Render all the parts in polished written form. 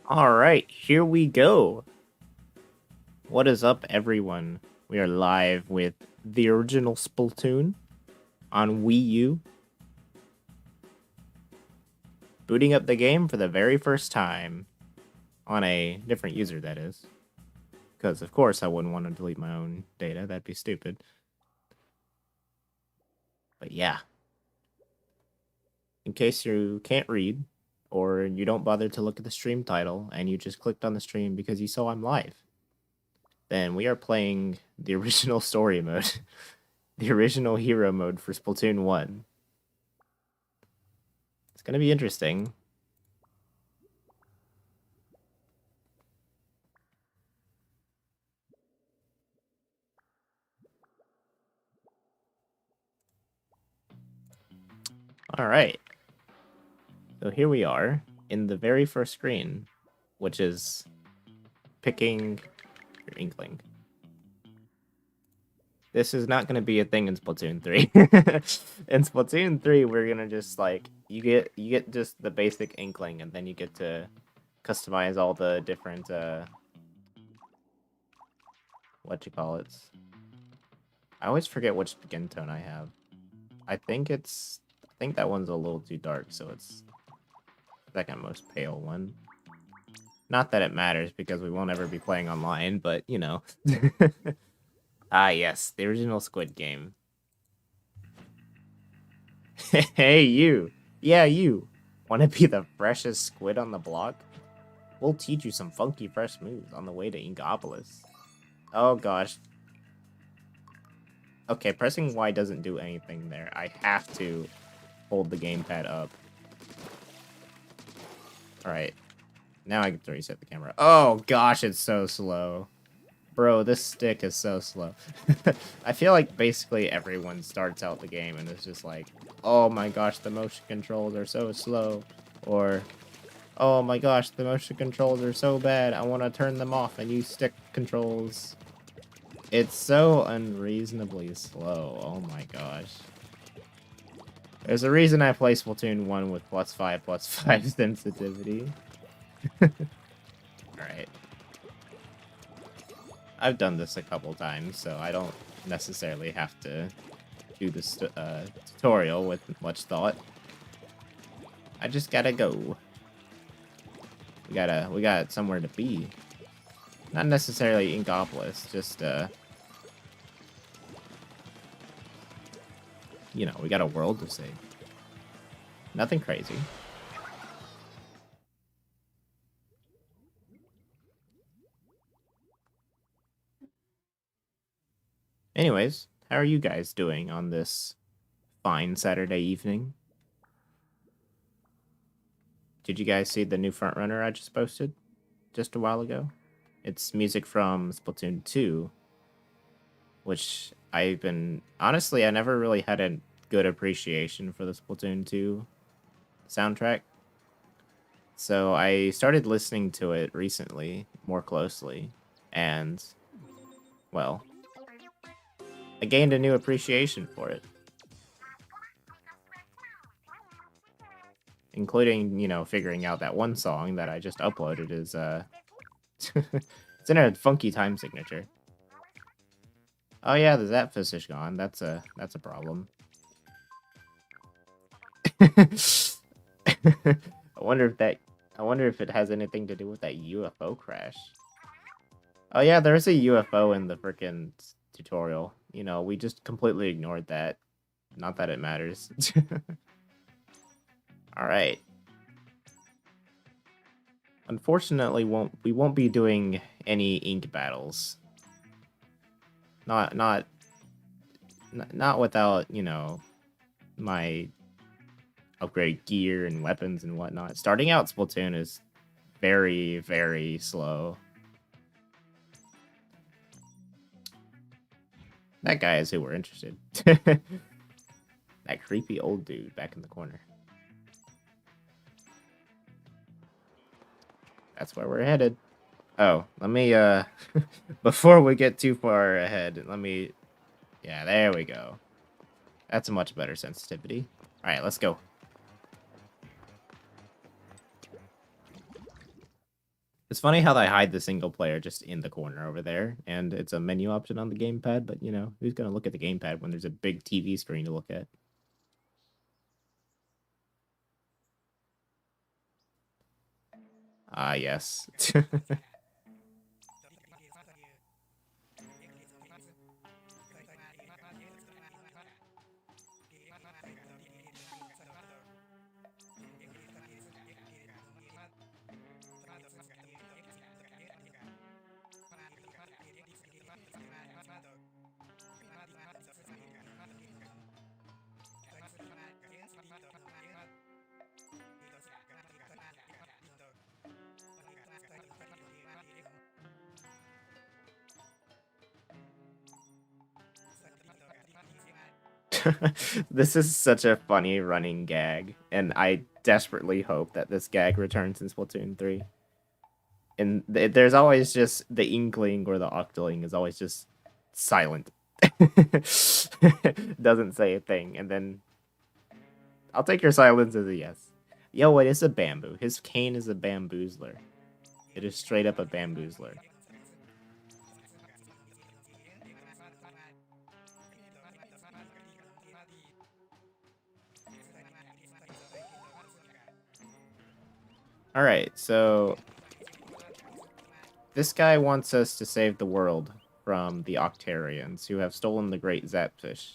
Alright, here we go. What is up, everyone? We are live with the original Splatoon on Wii U. Booting up the game for the very first time. On a different user, that is. Because, of course, I wouldn't want to delete my own data. That'd be stupid. But yeah. In case you can't read, or you don't bother to look at the stream title, and you just clicked on the stream because you saw I'm live, then we are playing the original story mode. The original hero mode for Splatoon 1. It's going to be interesting. Alright. So here we are in the very first screen, which is picking your Inkling. This is not going to be a thing in Splatoon 3. In Splatoon 3, we're going to just like you get just the basic Inkling, and then you get to customize all the different what you call it. I always forget which skin tone I have. I think that one's a little too dark, so it's the second most pale one. Not that it matters, because we won't ever be playing online, but, you know. Ah, yes, the original Squid Game. Hey, you. Yeah, you. Want to be the freshest squid on the block? We'll teach you some funky fresh moves on the way to Inkopolis. Oh, gosh. Okay, pressing Y doesn't do anything there. I have to hold the gamepad up. Alright. Now I get to reset the camera. Oh, gosh, it's so slow. Bro, this stick is so slow. I feel like basically everyone starts out the game and is just like, oh my gosh, the motion controls are so slow. Or, oh my gosh, the motion controls are so bad, I want to turn them off and use stick controls. It's so unreasonably slow. Oh my gosh. There's a reason I play Splatoon 1 with +5/+5 sensitivity. Alright. I've done this a couple times, so I don't necessarily have to do this tutorial with much thought. I just gotta go. We got somewhere to be. Not necessarily Inkopolis, just you know, we got a world to save. Nothing crazy. Anyways, how are you guys doing on this fine Saturday evening? Did you guys see the new frontrunner I just posted just a while ago? It's music from Splatoon 2, which honestly, I never really had a good appreciation for the Splatoon 2 soundtrack. So I started listening to it recently, more closely, and, well, I gained a new appreciation for it. Including, you know, figuring out that one song that I just uploaded is, it's in a funky time signature. Oh yeah, the Zapfish is gone. That's a problem. I wonder if it has anything to do with that UFO crash. Oh yeah, there's a UFO in the frickin' tutorial. You know, we just completely ignored that. Not that it matters. Alright. Unfortunately, we won't be doing any ink battles. Not without, you know, my upgrade gear and weapons and whatnot. Starting out Splatoon is very, very slow. That guy is who we're interested. That creepy old dude back in the corner. That's where we're headed. Oh, let me, before we get too far ahead, yeah, there we go. That's a much better sensitivity. Alright, let's go. It's funny how they hide the single player just in the corner over there, and it's a menu option on the gamepad, but, you know, who's gonna look at the gamepad when there's a big TV screen to look at? Ah, yes. This is such a funny running gag, and I desperately hope that this gag returns in Splatoon 3. And there's always just the inkling or the octoling is always just silent. Doesn't say a thing, and then I'll take your silence as a yes. Yo, it is a bamboo. His cane is a bamboozler. It is straight up a bamboozler. Alright, so this guy wants us to save the world from the Octarians, who have stolen the Great Zapfish.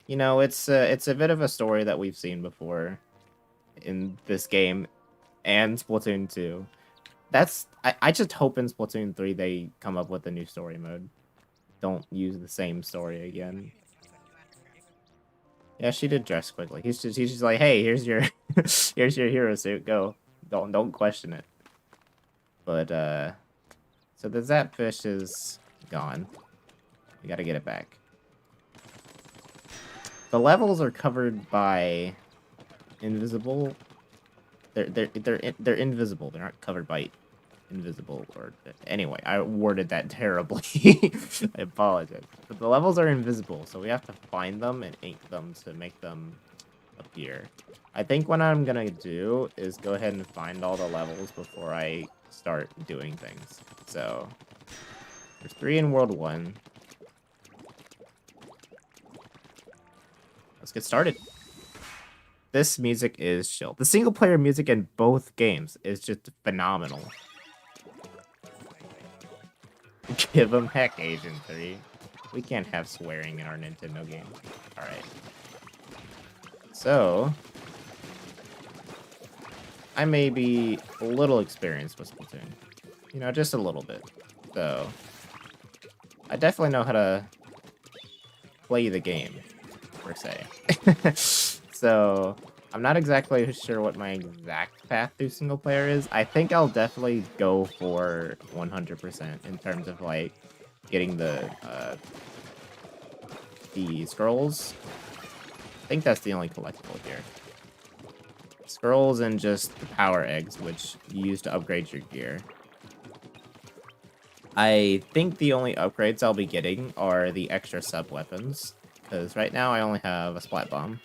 You know, it's a bit of a story that we've seen before in this game and Splatoon 2. I just hope in Splatoon 3 they come up with a new story mode. Don't use the same story again. Yeah, she did dress quickly. He's just like, hey, here's your here's your hero suit. Go. Don't question it. But so the Zapfish is gone. We gotta get it back. The levels are covered by invisible. They're invisible. They're not covered by invisible or anyway. I worded that terribly. I apologize. But the levels are invisible, so we have to find them and ink them to make them appear. I think what I'm gonna do is go ahead and find all the levels before I start doing things. So there's 3 in World 1. Let's get started. This music is chill. The single player music in both games is just phenomenal. Give them heck, Agent 3. We can't have swearing in our Nintendo game. Alright. So I may be a little experienced with Splatoon. You know, just a little bit. So I definitely know how to play the game, per se. So I'm not exactly sure what my exact path through single player is. I think I'll definitely go for 100% in terms of like getting the scrolls. I think that's the only collectible here. Scrolls and just the power eggs, which you use to upgrade your gear. I think the only upgrades I'll be getting are the extra sub-weapons, because right now I only have a Splat Bomb.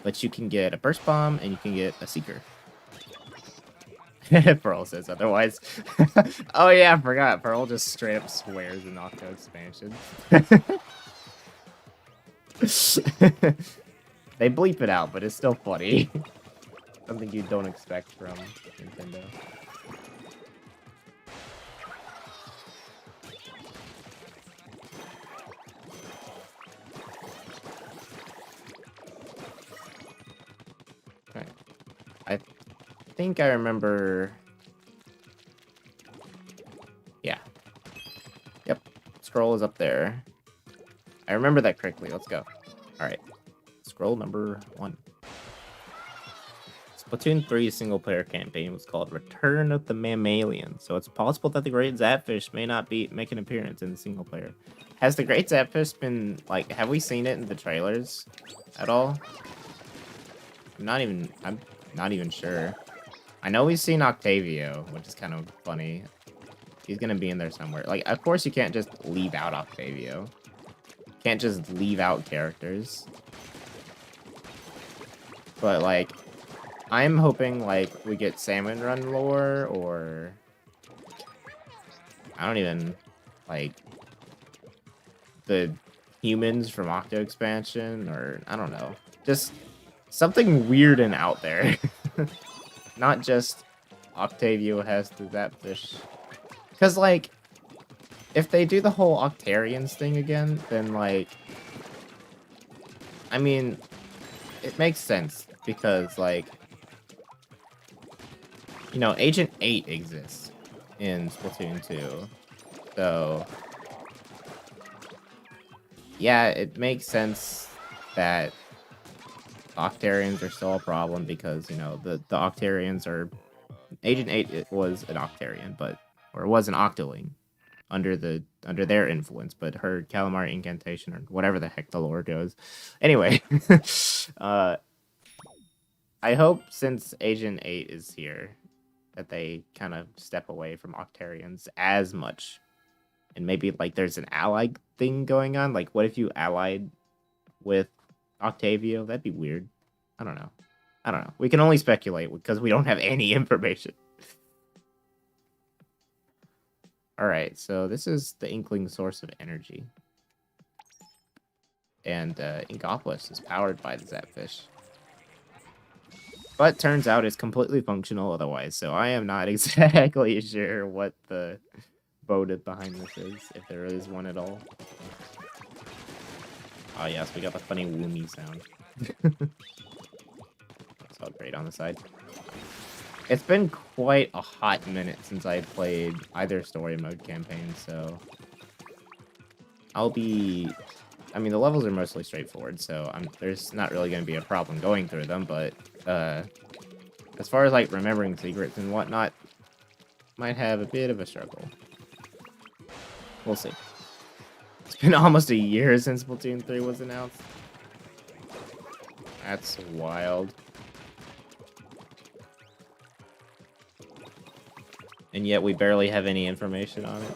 But you can get a Burst Bomb, and you can get a Seeker. Pearl says otherwise. Oh yeah, I forgot. Pearl just straight up swears in Octo Expansion. They bleep it out, but it's still funny. Something you don't expect from Nintendo. Right. I think I remember... Yeah. Yep. Scroll is up there. I remember that correctly. Let's go. Alright. Scroll number 1. Splatoon 3's single-player campaign was called Return of the Mammalian, so it's possible that the Great Zapfish may not make an appearance in the single-player. Has the Great Zapfish been, like, have we seen it in the trailers at all? I'm not even sure. I know we've seen Octavio, which is kind of funny. He's gonna be in there somewhere. Like, of course you can't just leave out Octavio. Can't just leave out characters. But, like, I'm hoping, like, we get Salmon Run lore, or I don't even like the humans from Octo Expansion, or I don't know. Just something weird and out there. Not just Octavio has the Zapfish. Because, like, if they do the whole Octarians thing again, then, like, I mean, it makes sense. Because, like, you know, Agent 8 exists in Splatoon 2. So, yeah, it makes sense that Octarians are still a problem because, you know, the Octarians are... Agent 8 it was an Octarian, but... Or was an Octoling under their influence, but her Calamari incantation, or whatever the heck the lore goes. Anyway, I hope since Agent 8 is here, that they kind of step away from Octarians as much. And maybe, like, there's an allied thing going on. Like, what if you allied with Octavio? That'd be weird. I don't know. We can only speculate because we don't have any information. Alright, so this is the Inkling source of energy. And Inkopolis is powered by the Zapfish. But turns out it's completely functional otherwise, so I am not exactly sure what the motive behind this is, if there is one at all. Oh yes, we got the funny woomy sound. It's all great on the side. It's been quite a hot minute since I played either story mode campaign, so... I mean, the levels are mostly straightforward, so there's not really going to be a problem going through them, but, as far as, like, remembering secrets and whatnot, might have a bit of a struggle. We'll see. It's been almost a year since Splatoon 3 was announced. That's wild. And yet we barely have any information on it.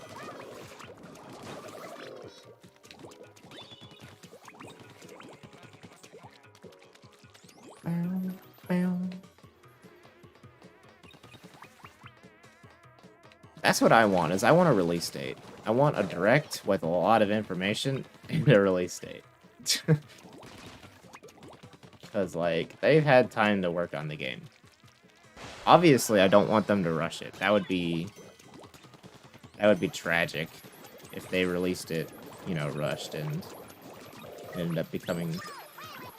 That's what I want, is I want a release date. I want a direct with a lot of information and a release date. Because, like, they've had time to work on the game. Obviously, I don't want them to rush it. That would be tragic if they released it, you know, rushed and ended up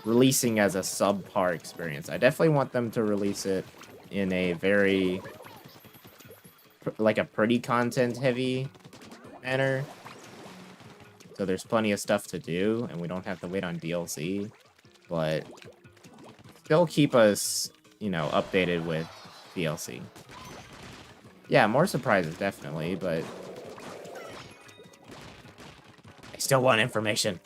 releasing as a subpar experience. I definitely want them to release it in a very, like, a pretty content-heavy manner. So there's plenty of stuff to do, and we don't have to wait on DLC. But still keep us, you know, updated with DLC. Yeah, more surprises, definitely, but... I still want information.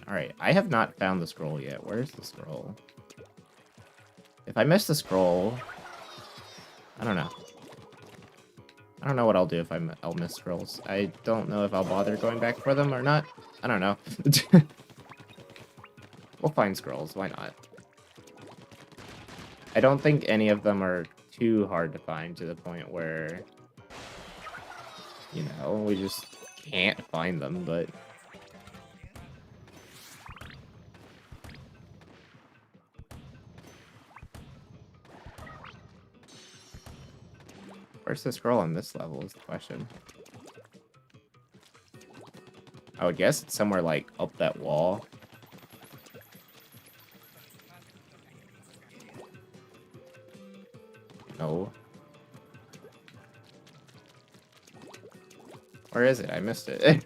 Alright, I have not found the scroll yet. Where's the scroll? If I miss the scroll... I don't know. I don't know what I'll do if I'll miss scrolls. I don't know if I'll bother going back for them or not. I don't know. We'll find scrolls, why not? I don't think any of them are too hard to find to the point where, you know, we just can't find them, but... Where's the scroll on this level is the question. I would guess it's somewhere, like, up that wall. No. Where is it? I missed it.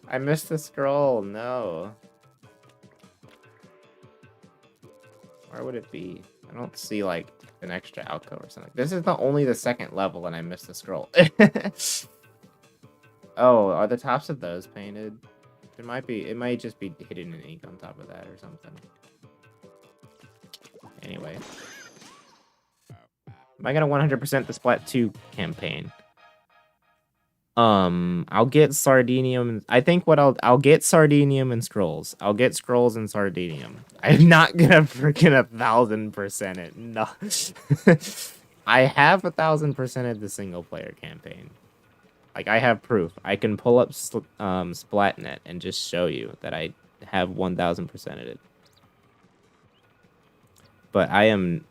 I missed the scroll. No. Where would it be? I don't see, like, an extra alcove or something. This is only the second level and I missed the scroll. Oh, are the tops of those painted? It might just be hidden in ink on top of that or something. Anyway. Am I gonna 100% the Splat 2 campaign? I'll get Sardinium. I think I'll get Sardinium and Scrolls. I'll get Scrolls and Sardinium. I'm not gonna freaking 1000% it. No. I have 1000%ed the single player campaign. Like, I have proof. I can pull up Splatnet and just show you that I have 1000%ed it. But I am,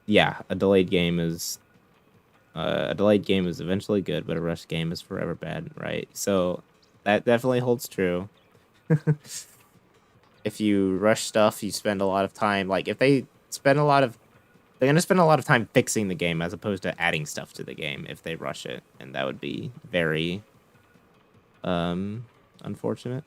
yeah, a delayed game is eventually good, but a rushed game is forever bad, right? So that definitely holds true. If you rush stuff, you spend a lot of time. Like, if they spend a lot of, they're gonna spend a lot of time fixing the game as opposed to adding stuff to the game if they rush it, and that would be very, unfortunate.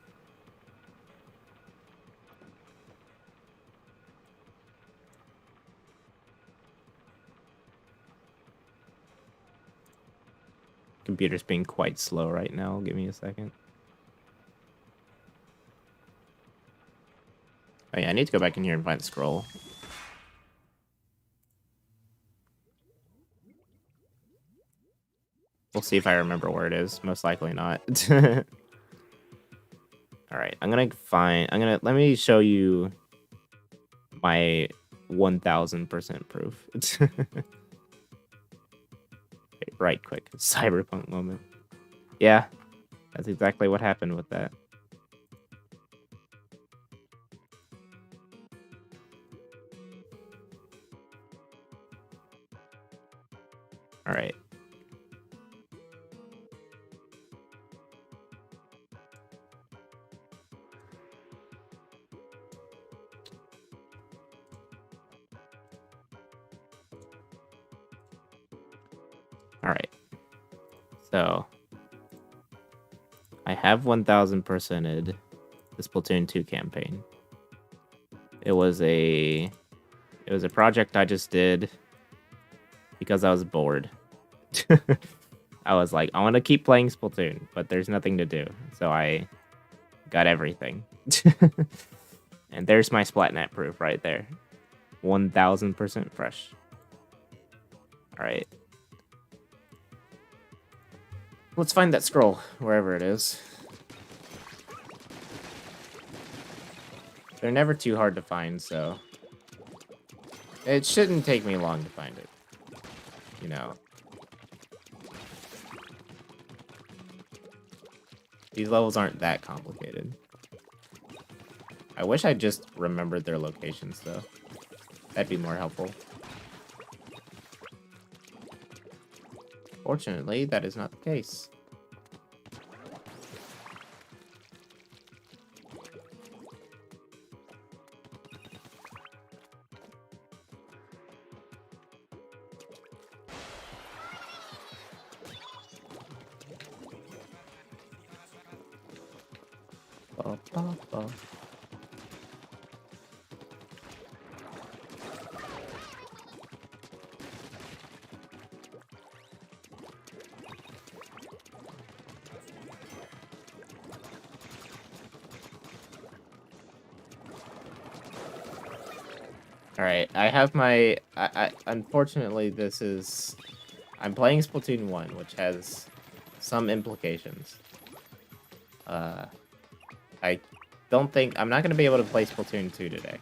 Computer's being quite slow right now. Give me a second. Oh yeah, I need to go back in here and find the scroll. We'll see if I remember where it is. Most likely not. Alright, let me show you my 1000% proof. Right quick. Cyberpunk moment. Yeah, that's exactly what happened with that. Alright. Alright. So, I have 1000%ed the Splatoon 2 campaign. It was a project I just did because I was bored. I was like, I want to keep playing Splatoon, but there's nothing to do. So I got everything. And there's my Splatnet proof right there. 1000% fresh. Alright. Let's find that scroll, wherever it is. They're never too hard to find, so... It shouldn't take me long to find it. You know. These levels aren't that complicated. I wish I just remembered their locations, though. That'd be more helpful. Fortunately, that is not the case. Ba, ba, ba. Alright, I have my... unfortunately, this is... I'm playing Splatoon 1, which has some implications. I don't think... I'm not going to be able to play Splatoon 2 today.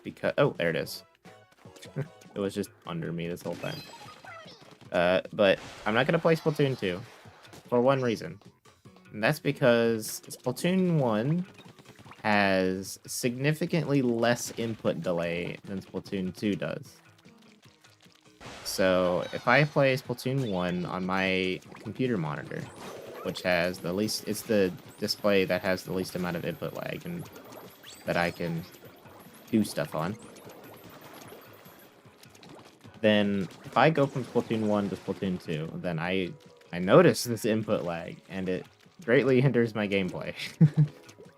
Because... Oh, there it is. It was just under me this whole time. But I'm not going to play Splatoon 2 for one reason. And that's because Splatoon 1 has significantly less input delay than Splatoon 2 does. So if I play Splatoon 1 on my computer monitor, which has the least, it's the display that has the least amount of input lag and that I can do stuff on, then if I go from Splatoon 1 to Splatoon 2, then I notice this input lag, and it greatly hinders my gameplay.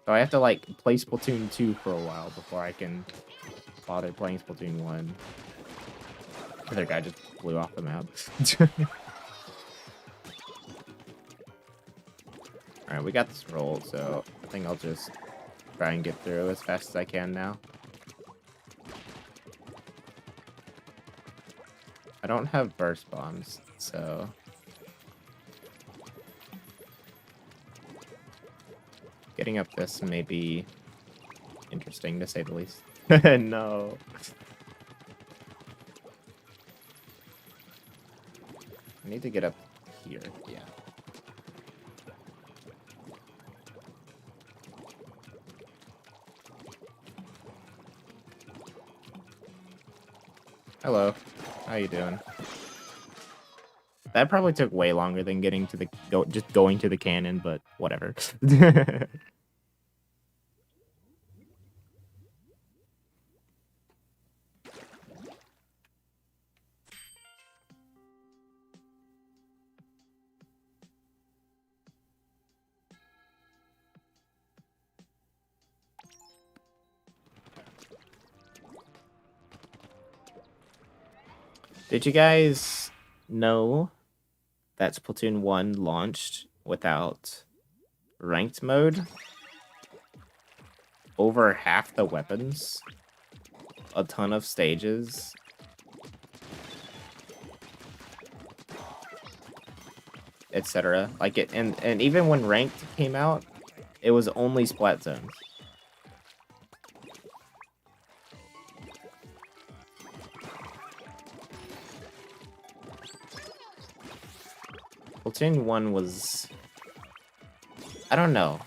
So I have to, like, play Splatoon 2 for a while before I can bother playing Splatoon 1. The other guy just blew off the map. Alright, we got this roll, so I think I'll just try and get through as fast as I can now. I don't have burst bombs, so... Getting up this may be interesting, to say the least. No. I need to get up here. Yeah. Hello. How you doing? That probably took way longer than getting to the just going to the cannon, but whatever. Did you guys know that Splatoon 1 launched without ranked mode? Over half the weapons, a ton of stages, etc. Like it, and even when ranked came out, it was only Splat zones. Splatoon 1 was... I don't know.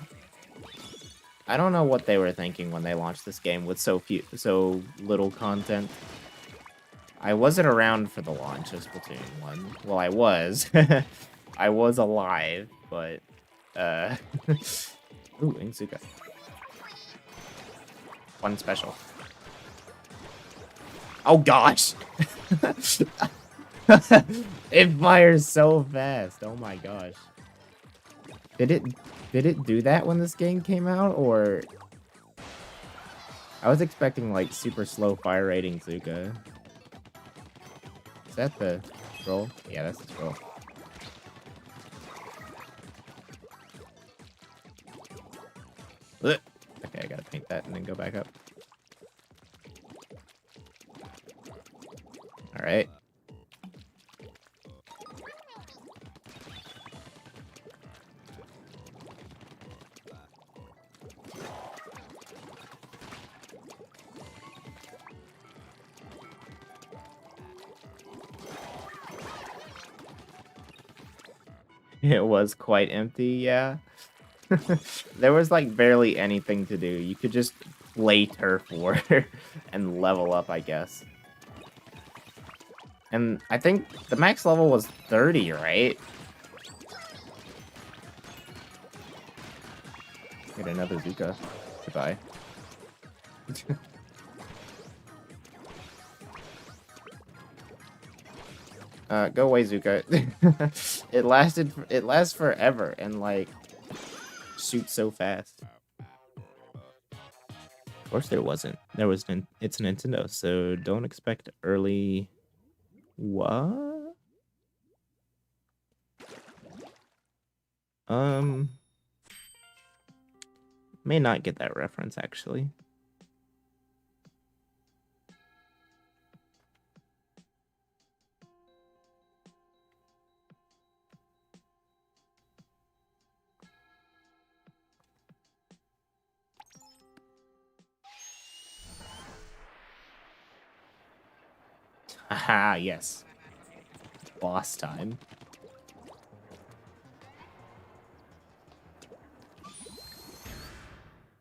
I don't know what they were thinking when they launched this game with so little content. I wasn't around for the launch of Splatoon 1. Well, I was. I was alive, but... Ooh, Inzuka. One special. Oh, gosh! It fires so fast. Oh my gosh. Did it do that when this game came out, or I was expecting like super slow fire rating Zuka. Is that the scroll? Yeah, that's the scroll. Ugh. Okay, I gotta paint that and then go back up. All right. It was quite empty, yeah. There was like barely anything to do. You could just play turf war and level up, I guess. And I think the max level was 30, right? Get another Zuka. Goodbye. Go away, Zuka. It lasts forever and like shoots so fast. Of course there wasn't. It's Nintendo, so don't expect early. What? May not get that reference actually. Haha, yes. Boss time.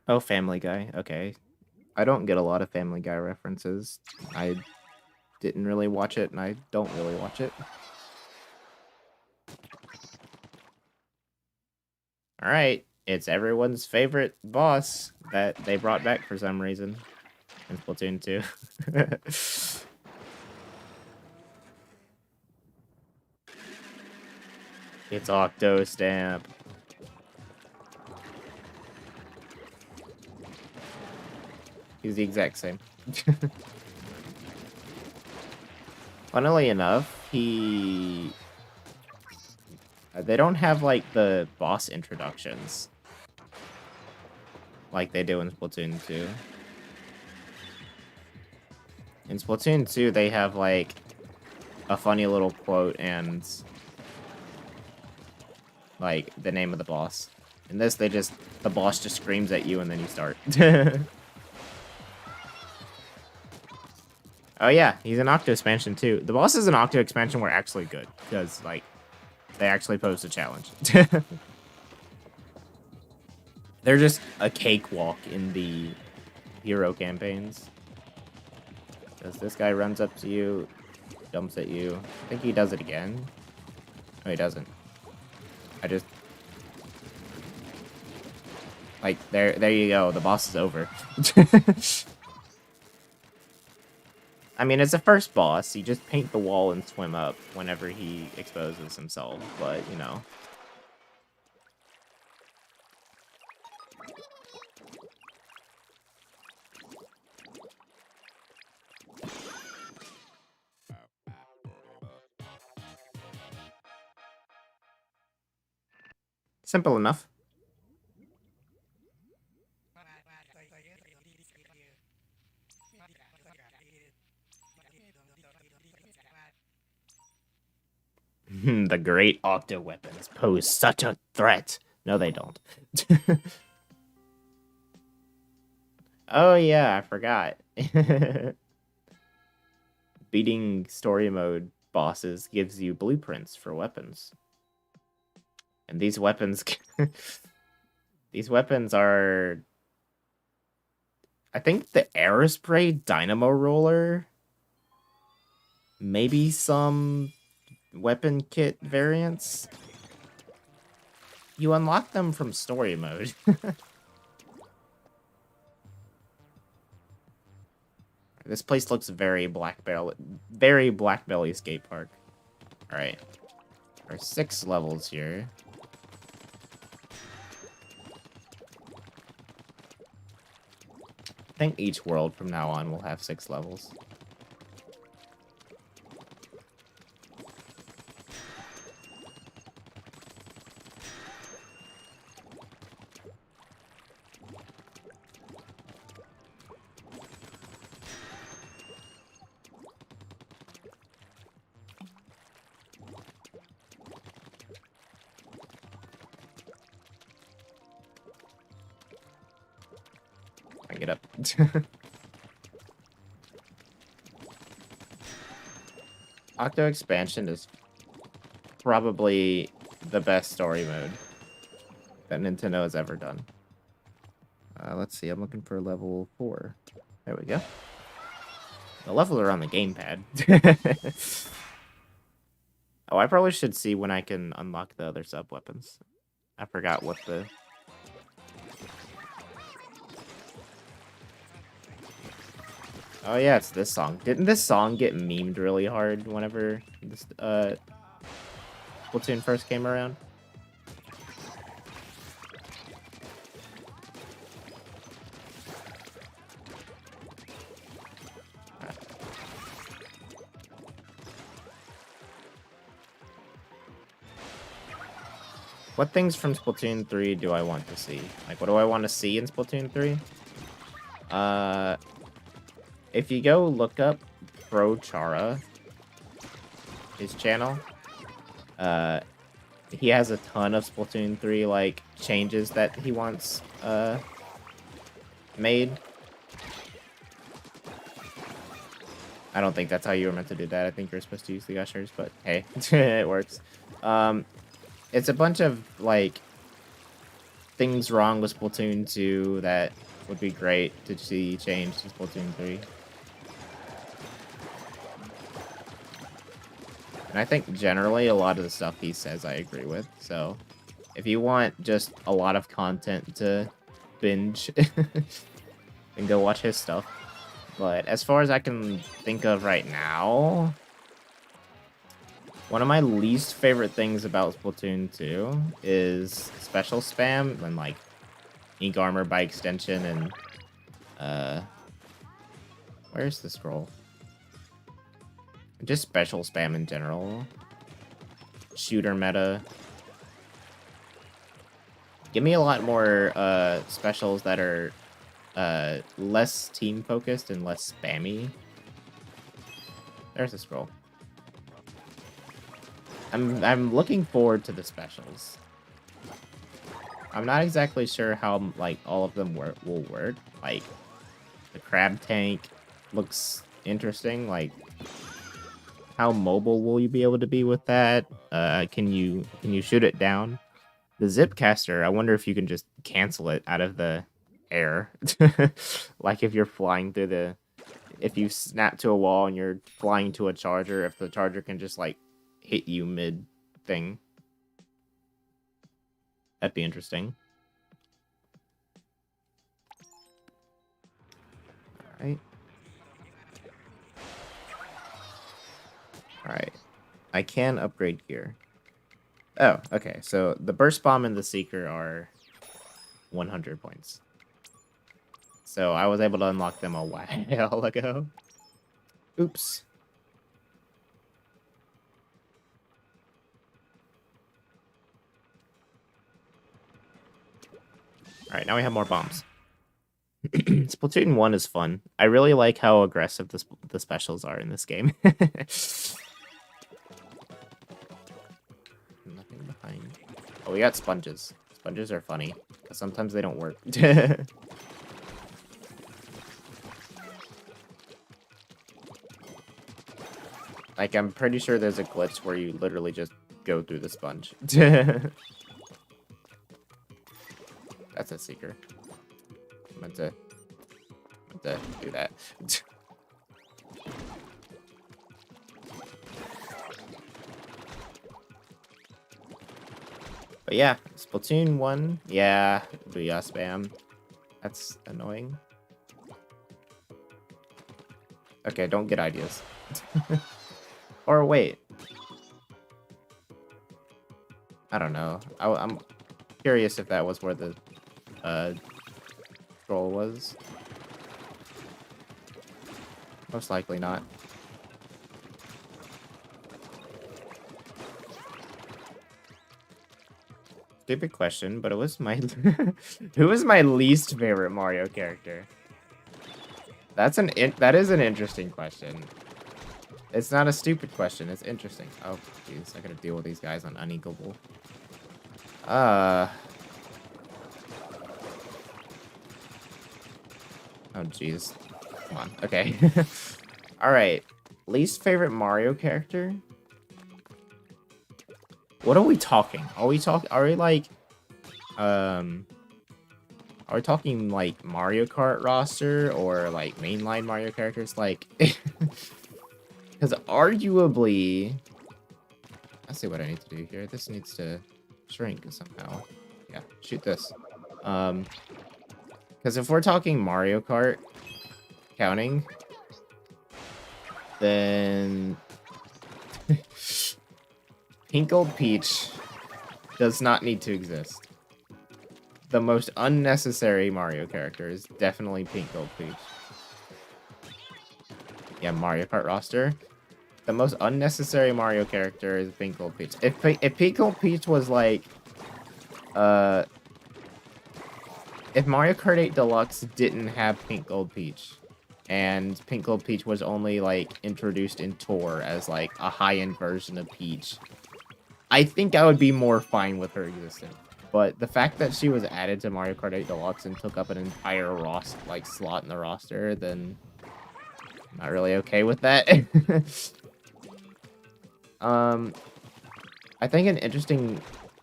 Oh, Family Guy. Okay. I don't get a lot of Family Guy references. I didn't really watch it, and I don't really watch it. Alright. It's everyone's favorite boss that they brought back for some reason in Splatoon 2. It's Octo Stamp. He's the exact same. Funnily enough, they don't have like the boss introductions like they do in Splatoon 2. In Splatoon 2, they have like a funny little quote and like the name of the boss. In this, the boss just screams at you and then you start. Oh yeah, he's an Octo expansion too. The bosses in Octo expansion were actually good because like They actually posed a challenge. They're just a cakewalk in the hero campaigns. Because this guy runs up to you, jumps at you. I think he does it again. No, he doesn't. I just... Like, there you go. The boss is over. I mean, as a first boss, you just paint the wall and swim up whenever he exposes himself. But, you know... Simple enough. The great octo weapons pose such a threat. No, they don't. Oh yeah, I forgot. Beating story mode bosses gives you blueprints for weapons. And these weapons these weapons are I think the Aerospray Dynamo Roller, maybe some weapon kit variants. You unlock them from story mode. This place looks very Black Belly skate park. All right, there are 6 levels here. I think each world from now on will have 6 levels. Get up. Octo Expansion is probably the best story mode that Nintendo has ever done. Let's see, I'm looking for level 4. There we go. The levels are on the gamepad. Oh, I probably should see when I can unlock the other sub-weapons. I forgot what the... Oh yeah, it's this song. Didn't this song get memed really hard whenever this Splatoon first came around? What things from Splatoon 3 do I want to see? Like, what do I want to see in Splatoon 3? If you go look up Pro Chara, his channel, he has a ton of Splatoon 3, like, changes that he wants, made. I don't think that's how you were meant to do that. I think you're supposed to use the gushers, but hey, it works. It's a bunch of, like, things wrong with Splatoon 2 that would be great to see change to Splatoon 3. And I think generally a lot of the stuff he says I agree with. So if you want just a lot of content to binge, then go watch his stuff. But as far as I can think of right now, one of my least favorite things about Splatoon 2 is special spam and like ink armor by extension and where's the scroll? Just special spam in general. Shooter meta. Give me a lot more specials that are less team focused and less spammy. There's a scroll. I'm looking forward to the specials. I'm not exactly sure how like all of them will work. Like the crab tank looks interesting. Like how mobile will you be able to be with that? Can you shoot it down? The zip caster, I wonder if you can just cancel it out of the air. Like if you're flying through the... If you snap to a wall and you're flying to a charger, if the charger can just, like, hit you mid-thing. That'd be interesting. Alright. Alright. I can upgrade gear. Oh, okay. So the burst bomb and the seeker are 100 points. So I was able to unlock them a while ago. Oops. Alright, now we have more bombs. Splatoon 1 is fun. I really like how aggressive the specials are in this game. Nothing behind. Oh, we got sponges. Sponges are funny, because sometimes they don't work. Like, I'm pretty sure there's a glitch where you literally just go through the sponge. That's a seeker. I meant to do that. But yeah, Splatoon 1. Yeah, booyah spam. That's annoying. Okay, don't get ideas. Or wait. I don't know. I'm curious if that was where the troll was. Most likely not. Stupid question, but it was my... Who was my least favorite Mario character? That is an interesting question. It's not a stupid question, it's interesting. Oh, jeez, I gotta deal with these guys on unequal. Oh, jeez. Come on, okay. Alright, least favorite Mario character? What are we talking? Are we like, are we talking, like, Mario Kart roster, or, like, mainline Mario characters? Like, because arguably... Let's see what I need to do here. This needs to shrink somehow. Yeah, shoot this. Because if we're talking Mario Kart counting, then... Pink Gold Peach does not need to exist. The most unnecessary Mario character is definitely Pink Gold Peach. Yeah, Mario Kart roster. The most unnecessary Mario character is Pink Gold Peach. If Pink Gold Peach was like... If Mario Kart 8 Deluxe didn't have Pink Gold Peach, and Pink Gold Peach was only, like, introduced in Tour as, like, a high-end version of Peach, I think I would be more fine with her existing. But the fact that she was added to Mario Kart 8 Deluxe and took up an entire slot in the roster, then I'm not really okay with that. I think an interesting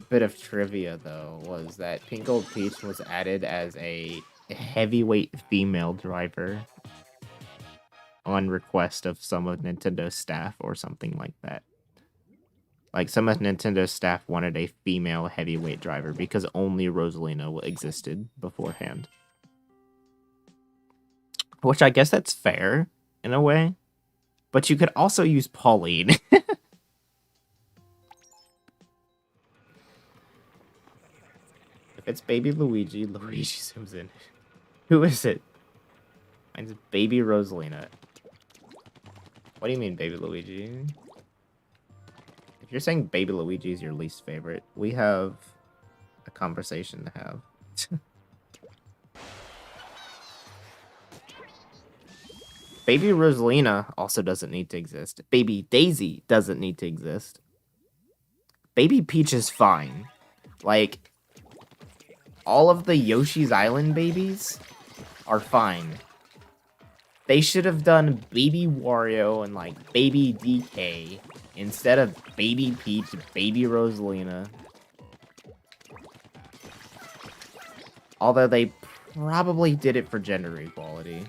bit of trivia, though, was that Pink Gold Peach was added as a heavyweight female driver on request of some of Nintendo's staff or something like that. Like, some of Nintendo's staff wanted a female heavyweight driver because only Rosalina existed beforehand. Which I guess that's fair, in a way. But you could also use Pauline. If it's Baby Luigi, Luigi zooms in. Who is it? Mine's Baby Rosalina. What do you mean, Baby Luigi? If you're saying Baby Luigi is your least favorite, we have a conversation to have. Baby Rosalina also doesn't need to exist. Baby Daisy doesn't need to exist. Baby Peach is fine. Like, all of the Yoshi's Island babies are fine. They should have done Baby Wario and, like, Baby DK instead of Baby Peach, Baby Rosalina. Although they probably did it for gender equality.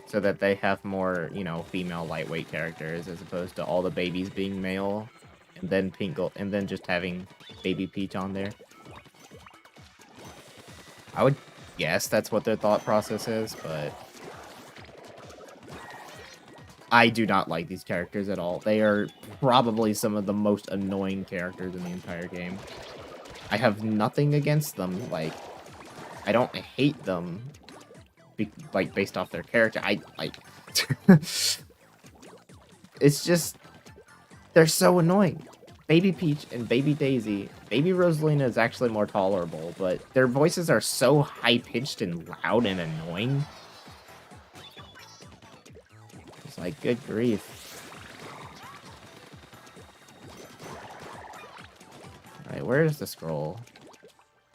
So that they have more, you know, female lightweight characters as opposed to all the babies being male. And then and then just having Baby Peach on there. I would guess that's what their thought process is, but I do not like these characters at all. They are probably some of the most annoying characters in the entire game. I have nothing against them. Like, I don't hate them, like, based off their character. I, like... It's just... They're so annoying. Baby Peach and Baby Daisy. Baby Rosalina is actually more tolerable, but their voices are so high-pitched and loud and annoying. It's like, good grief. Alright, where is the scroll?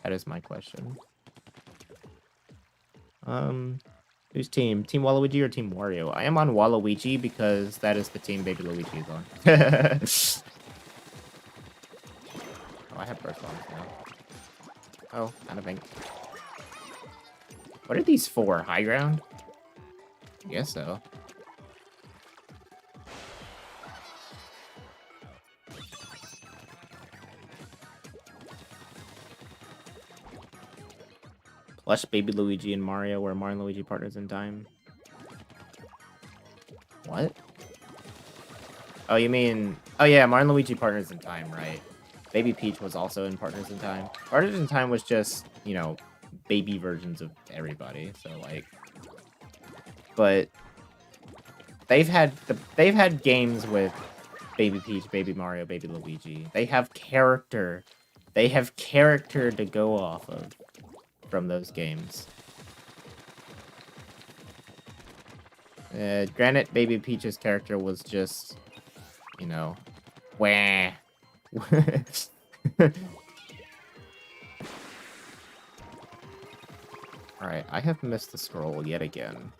That is my question. Who's team? Team Waluigi or Team Wario? I am on Waluigi because that is the team Baby Luigi is on. Oh, I have burst bombs now. Oh, kind of ink. What are these for? High ground? I guess so. Plush Baby Luigi and Mario, where Mario and Luigi partners in time. What? Oh, you mean... Oh, yeah, Mario and Luigi partners in time, right. Baby Peach was also in Partners in Time. Partners in Time was just, you know, baby versions of everybody, so, like... But... They've had games with Baby Peach, Baby Mario, Baby Luigi. They have character. They have character to go off of from those games. Granted, Baby Peach's character was just, you know, wah. Alright, I have missed the scroll yet again.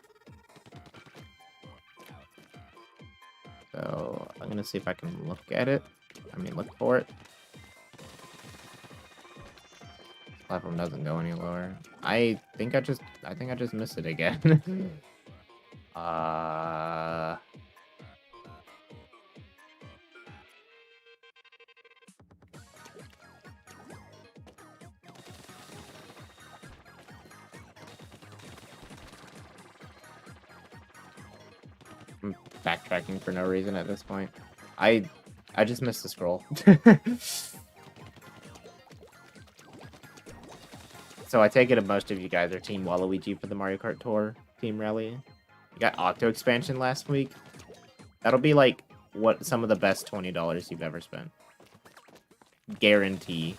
So, I'm gonna see if I can look at it. I mean, look for it. This platform doesn't go any lower. I think I just missed it again. I'm backtracking for no reason at this point. I just missed the scroll. So I take it most of you guys are Team Waluigi for the Mario Kart Tour Team Rally. You got Octo expansion last week. That'll be like what some of the best $20 you've ever spent. Guarantee.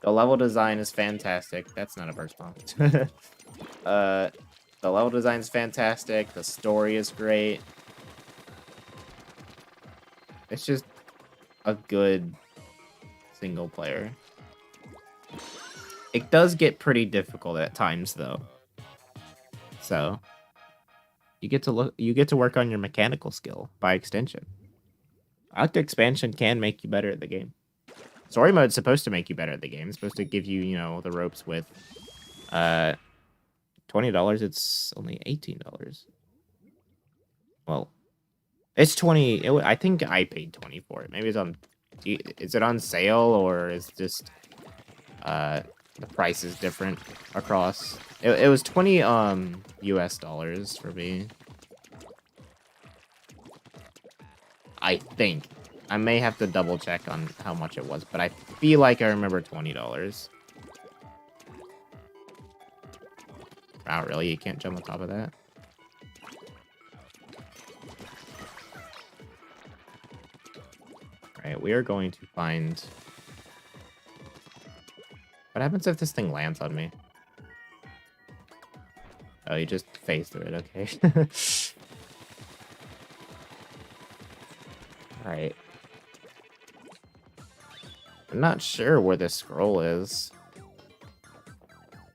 The level design is fantastic. That's not a burst bomb. The level design is fantastic. The story is great. It's just a good single player. It does get pretty difficult at times, though. So you get to work on your mechanical skill by extension. Octo expansion can make you better at the game. Story mode is supposed to make you better at the game. It's supposed to give you, you know, the ropes with $20. It's only $18. Well, it's 20. I think I paid 20 for it. Maybe it's on. Is it on sale or is just the price is different across? It was 20 US dollars for me. I think. I may have to double check on how much it was, but I feel like I remember $20. Wow, really? You can't jump on top of that? Alright, we are going to find... What happens if this thing lands on me? Oh, you just phase through it, okay. Alright. I'm not sure where this scroll is.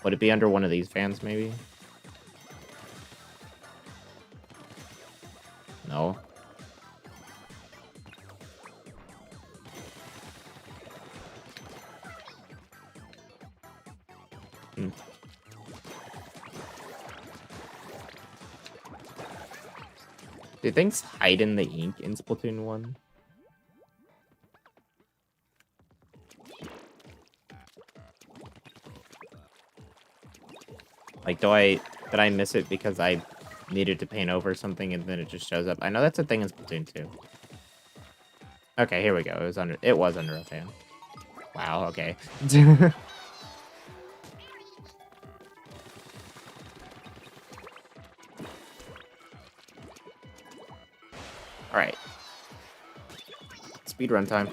Would it be under one of these fans, maybe? No. Hmm. Do things hide in the ink in Splatoon 1? Like, did I miss it because I needed to paint over something and then it just shows up? I know that's a thing in Splatoon 2. Okay, here we go. It was under a fan. Wow, okay. Alright. Speedrun time.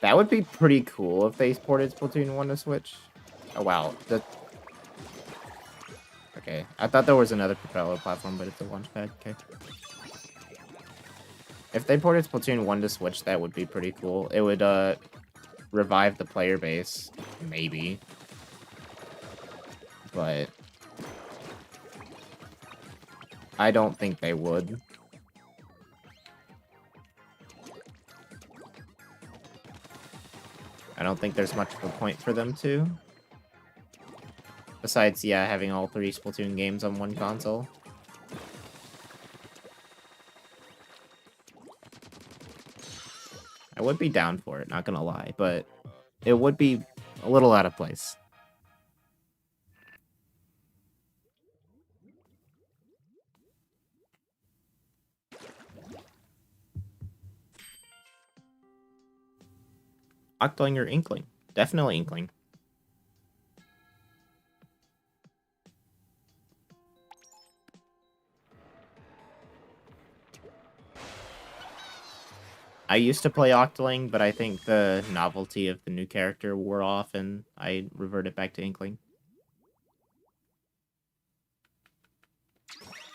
That would be pretty cool if they ported Splatoon 1 to Switch. Oh, wow. Okay, I thought there was another propeller platform, but it's a launch pad. Okay. If they ported Splatoon 1 to Switch, that would be pretty cool. It would, revive the player base. Maybe. But I don't think they would. I don't think there's much of a point for them to. Besides, yeah, having all 3 Splatoon games on one console. I would be down for it, not gonna lie, but it would be a little out of place. Octoling or Inkling? Definitely Inkling. I used to play Octoling, but I think the novelty of the new character wore off and I reverted back to Inkling.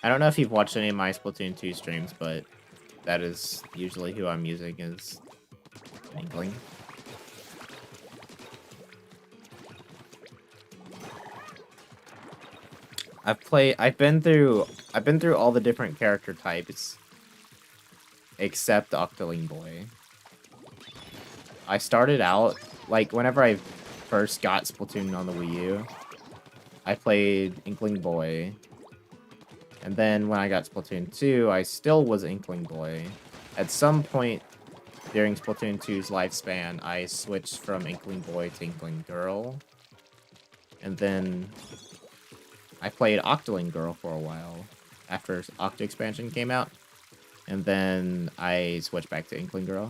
I don't know if you've watched any of my Splatoon 2 streams, but that is usually who I'm using is Inkling. I've been through all the different character types except Octoling Boy. I started out, like, whenever I first got Splatoon on the Wii U, I played Inkling Boy. And then when I got Splatoon 2, I still was Inkling Boy. At some point during Splatoon 2's lifespan, I switched from Inkling Boy to Inkling Girl. And then I played Octoling Girl for a while after Octo Expansion came out. And then I switched back to Inkling Girl.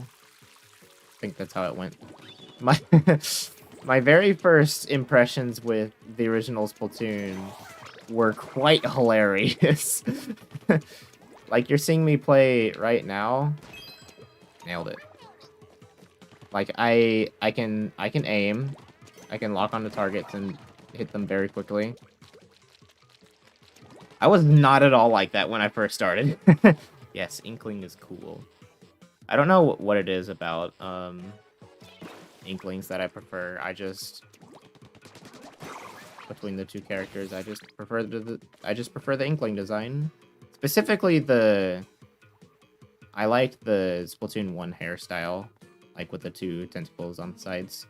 I think that's how it went. My very first impressions with the original Splatoon were quite hilarious. Like, you're seeing me play right now. Nailed it. Like, I can aim. I can lock onto targets and hit them very quickly. I was not at all like that when I first started. Yes, Inkling is cool. I don't know what it is about Inklings that I prefer. Between the two characters, I just prefer the Inkling design. Specifically I like the Splatoon 1 hairstyle, like with the 2 tentacles on the sides.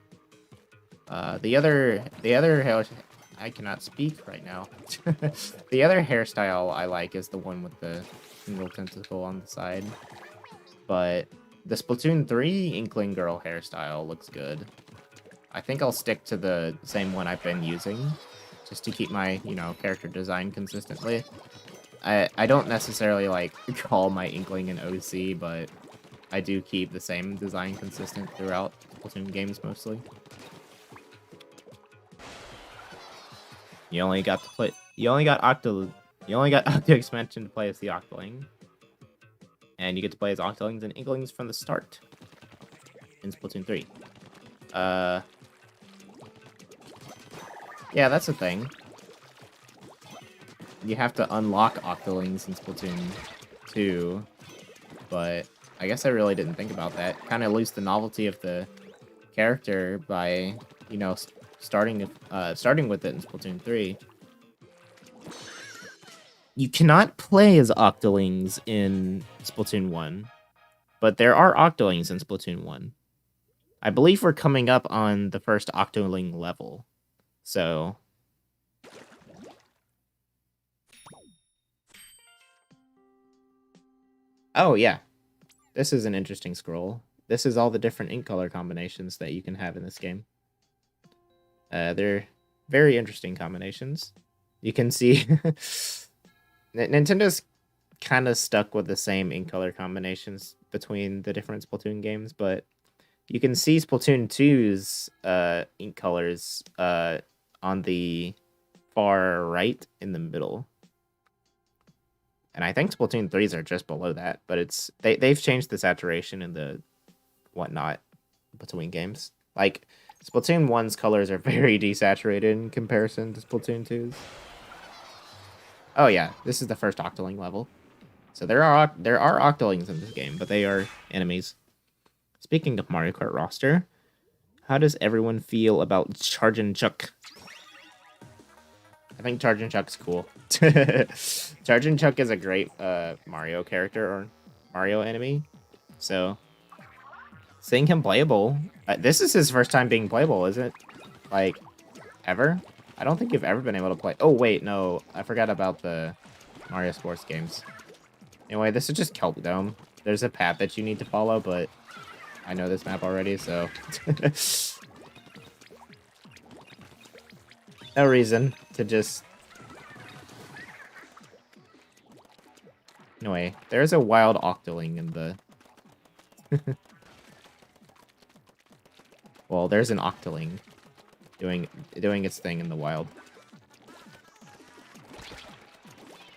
The other I cannot speak right now. The other hairstyle I like is the one with the single tentacle on the side. But the Splatoon 3 Inkling Girl hairstyle looks good. I think I'll stick to the same one I've been using, just to keep my, character design consistently. I don't necessarily, like, call my Inkling an OC, but I do keep the same design consistent throughout Splatoon games, mostly. You only got Octo Expansion to play as the Octoling. And you get to play as Octolings and Inklings from the start in Splatoon 3. Yeah, that's the thing. You have to unlock Octolings in Splatoon 2, but I guess I really didn't think about that. Kind of lose the novelty of the character by, you know, starting with it in Splatoon 3. You cannot play as Octolings in Splatoon 1, but there are Octolings in Splatoon 1. I believe we're coming up on the first Octoling level. So... Oh, yeah. This is an interesting scroll. This is all the different ink color combinations that you can have in this game. They're very interesting combinations. You can see... Nintendo's kind of stuck with the same ink color combinations between the different Splatoon games, but you can see Splatoon 2's ink colors on the far right in the middle. And I think Splatoon 3's are just below that, but it's they've changed the saturation and the whatnot between games. Like, Splatoon 1's colors are very desaturated in comparison to Splatoon 2's. Oh yeah, this is the first Octoling level. So there are Octolings in this game, but they are enemies. Speaking of Mario Kart roster, how does everyone feel about Chargin' Chuck? I think Chargin' Chuck's cool. Chargin' Chuck is a great Mario character or Mario enemy. So, seeing him playable... this is his first time being playable, isn't it? Like, ever? I don't think you've ever been able to play... Oh, wait, no. I forgot about the Mario Sports games. Anyway, this is just Kelp Dome. There's a path that you need to follow, but I know this map already, so... no reason to just... Anyway, there's a wild Octoling in the... well, there's an Octoling doing its thing in the wild.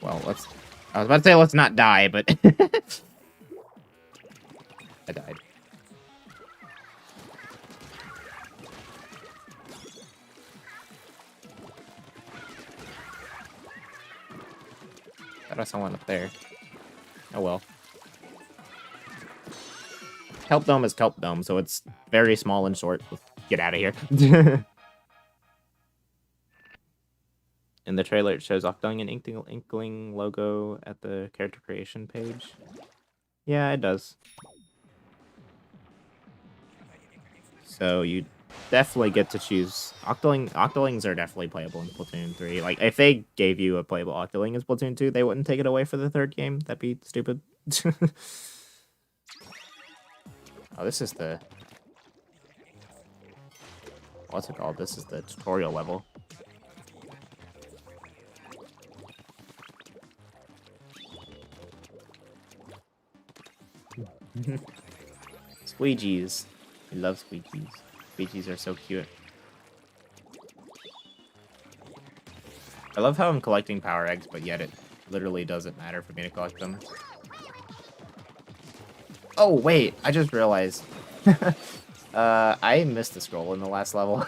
Well, let's... I was about to say let's not die, but... I died. Thought I saw one up there. Oh well. Kelp Dome is Kelp Dome, so it's very small and short. Let's get out of here. In the trailer, it shows Octoling and Inkling logo at the character creation page. Yeah, it does. So you definitely get to choose... Octolings are definitely playable in Splatoon 3. Like, if they gave you a playable Octoling in Splatoon 2, they wouldn't take it away for the third game. That'd be stupid. Oh, this is the... What's it called? This is the tutorial level. Squeegees. I love squeegees. Squeegees are so cute. I love how I'm collecting power eggs, but yet it literally doesn't matter for me to collect them. Oh, wait. I just realized. I missed the scroll in the last level.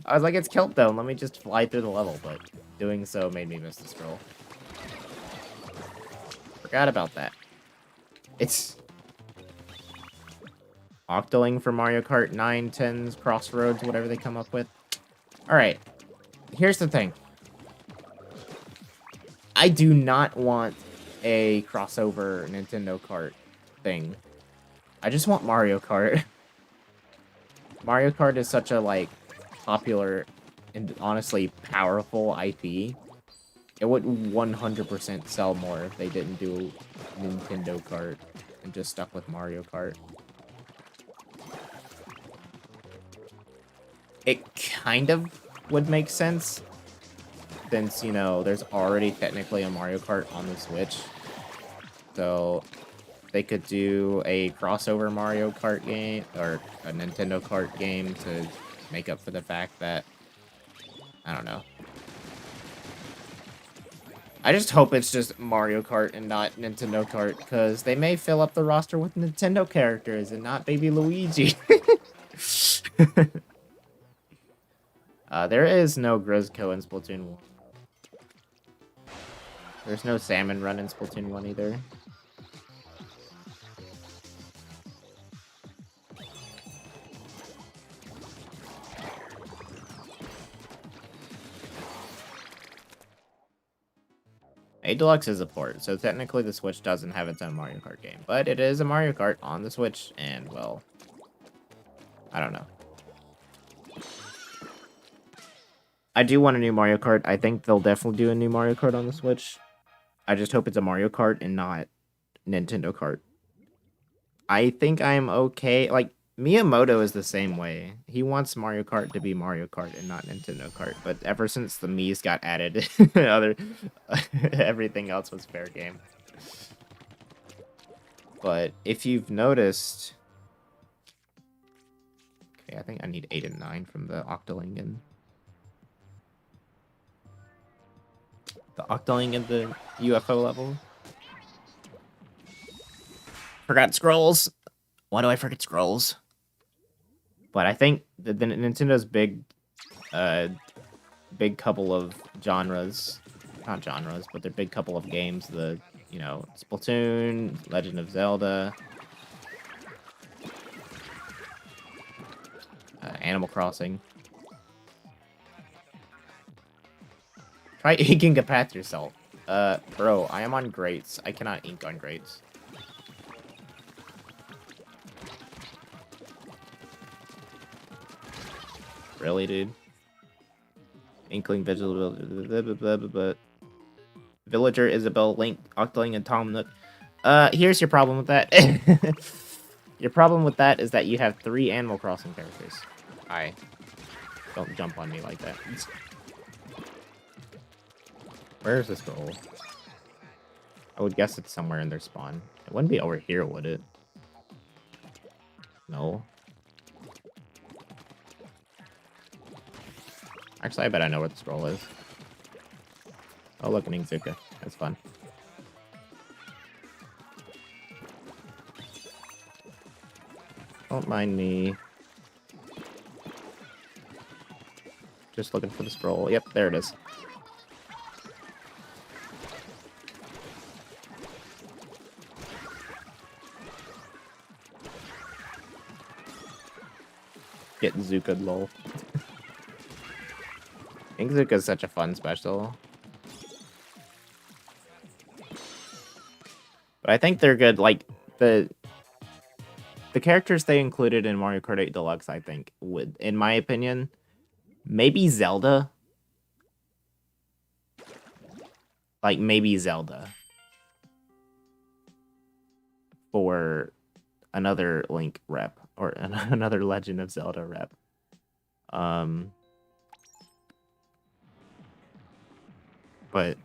I was like, it's Kelp Dome. Let me just fly through the level, but doing so made me miss the scroll. Forgot about that. It's... Octoling for Mario Kart 9, 10s, Crossroads, whatever they come up with. Alright. Here's the thing. I do not want a crossover Nintendo Kart thing. I just want Mario Kart. Mario Kart is such a, like, popular and honestly powerful IP. It would 100% sell more if they didn't do Nintendo Kart and just stuck with Mario Kart. It kind of would make sense, since, you know, there's already technically a Mario Kart on the Switch. So, they could do a crossover Mario Kart game, or a Nintendo Kart game to make up for the fact that, I don't know. I just hope it's just Mario Kart and not Nintendo Kart, because they may fill up the roster with Nintendo characters and not Baby Luigi. There is no Grizzco in Splatoon 1. There's no Salmon Run in Splatoon 1 either. 8 Deluxe is a port, so technically the Switch doesn't have its own Mario Kart game. But it is a Mario Kart on the Switch, and, well, I don't know. I do want a new Mario Kart. I think they'll definitely do a new Mario Kart on the Switch. I just hope it's a Mario Kart and not Nintendo Kart. I think I'm okay. Like, Miyamoto is the same way. He wants Mario Kart to be Mario Kart and not Nintendo Kart. But ever since the Mii's got added, everything else was fair game. But if you've noticed... Okay, I think I need 8 and 9 from the Octoling and the UFO level. Forgot scrolls. Why do I forget scrolls? But I think the Nintendo's big couple of genres, not genres, but their big couple of games, the, you know, Splatoon, Legend of Zelda, Animal Crossing. Try inking a path yourself. Bro, I am on grates. I cannot ink on grates. Really, dude? Inkling, Villager, Isabelle, Link, Octoling, and Tom Nook. Here's your problem with that. Your problem with that is that you have 3 Animal Crossing characters. Don't jump on me like that. Where's this scroll? I would guess it's somewhere in their spawn. It wouldn't be over here, would it? No. Actually, I bet I know where the scroll is. Oh, look, an Inkzuka. That's fun. Don't mind me. Just looking for the scroll. Yep, there it is. Get Zuka, lol. Inkzuka is such a fun special. But I think they're good. Like, the characters they included in Mario Kart 8 Deluxe, I think, would, in my opinion, maybe Zelda. Like, maybe Zelda. For another Link rep. Or another Legend of Zelda rep. But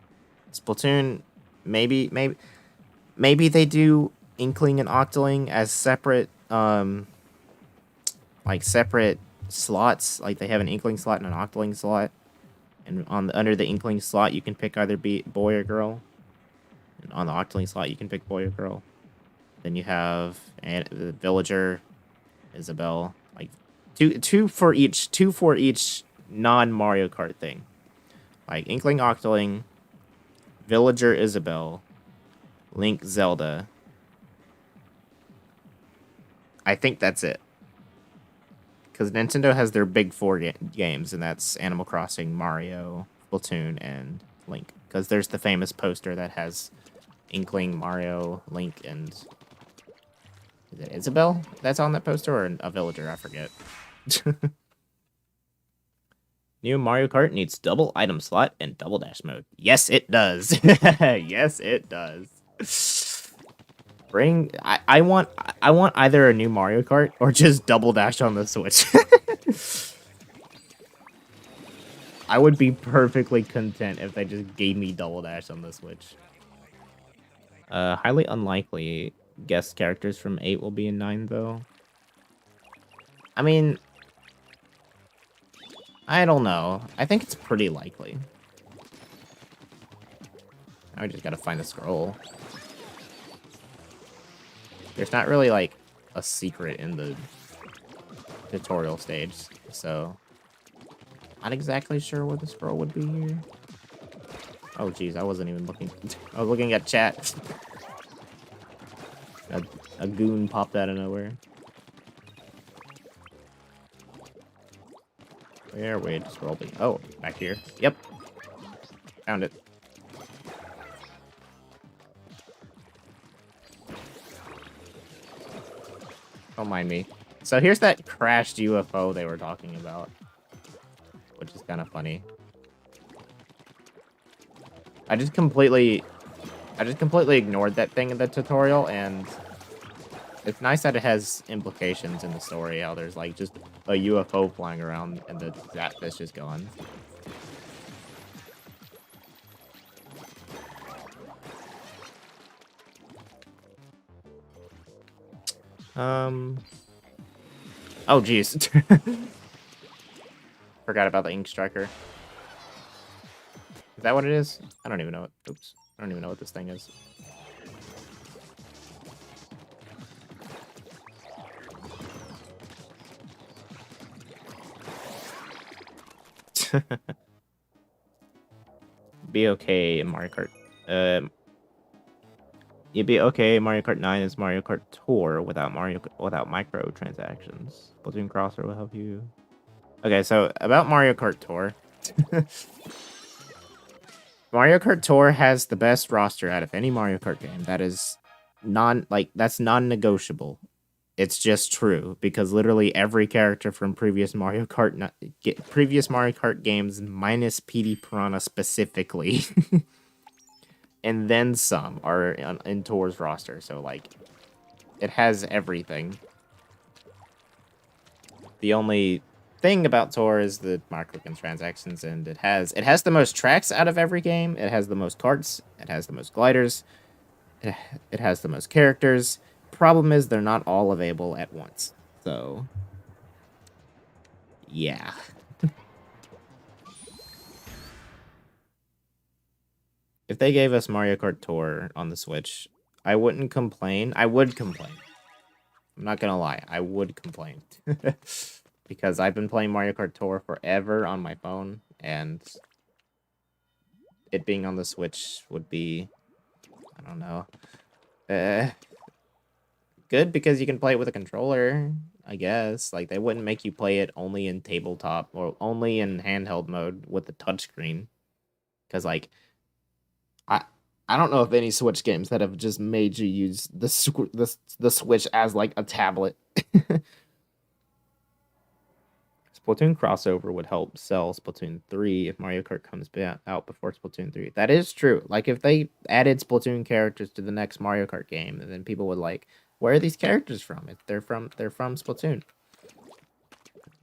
Splatoon, maybe they do Inkling and Octoling as separate, like separate slots. Like they have an Inkling slot and an Octoling slot, and under the Inkling slot you can pick either boy or girl, and on the Octoling slot you can pick boy or girl. Then you have the Villager, Isabelle, like two for each non-Mario Kart thing. Like Inkling, Octoling, Villager, Isabelle, Link, Zelda. I think that's it. Because Nintendo has their big 4 games, and that's Animal Crossing, Mario, Splatoon, and Link. Because there's the famous poster that has Inkling, Mario, Link, and... Is it Isabelle that's on that poster, or a Villager? I forget. New Mario Kart needs double item slot and double dash mode. Yes, it does. Yes, it does. I want either a new Mario Kart or just double dash on the Switch. I would be perfectly content if they just gave me double dash on the Switch. Highly unlikely guest characters from 8 will be in 9 though. I mean, I don't know. I think it's pretty likely. I just gotta find the scroll. There's not really, like, a secret in the tutorial stage, so... Not exactly sure where the scroll would be here. Oh, jeez, I wasn't even looking. I was looking at chat. A goon popped out of nowhere. Where would the scroll be? Oh, back here. Yep. Found it. Don't mind me. So here's that crashed UFO they were talking about, which is kind of funny. I just completely ignored that thing in the tutorial, and it's nice that it has implications in the story, how there's, like, just a UFO flying around and the Zapfish is gone. Oh, jeez. Forgot about the ink striker. Is that what it is? I don't even know what... Oops. I don't even know what this thing is. Be okay in Mario Kart. You'd be okay. Mario Kart 9 is Mario Kart Tour without microtransactions. Splatoon Crosser will help you. Okay, so about Mario Kart Tour. Mario Kart Tour has the best roster out of any Mario Kart game. That is that's non-negotiable. It's just true because literally every character from previous Mario Kart games minus PD Piranha specifically and then some are in Tour's roster. So like it has everything. The only thing about Tour is the microtransactions, and it has the most tracks out of every game. It has the most karts. It has the most gliders. It has the most characters. Problem is they're not all available at once. So, yeah. If they gave us Mario Kart Tour on the Switch, I wouldn't complain. I would complain. I'm not gonna lie. I would complain. Because I've been playing Mario Kart Tour forever on my phone, and it being on the Switch would be, I don't know, good because you can play it with a controller, I guess. Like, they wouldn't make you play it only in tabletop or only in handheld mode with the touchscreen. Because, like, I don't know of any Switch games that have just made you use the Switch as, like, a tablet. Splatoon crossover would help sell Splatoon 3 if Mario Kart comes out before Splatoon 3. That is true. Like, if they added Splatoon characters to the next Mario Kart game, then people would like, where are these characters from? If they're from Splatoon.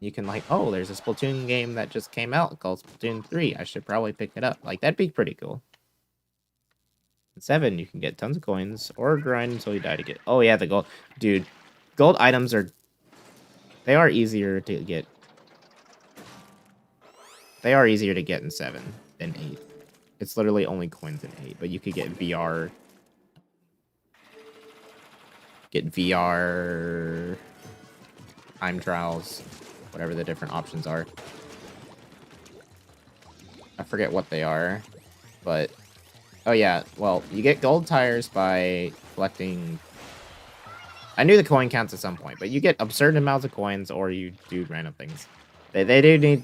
You can like, oh, there's a Splatoon game that just came out called Splatoon 3. I should probably pick it up. Like, that'd be pretty cool. 7, you can get tons of coins or grind until you die to get... Oh, yeah, the gold. Dude, gold items are... They are easier to get. They are easier to get in 7 than 8. It's literally only coins in 8, but you could get VR... time trials, whatever the different options are. I forget what they are, but... Oh yeah, well, you get gold tires by collecting... I knew the coin counts at some point, but you get absurd amounts of coins or you do random things. They do need...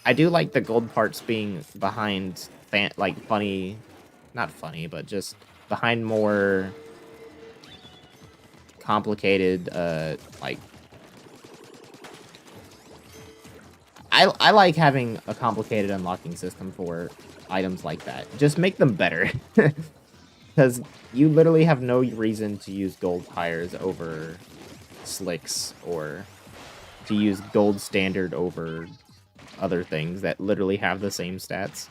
I do like the gold parts being behind, like, funny... Not funny, but just behind more... complicated, like... I like having a complicated unlocking system for items like that. Just make them better. Because you literally have no reason to use gold tires over slicks or to use gold standard over other things that literally have the same stats.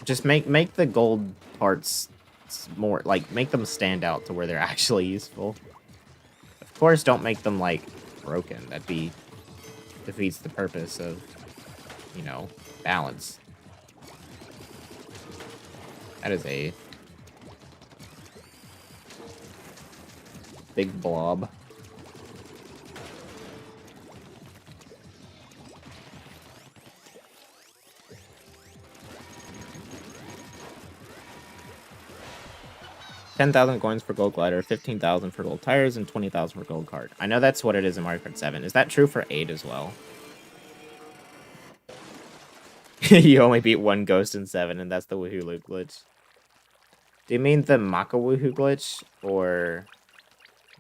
Just make the gold parts more, like, make them stand out to where they're actually useful. Of course, don't make them, like, broken. That'd be... defeats the purpose of, you know, balance. That is a... big blob. $10,000 coins for gold glider, 15,000 for gold tires, and 20,000 for gold card. I know that's what it is in Mario Kart 7. Is that true for 8 as well? You only beat one ghost in 7, and that's the Woohoo glitch. Do you mean the Maka Woohoo glitch or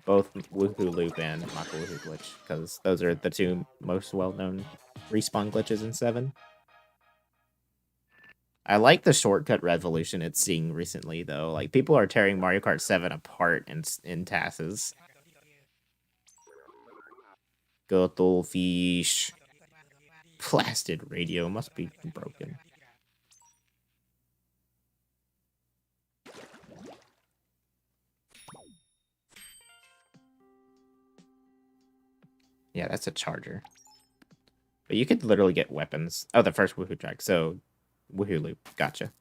both Woohoo Loop and Maka Woohoo glitch? Because those are the two most well-known respawn glitches in 7. I like the shortcut revolution it's seeing recently, though. Like, people are tearing Mario Kart 7 apart in TASes. Cuttlefish. Blasted radio must be broken. Yeah, that's a charger. But you could literally get weapons. Oh, the first Woohoo track. So, Woohoo Loop. Gotcha.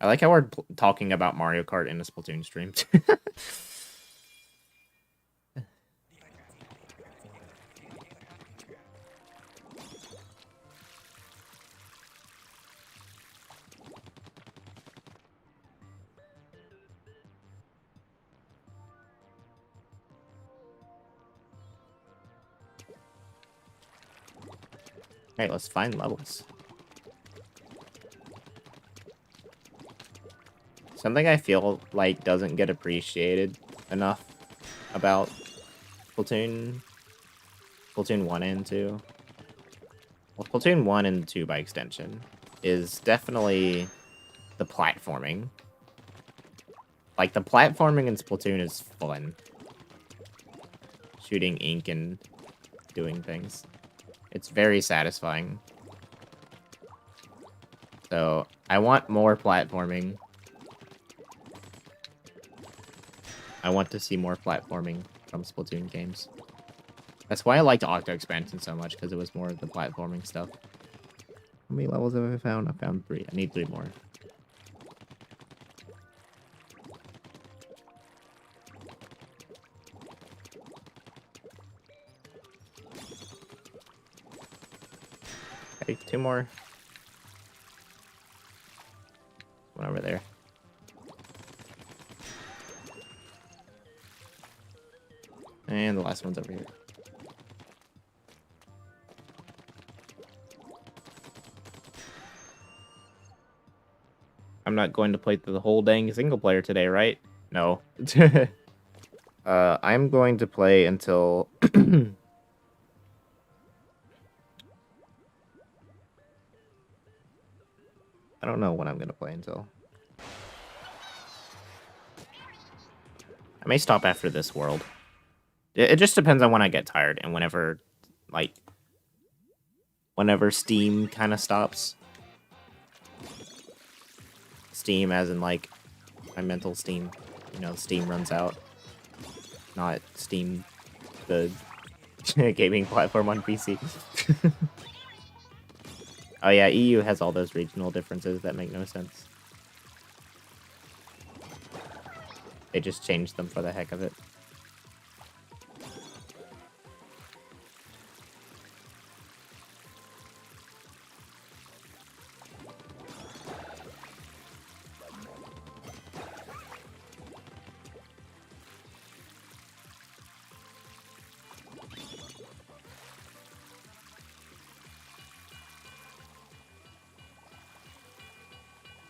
I like how we're talking about Mario Kart in a Splatoon stream. Hey, let's find levels. Something I feel like doesn't get appreciated enough about Splatoon 1 and 2. Well, Splatoon 1 and 2 by extension is definitely the platforming. Like, the platforming in Splatoon is fun. Shooting ink and doing things. It's very satisfying. So, I want more platforming. I want to see more platforming from Splatoon games. That's why I liked Octo Expansion so much, because it was more of the platforming stuff. How many levels have I found? I found 3. I need 3 more. Okay, 2 more. One over there. And the last one's over here. I'm not going to play through the whole dang single player today, right? No. I'm going to play until... I don't know when I'm going to play until. I may stop after this world. It just depends on when I get tired and whenever, like, whenever Steam kind of stops. Steam as in, like, my mental Steam. You know, Steam runs out. Not Steam, the gaming platform on PC. Oh yeah, EU has all those regional differences that make no sense. They just changed them for the heck of it.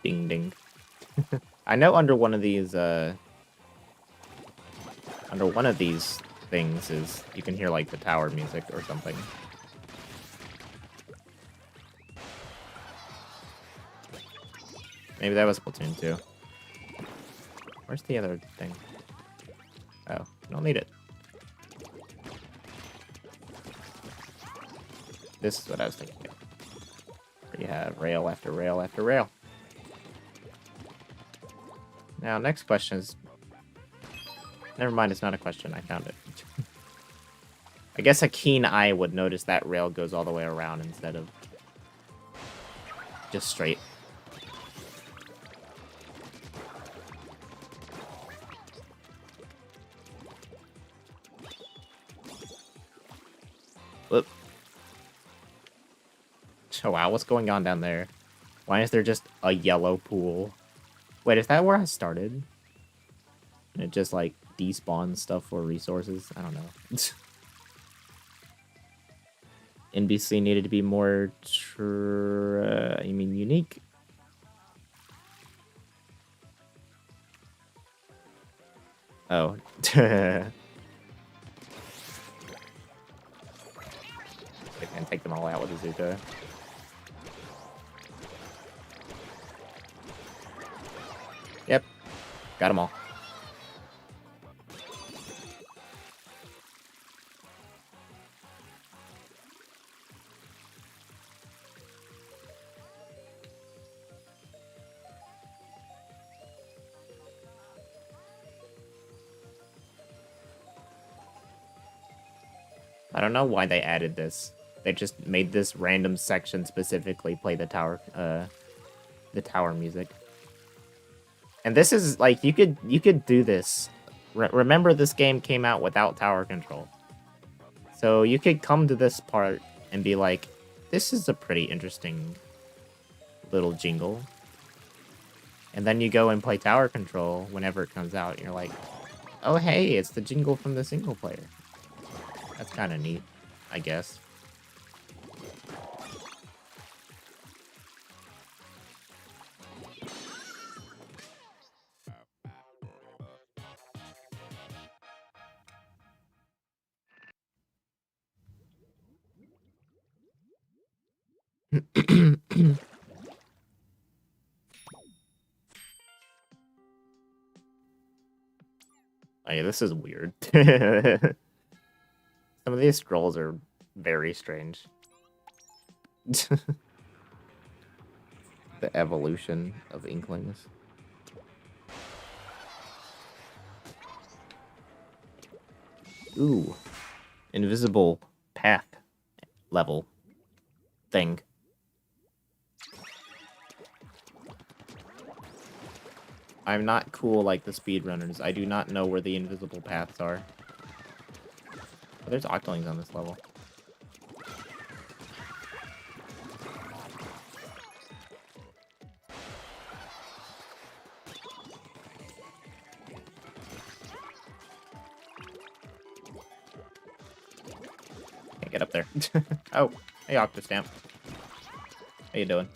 Ding ding. I know under one of these things is you can hear like the tower music or something. Maybe that was Splatoon 2. Where's the other thing? Oh, don't need it. This is what I was thinking of. Where you have rail after rail after rail. Now, next question is... Never mind, it's not a question. I found it. I guess a keen eye would notice that rail goes all the way around instead of just straight. Whoop. Oh, wow, what's going on down there? Why is there just a yellow pool? Wait, is that where I started? And it just, like, despawns stuff for resources? I don't know. NBC needed to be more, unique? Oh. And take them all out with a Zuka. Yep. Got them all. I don't know why they added this. They just made this random section specifically play the tower music. And this is like you could do this. Remember, this game came out without tower control, so you could come to this part and be like, "This is a pretty interesting little jingle," and then you go and play tower control whenever it comes out, and you're like, "Oh hey, it's the jingle from the single player." That's kind of neat, I guess. Oh, yeah, this is weird. Some of these scrolls are very strange. The evolution of Inklings. Ooh. Invisible path level thing. I'm not cool like the speedrunners. I do not know where the invisible paths are. Oh, there's octolings on this level. Can't get up there. Oh, hey Octostamp. How you doing?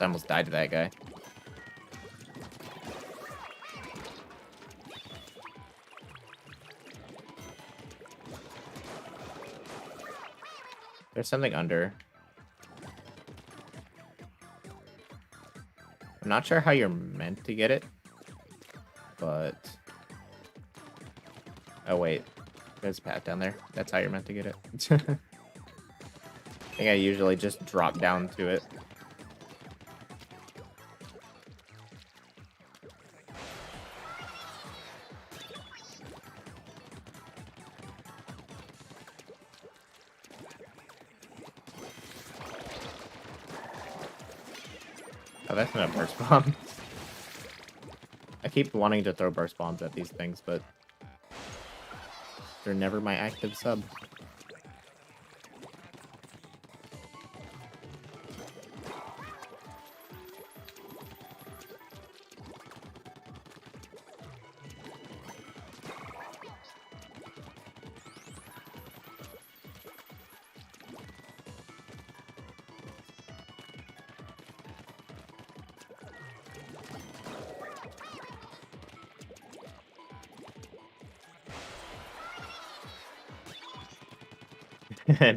I almost died to that guy. There's something under. I'm not sure how you're meant to get it, but... Oh, wait. There's a path down there. That's how you're meant to get it. I think I usually just drop down to it. Oh, that's not a burst bomb. I keep wanting to throw burst bombs at these things, but they're never my active sub.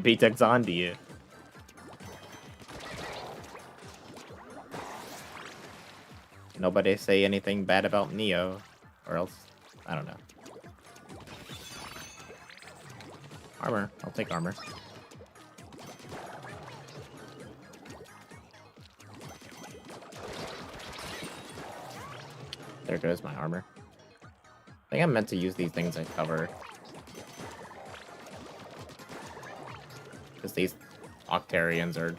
B-Tech's on to you. Nobody say anything bad about Neo, or else, I don't know. Armor. I'll take armor. There goes my armor. I think I'm meant to use these things as cover. Because these Octarians are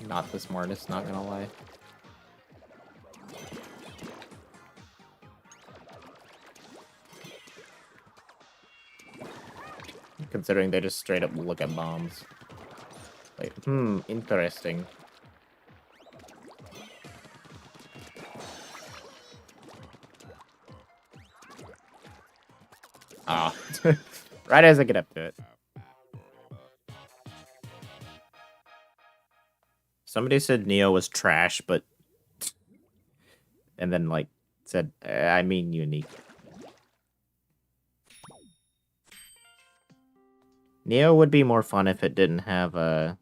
not the smartest, not gonna lie. Considering they just straight up look at bombs. Like, interesting. Ah, right as I get up to it. Somebody said Neo was trash, but... And then, like, said, I mean unique. Neo would be more fun if it didn't have a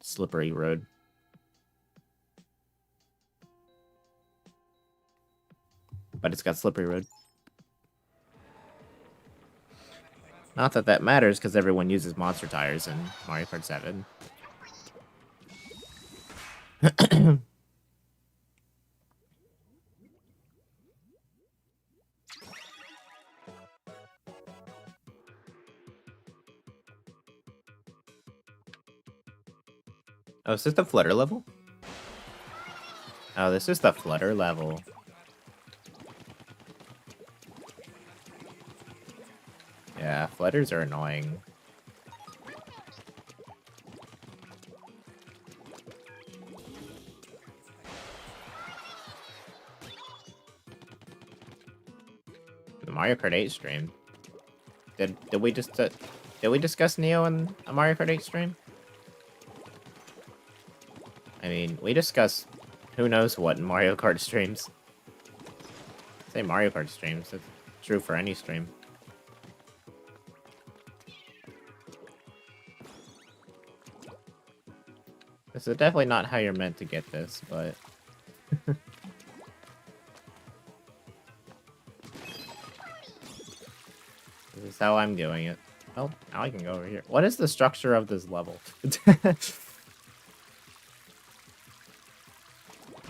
slippery road. But it's got slippery road. Not that that matters, because everyone uses monster tires in Mario Kart 7. Oh, is this the flutter level? Oh, this is the flutter level. Yeah, flutters are annoying. The Mario Kart 8 stream. Did we just did we discuss Neo in a Mario Kart 8 stream? I mean, we discuss who knows what in Mario Kart streams. Say Mario Kart streams. It's true for any stream. This is definitely not how you're meant to get this, but... This is how I'm doing it. Well, now I can go over here. What is the structure of this level? I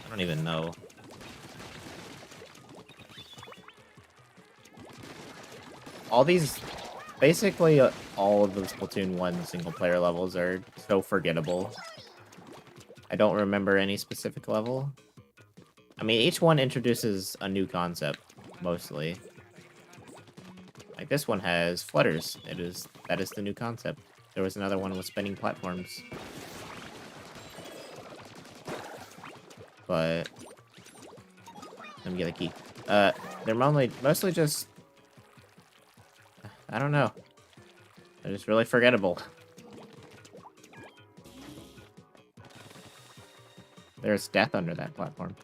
don't even know. All these... Basically, all of the Splatoon 1 single-player levels are so forgettable. I don't remember any specific level. I mean, each one introduces a new concept, mostly. Like, this one has flutters. That is the new concept. There was another one with spinning platforms. But... Let me get the key. They're mostly just... I don't know. They're just really forgettable. There's death under that platform.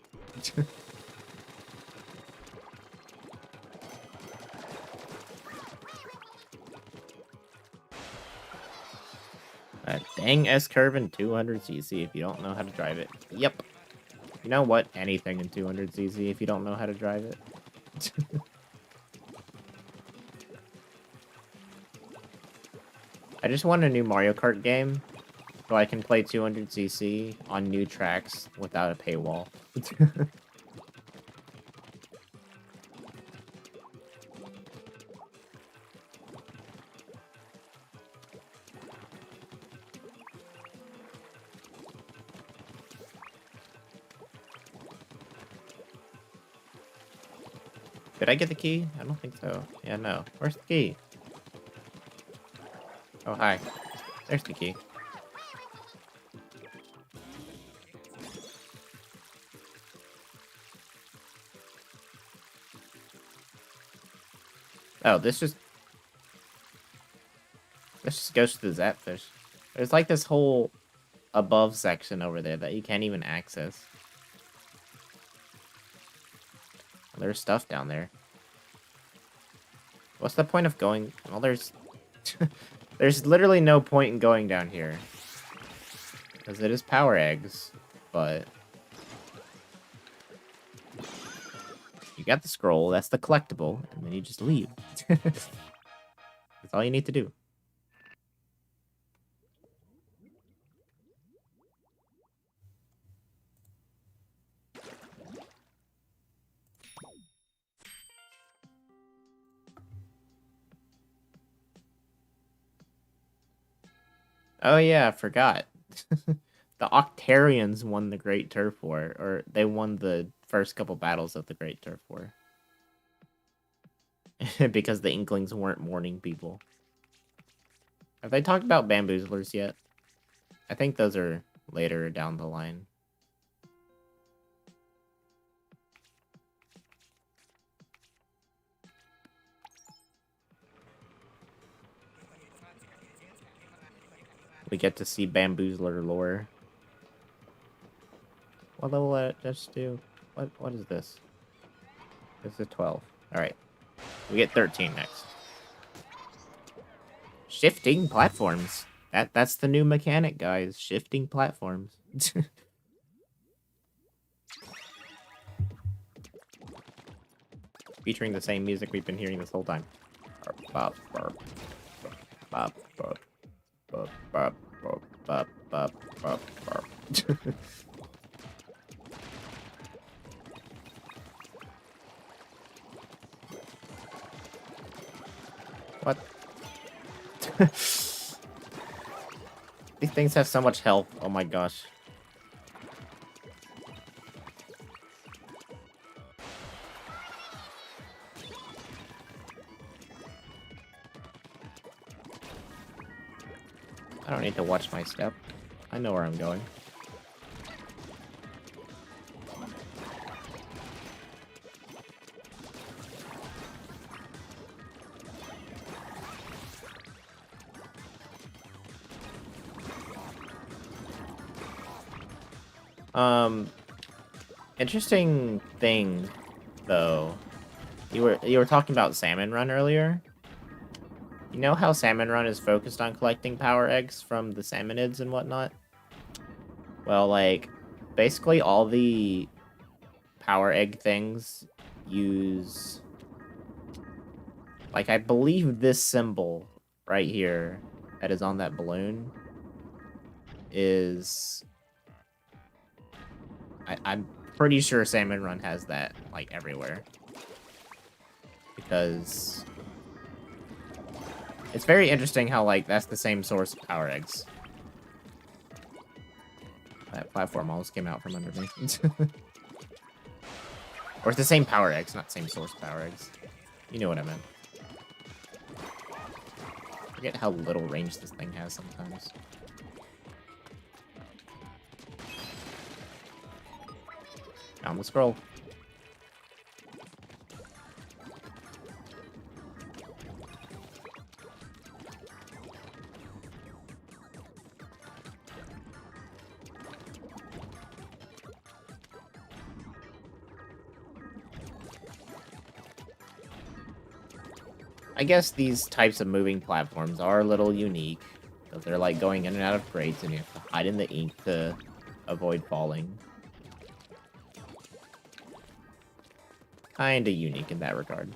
Dang S-curve in 200cc if you don't know how to drive it. Yep. You know what? Anything in 200cc if you don't know how to drive it. I just want a new Mario Kart game so I can play 200cc on new tracks without a paywall. Did I get the key? I don't think so. Yeah, no. Where's the key? Oh, hi. There's the key. Oh, this just goes to the Zapfish. There's like this whole above section over there that you can't even access. There's stuff down there. What's the point of going? Well, there's... there's literally no point in going down here. Because it is power eggs, but... You got the scroll, that's the collectible, and then you just leave. That's all you need to do. Oh yeah, I forgot. The Octarians won the Great Turf War, or they won the first couple battles of the Great Turf War. Because the Inklings weren't warning people. Have they talked about Bamboozlers yet? I think those are later down the line. We get to see Bamboozler lore. What level did I just do? What is this? This is 12. Alright. We get 13 next. Shifting platforms. That's the new mechanic, guys. Shifting platforms. Featuring the same music we've been hearing this whole time. What? These things have so much health. Oh my gosh. I don't need to watch my step. I know where I'm going. Interesting thing, though. You were talking about Salmon Run earlier. You know how Salmon Run is focused on collecting power eggs from the salmonids and whatnot? Well, like, basically all the power egg things use... Like, I believe this symbol right here that is on that balloon is... I'm pretty sure Salmon Run has that, like, everywhere. Because... It's very interesting how, like, that's the same source of power eggs. That platform almost came out from under me. Or it's the same power eggs, not the same source of power eggs. You know what I meant. I forget how little range this thing has sometimes. Down the scroll. I guess these types of moving platforms are a little unique, because they're like going in and out of crates and you have to hide in the ink to avoid falling. Kinda unique in that regard.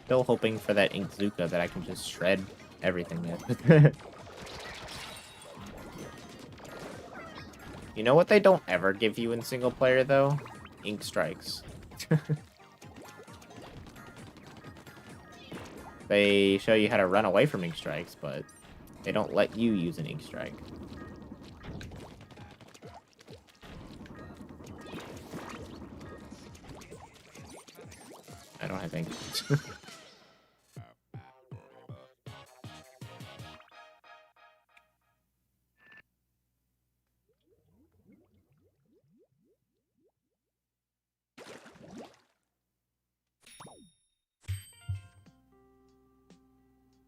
Still hoping for that Inkzuka that I can just shred everything with. You know what they don't ever give you in single player, though? Ink strikes. They show you how to run away from ink strikes, but they don't let you use an ink strike. I don't have ink.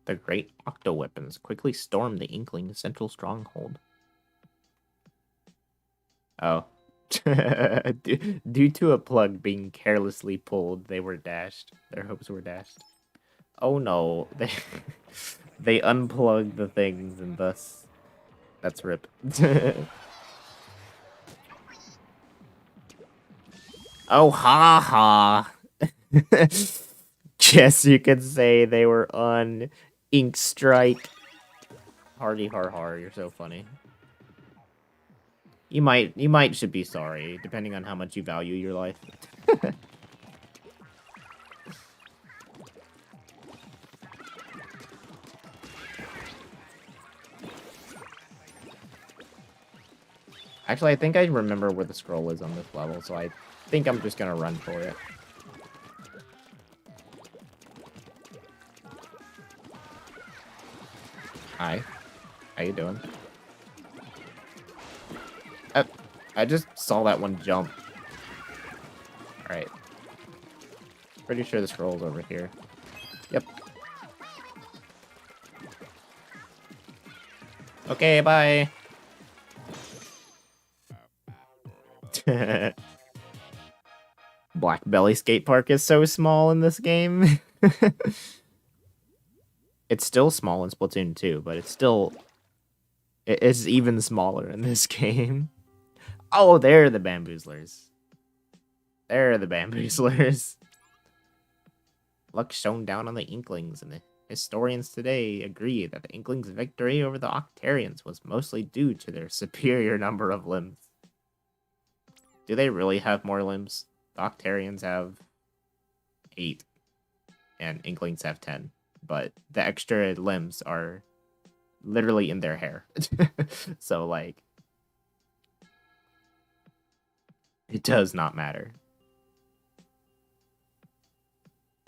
The great octo-weapons quickly stormed the Inkling's central stronghold. Oh. Due to a plug being carelessly pulled, they were dashed. Their hopes were dashed. Oh no, they unplugged the things and thus... That's rip. Oh, ha ha. Guess you could say they were on Ink Strike. Hardy har har, you're so funny. You might should be sorry, depending on how much you value your life. Actually, I think I remember where the scroll is on this level, so I think I'm just gonna run for it. Hi. How you doing? I just saw that one jump. Alright. Pretty sure this rolls over here. Yep. Okay, bye. Black Belly Skate Park is so small in this game. It's still small in Splatoon 2, but it's even smaller in this game. Oh, they're the bamboozlers. They're the bamboozlers. Luck shone down on the Inklings, and the historians today agree that the Inklings' victory over the Octarians was mostly due to their superior number of limbs. Do they really have more limbs? The Octarians have 8, and Inklings have 10, but the extra limbs are literally in their hair. So, like, it does not matter.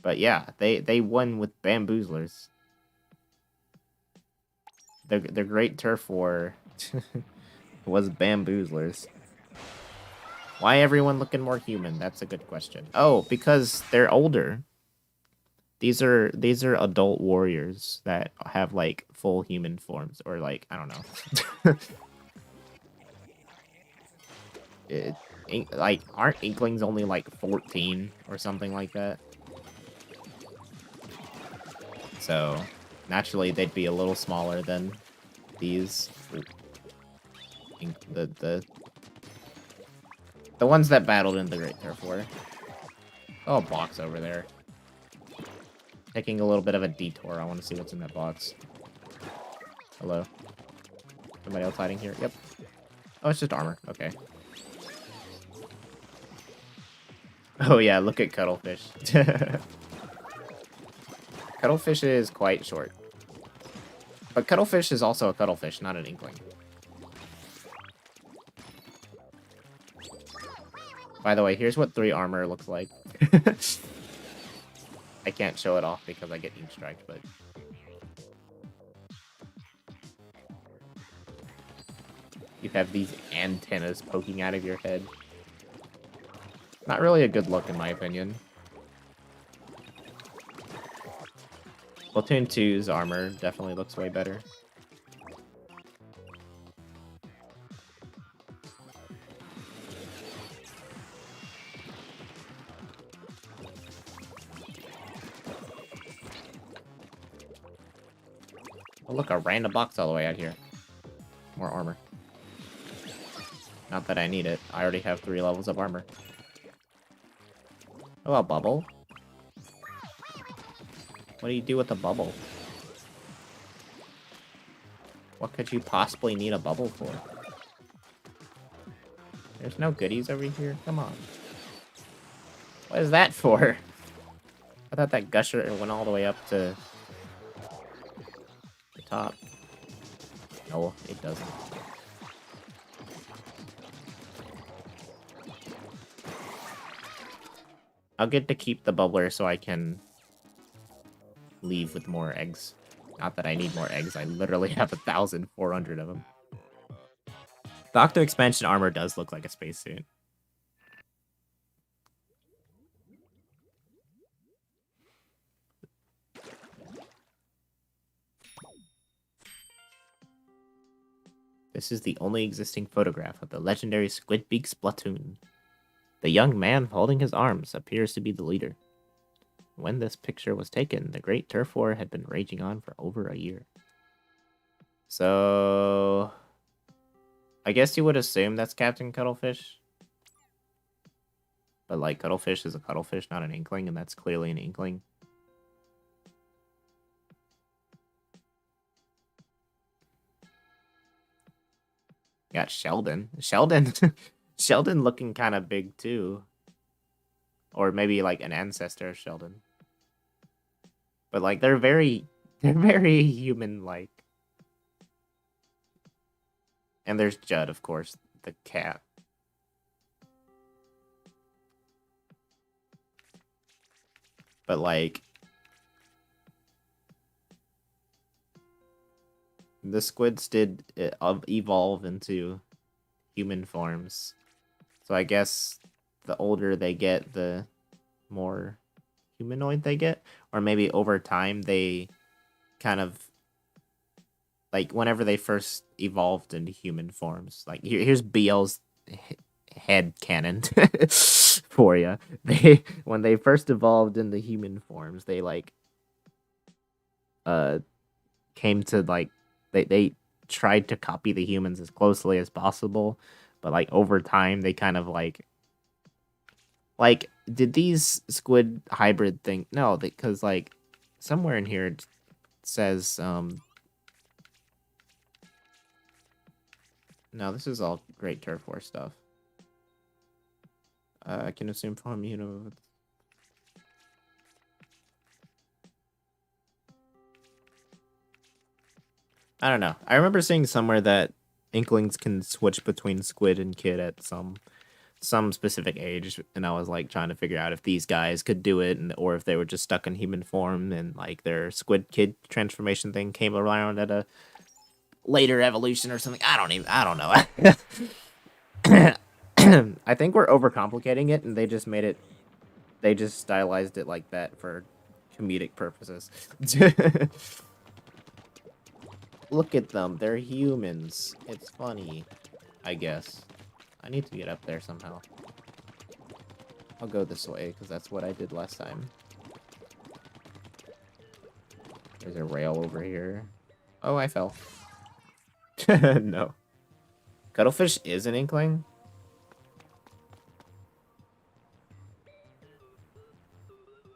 But yeah, they won with bamboozlers. The great turf war was bamboozlers. Why everyone looking more human? That's a good question. Oh, because they're older. These are adult warriors that have like full human forms, or like, I don't know. Like, aren't Inklings only like 14 or something like that? So naturally they'd be a little smaller than these. The ones that battled in the Great Turf War. Oh, a box over there. Taking a little bit of a detour. I want to see what's in that box. Hello. Somebody else hiding here? Yep. Oh, it's just armor. Okay. Oh yeah, look at Cuttlefish. Cuttlefish is quite short. But Cuttlefish is also a Cuttlefish, not an Inkling. By the way, here's what 3 armor looks like. I can't show it off because I get ink striked, but... You have these antennas poking out of your head. Not really a good look, in my opinion. Splatoon 2's armor definitely looks way better. Oh, look, a random box all the way out here. More armor. Not that I need it. I already have 3 levels of armor. Oh, a bubble? What do you do with a bubble? What could you possibly need a bubble for? There's no goodies over here? Come on. What is that for? I thought that gusher went all the way up to the top. No, it doesn't. I'll get to keep the bubbler so I can leave with more eggs. Not that I need more eggs, I literally have 1,400 of them. The Octo Expansion armor does look like a spacesuit. This is the only existing photograph of the legendary Squidbeak Splatoon. The young man holding his arms appears to be the leader. When this picture was taken, the Great Turf War had been raging on for over a year. So... I guess you would assume that's Captain Cuttlefish. But, like, Cuttlefish is a Cuttlefish, not an Inkling, and that's clearly an Inkling. Got Sheldon. Sheldon looking kind of big, too. Or maybe, like, an ancestor of Sheldon. But, like, they're very human-like. And there's Judd, of course, the cat. But, like... the squids did evolve into human forms So I guess the older they get, the more humanoid they get. Or maybe over time they kind of like whenever they first evolved into human forms. Like here's BL's head cannon for you. They when they first evolved into human forms, they like uh came to like they tried to copy the humans as closely as possible, but like over time they kind of like did these squid hybrid thing? No, because like somewhere in here it says no, this is all Great Turf War stuff. I can assume from I don't know. I remember seeing somewhere that Inklings can switch between squid and kid at some specific age, and I was like trying to figure out if these guys could do it, or if they were just stuck in human form and like their squid kid transformation thing came around at a later evolution or something. I don't know. I think we're overcomplicating it, and they just stylized it like that for comedic purposes. Look at them, they're humans. It's funny, I guess. I need to get up there somehow. I'll go this way, because that's what I did last time. There's a rail over here. Oh, I fell. No. Cuttlefish is an inkling?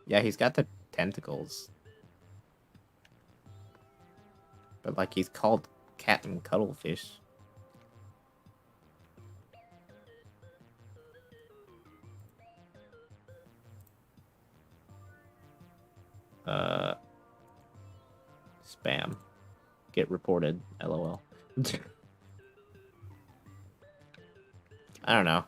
Yeah, he's got the tentacles. But, like, he's called Cat and Cuttlefish. Spam. Get reported. LOL. I don't know.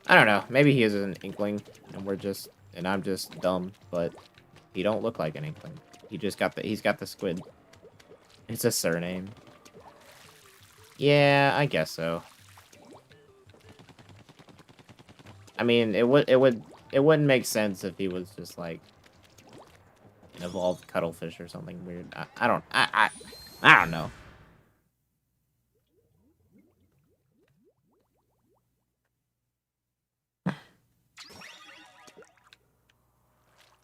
I don't know. Maybe he is an inkling, and I'm just dumb, but he don't look like an inkling. He's got the squid. It's a surname. Yeah, I guess so. I mean, it wouldn't make sense if he was just like an evolved cuttlefish or something weird. I don't know.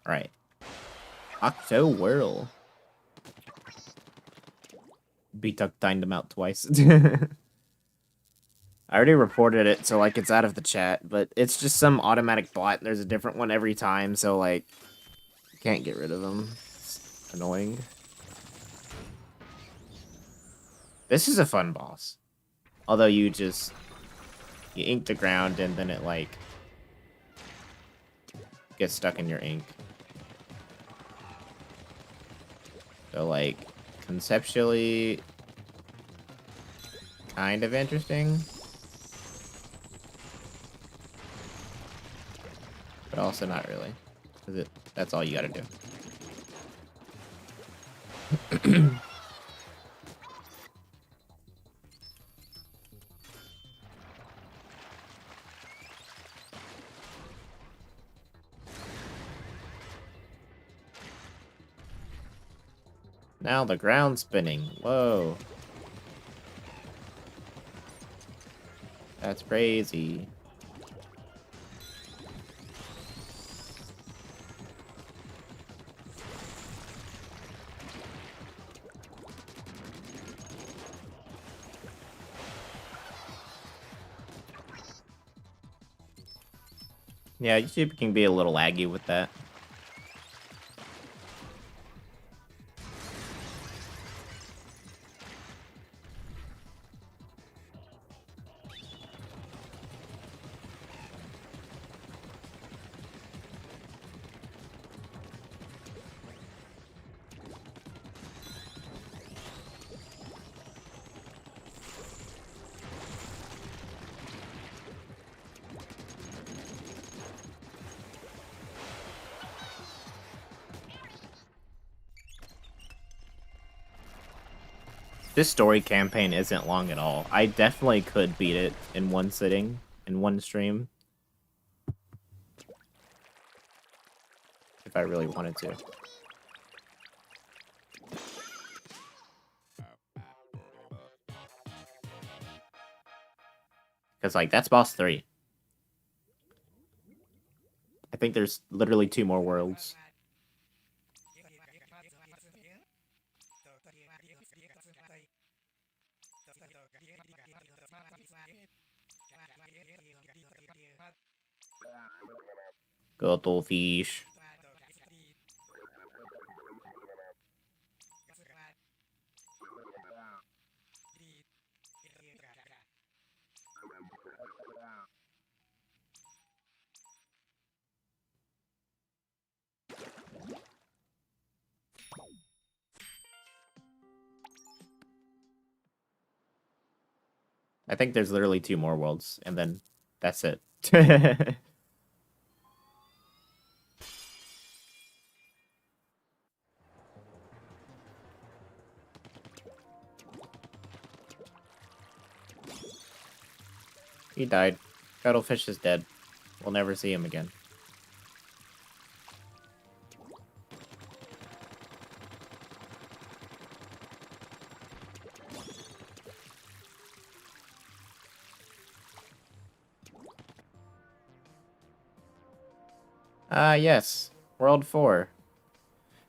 All right. Octo Whirl. B-Tuck dined him out twice. I already reported it, so, like, it's out of the chat, but it's just some automatic bot. There's a different one every time, so, like, you can't get rid of them. It's annoying. This is a fun boss. Although you ink the ground, and then it, like, gets stuck in your ink. So, like, conceptually, kind of interesting. But also not really. Because that's all you gotta do. Now the ground's spinning. Whoa. That's crazy. Yeah, YouTube can be a little laggy with that. This story campaign isn't long at all. I definitely could beat it in one sitting, in one stream. If I really wanted to. Because, like, that's boss 3. I think there's literally 2 more worlds. Cuttlefish. I think there's literally 2 more worlds, and then that's it. He died. Cuttlefish is dead. We'll never see him again. Yes. World 4.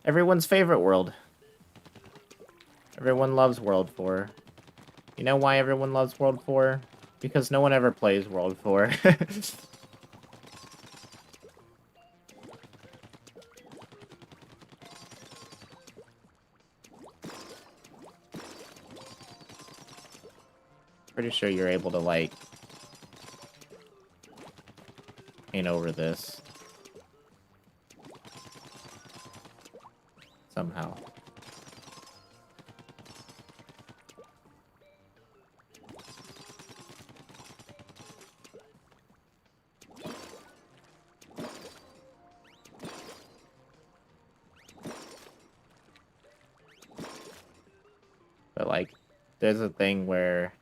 Everyone's favorite world. Everyone loves World 4. You know why everyone loves World 4? Because no one ever plays World 4. Pretty sure you're able to, like, paint over this. Somehow. But, like, there's a thing where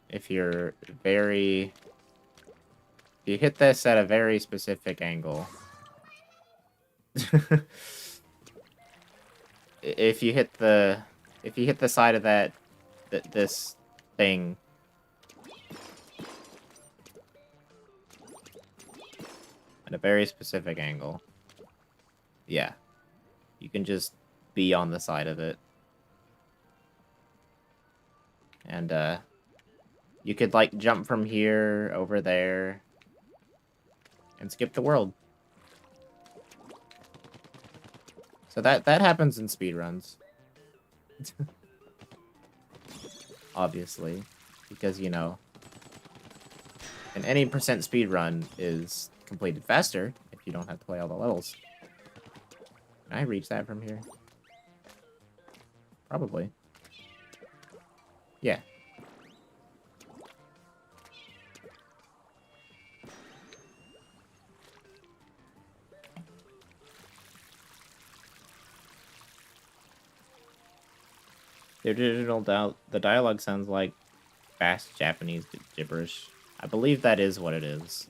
if you're very... You hit this at a very specific angle. If you hit the side of this thing at a very specific angle, yeah, you can just be on the side of it, and you could, like, jump from here over there and skip the world. So that happens in speedruns. Obviously. Because, you know, and any percent speedrun is completed faster if you don't have to play all the levels. Can I reach that from here? Probably. Yeah. The dialogue sounds like fast Japanese gibberish. I believe that is what it is.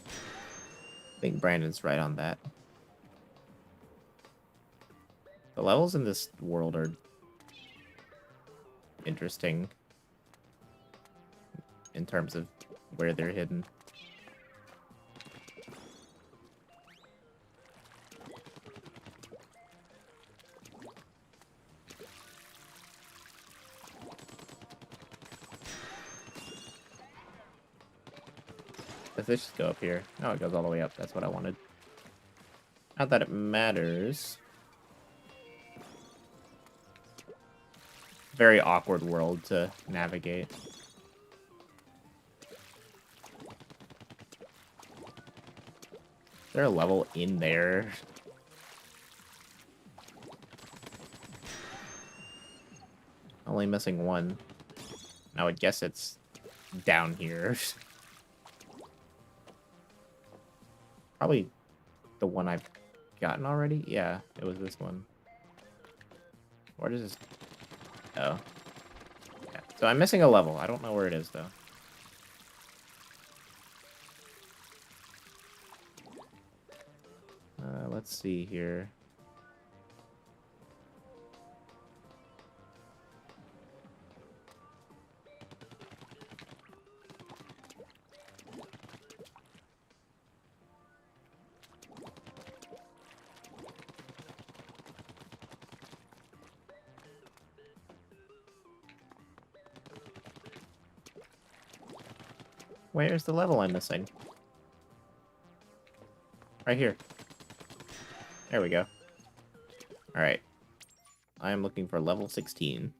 I think Brandon's right on that. The levels in this world are interesting in terms of where they're hidden. Does this just go up here? No, it goes all the way up. That's what I wanted. Not that it matters. Very awkward world to navigate. Is there a level in there? Only missing one. I would guess it's down here. Probably the one I've gotten already? Yeah, it was this one. Where does this... Oh. Yeah. So I'm missing a level. I don't know where it is, though. Let's see here. Where's the level I'm missing? Right here. There we go. Alright. I am looking for level 16.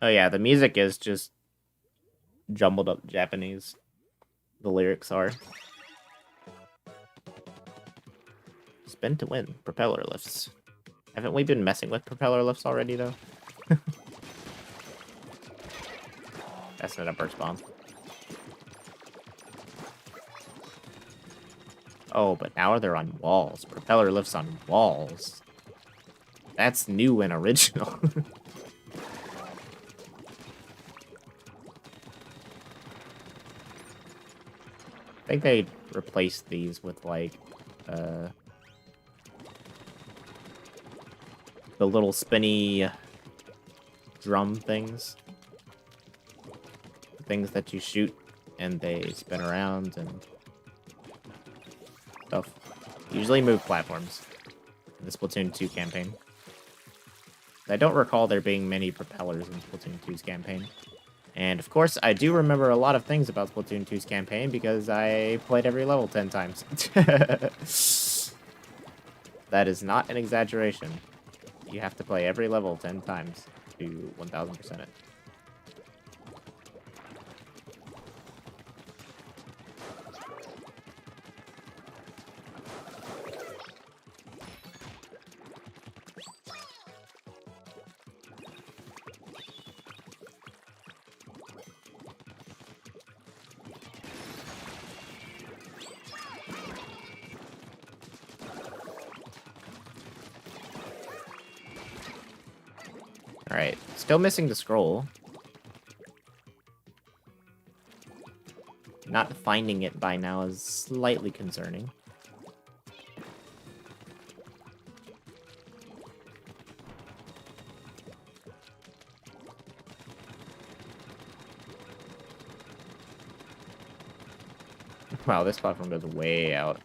Oh yeah, the music is just jumbled up Japanese. The lyrics are. Spin to win. Propeller lifts. Haven't we been messing with propeller lifts already, though? That's not a burst bomb. Oh, but now they're on walls. Propeller lifts on walls. That's new and original. I think they replaced these with, like, the little spinny drum things. Things that you shoot and they spin around and stuff. Usually move platforms in the Splatoon 2 campaign. I don't recall there being many propellers in Splatoon 2's campaign. And of course, I do remember a lot of things about Splatoon 2's campaign because I played every level 10 times. That is not an exaggeration. You have to play every level 10 times to 1000% it. Alright, still missing the scroll. Not finding it by now is slightly concerning. Wow, this platform goes way out.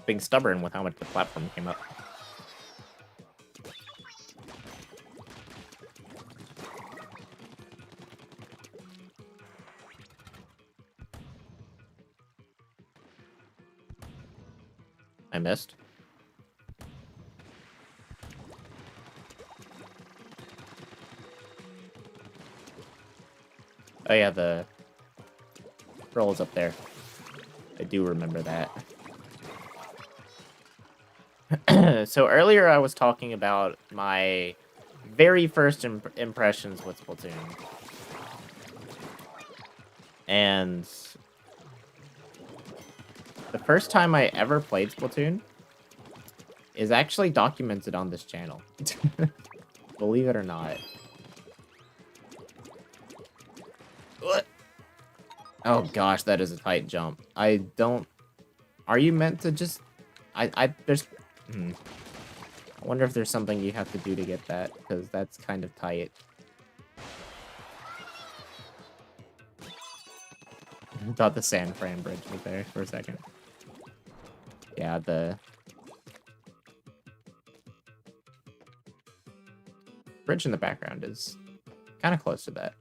Being stubborn with how much the platform came up. I missed. Oh yeah, the roll is up there. I do remember that. So earlier I was talking about my very first impressions with Splatoon. And the first time I ever played Splatoon is actually documented on this channel. Believe it or not. What? Oh gosh, that is a tight jump. I don't... Are you meant to just... there's... I wonder if there's something you have to do to get that, because that's kind of tight. I thought the San Fran bridge was there for a second. Yeah, the bridge in the background is kind of close to that.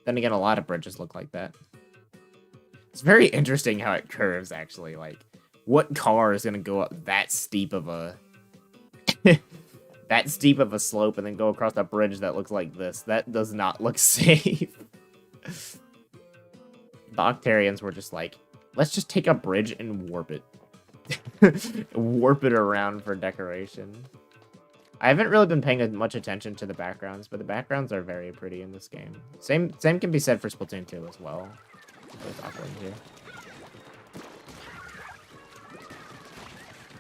Then again, a lot of bridges look like that. It's very interesting how it curves, actually. Like, what car is going to go up that steep of a... that steep of a slope and then go across a bridge that looks like this? That does not look safe. The Octarians were just like, let's just take a bridge and warp it. Warp it around for decoration. I haven't really been paying much attention to the backgrounds, but the backgrounds are very pretty in this game. Same can be said for Splatoon 2 as well. Here.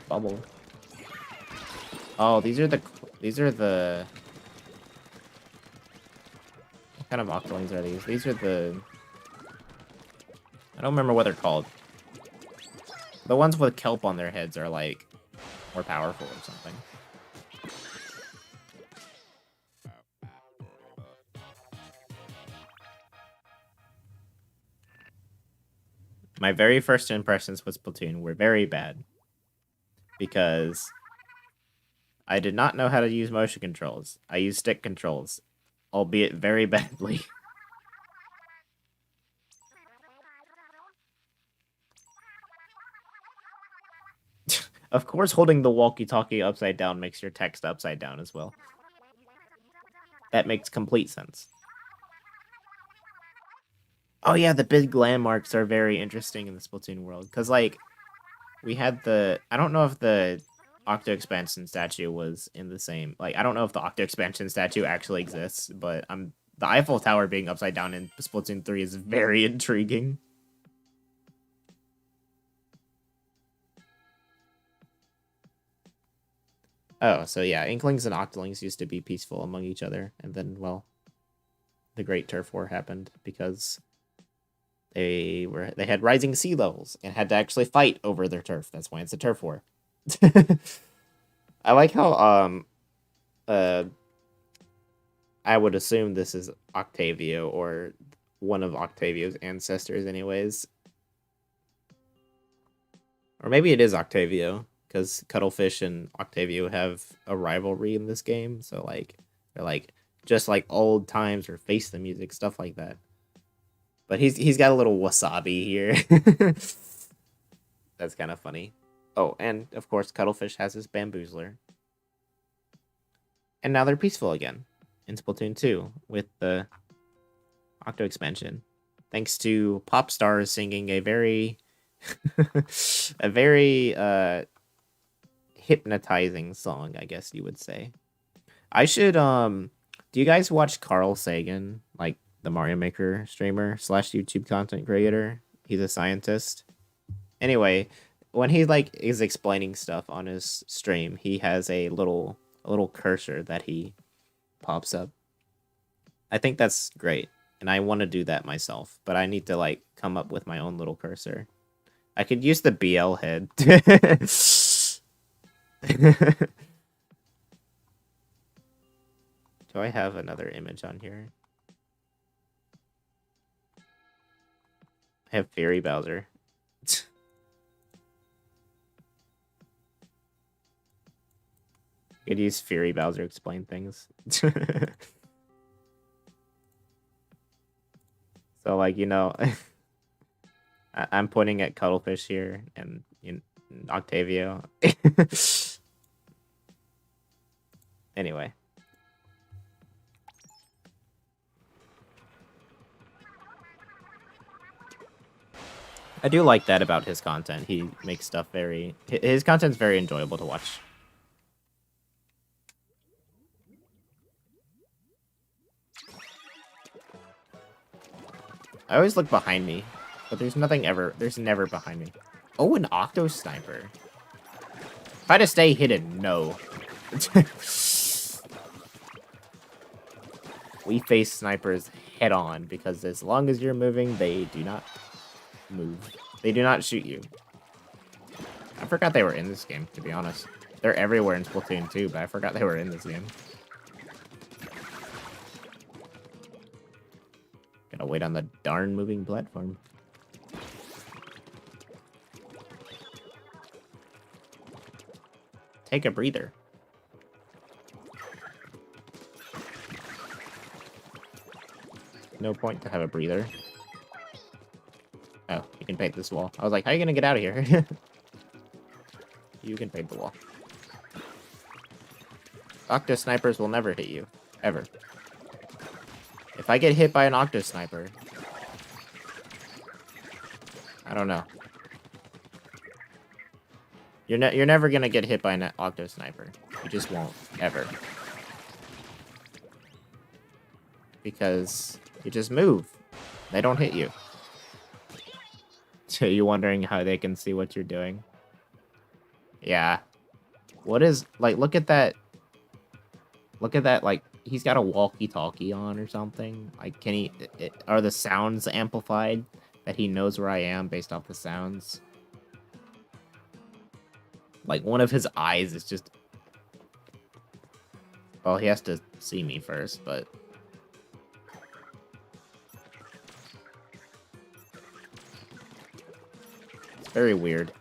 Bubble. Oh, these are the what kind of octolings are these? These are the, I don't remember what they're called. The ones with kelp on their heads are like more powerful or something. My very first impressions with Splatoon were very bad because I did not know how to use motion controls. I used stick controls, albeit very badly. Of course, holding the walkie-talkie upside down makes your text upside down as well. That makes complete sense. Oh yeah, the big landmarks are very interesting in the Splatoon world. Because, like, we had the... I don't know if the Octo Expansion statue was in the same... Like, I don't know if the Octo Expansion statue actually exists, but the Eiffel Tower being upside down in Splatoon 3 is very intriguing. Oh, so yeah, Inklings and Octolings used to be peaceful among each other, and then, well, the Great Turf War happened because they had rising sea levels and had to actually fight over their turf. That's why it's a turf war. I like how I would assume this is Octavio or one of Octavio's ancestors anyways. Or maybe it is Octavio, because Cuttlefish and Octavio have a rivalry in this game. So, like, they're like just like old times or Face the Music, stuff like that. But he's got a little wasabi here. That's kind of funny. Oh, and of course, Cuttlefish has his bamboozler. And now they're peaceful again in Splatoon 2 with the Octo expansion. Thanks to pop stars singing a very hypnotizing song, I guess you would say. I should do you guys watch Carl Sagan, like the Mario Maker streamer / YouTube content creator? He's a scientist. Anyway, when he like is explaining stuff on his stream, he has a little cursor that he pops up. I think that's great, and I want to do that myself, but I need to like come up with my own little cursor. I could use the BL head. Do I have another image on here? I have Fairy Bowser. Could use Fairy Bowser to explain things. So, like, you know, I'm pointing at Cuttlefish here and Octavio. Anyway. I do like that about his content. He makes stuff his content's very enjoyable to watch. I always look behind me, but there's never behind me. Oh, an Octo Sniper. Try to stay hidden. No. We face snipers head on because as long as you're moving, they do not move. They do not shoot you. I forgot they were in this game, to be honest. They're everywhere in Splatoon 2, but I forgot they were in this game. Gotta wait on the darn moving platform. Take a breather. no point to have a breather. Oh, you can paint this wall. I was like, how are you gonna get out of here? You can paint the wall. Octo snipers will never hit you. Ever. If I get hit by an octo sniper, I don't know. You're never gonna get hit by an octo sniper. You just won't, ever. Because you just move. They don't hit you. So you're wondering how they can see what you're doing? Yeah. What is, like, look at that. Look at that, like, he's got a walkie-talkie on or something. Like, can he, are the sounds amplified that he knows where I am based off the sounds? Like, one of his eyes is just... Well, he has to see me first, but... It's very weird.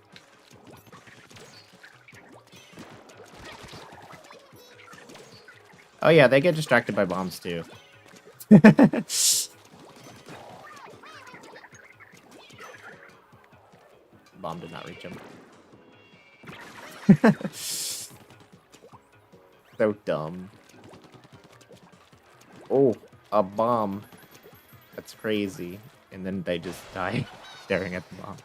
Oh yeah, they get distracted by bombs too. Bomb did not reach him. So dumb. Oh, a bomb. That's crazy. And then they just die staring at the bomb.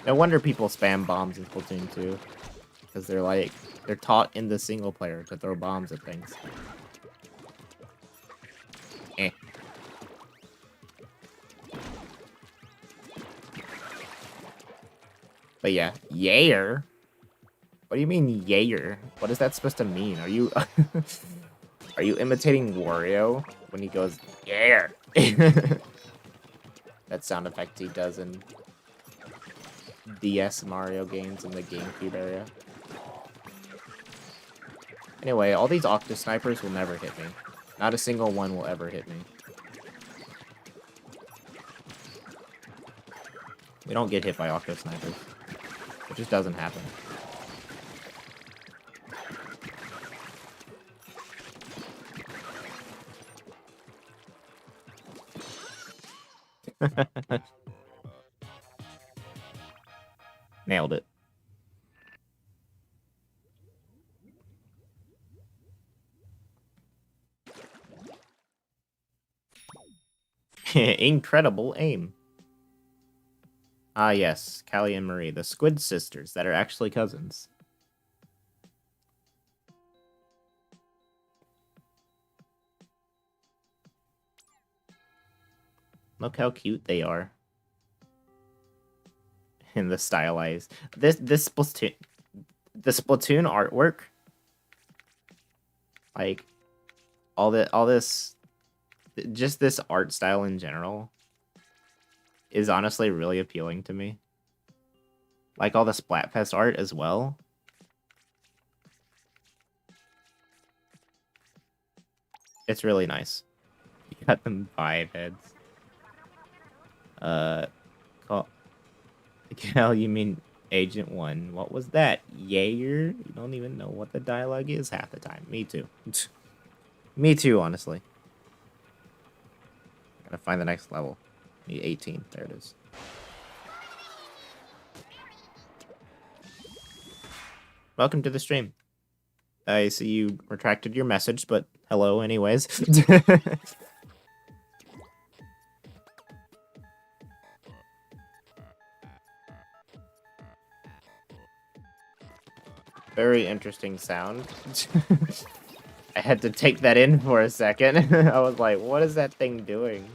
No wonder people spam bombs in Splatoon 2. Because they're like, they're taught in the single player to throw bombs at things. Eh. But yeah, yayer. What do you mean yayer? What is that supposed to mean? Are you are you imitating Wario when he goes yayer? That sound effect he does in DS Mario games in the GameCube area. Anyway, all these Octo Snipers will never hit me. Not a single one will ever hit me. We don't get hit by Octo Snipers. It just doesn't happen. Nailed it. Incredible aim. Ah, yes, Callie and Marie, the Squid sisters that are actually cousins. Look how cute they are. In the stylized. The Splatoon artwork. Like all this just this art style in general is honestly really appealing to me. Like all the Splatfest art as well. It's really nice. You got them 5 heads. Cal, you mean Agent 1. What was that? Yayer? You don't even know what the dialogue is half the time. Me too. Me too, honestly. Gotta find the next level. Need 18. There it is. Welcome to the stream. I see you retracted your message, but hello anyways. Very interesting sound. I had to take that in for a second. I was like, what is that thing doing?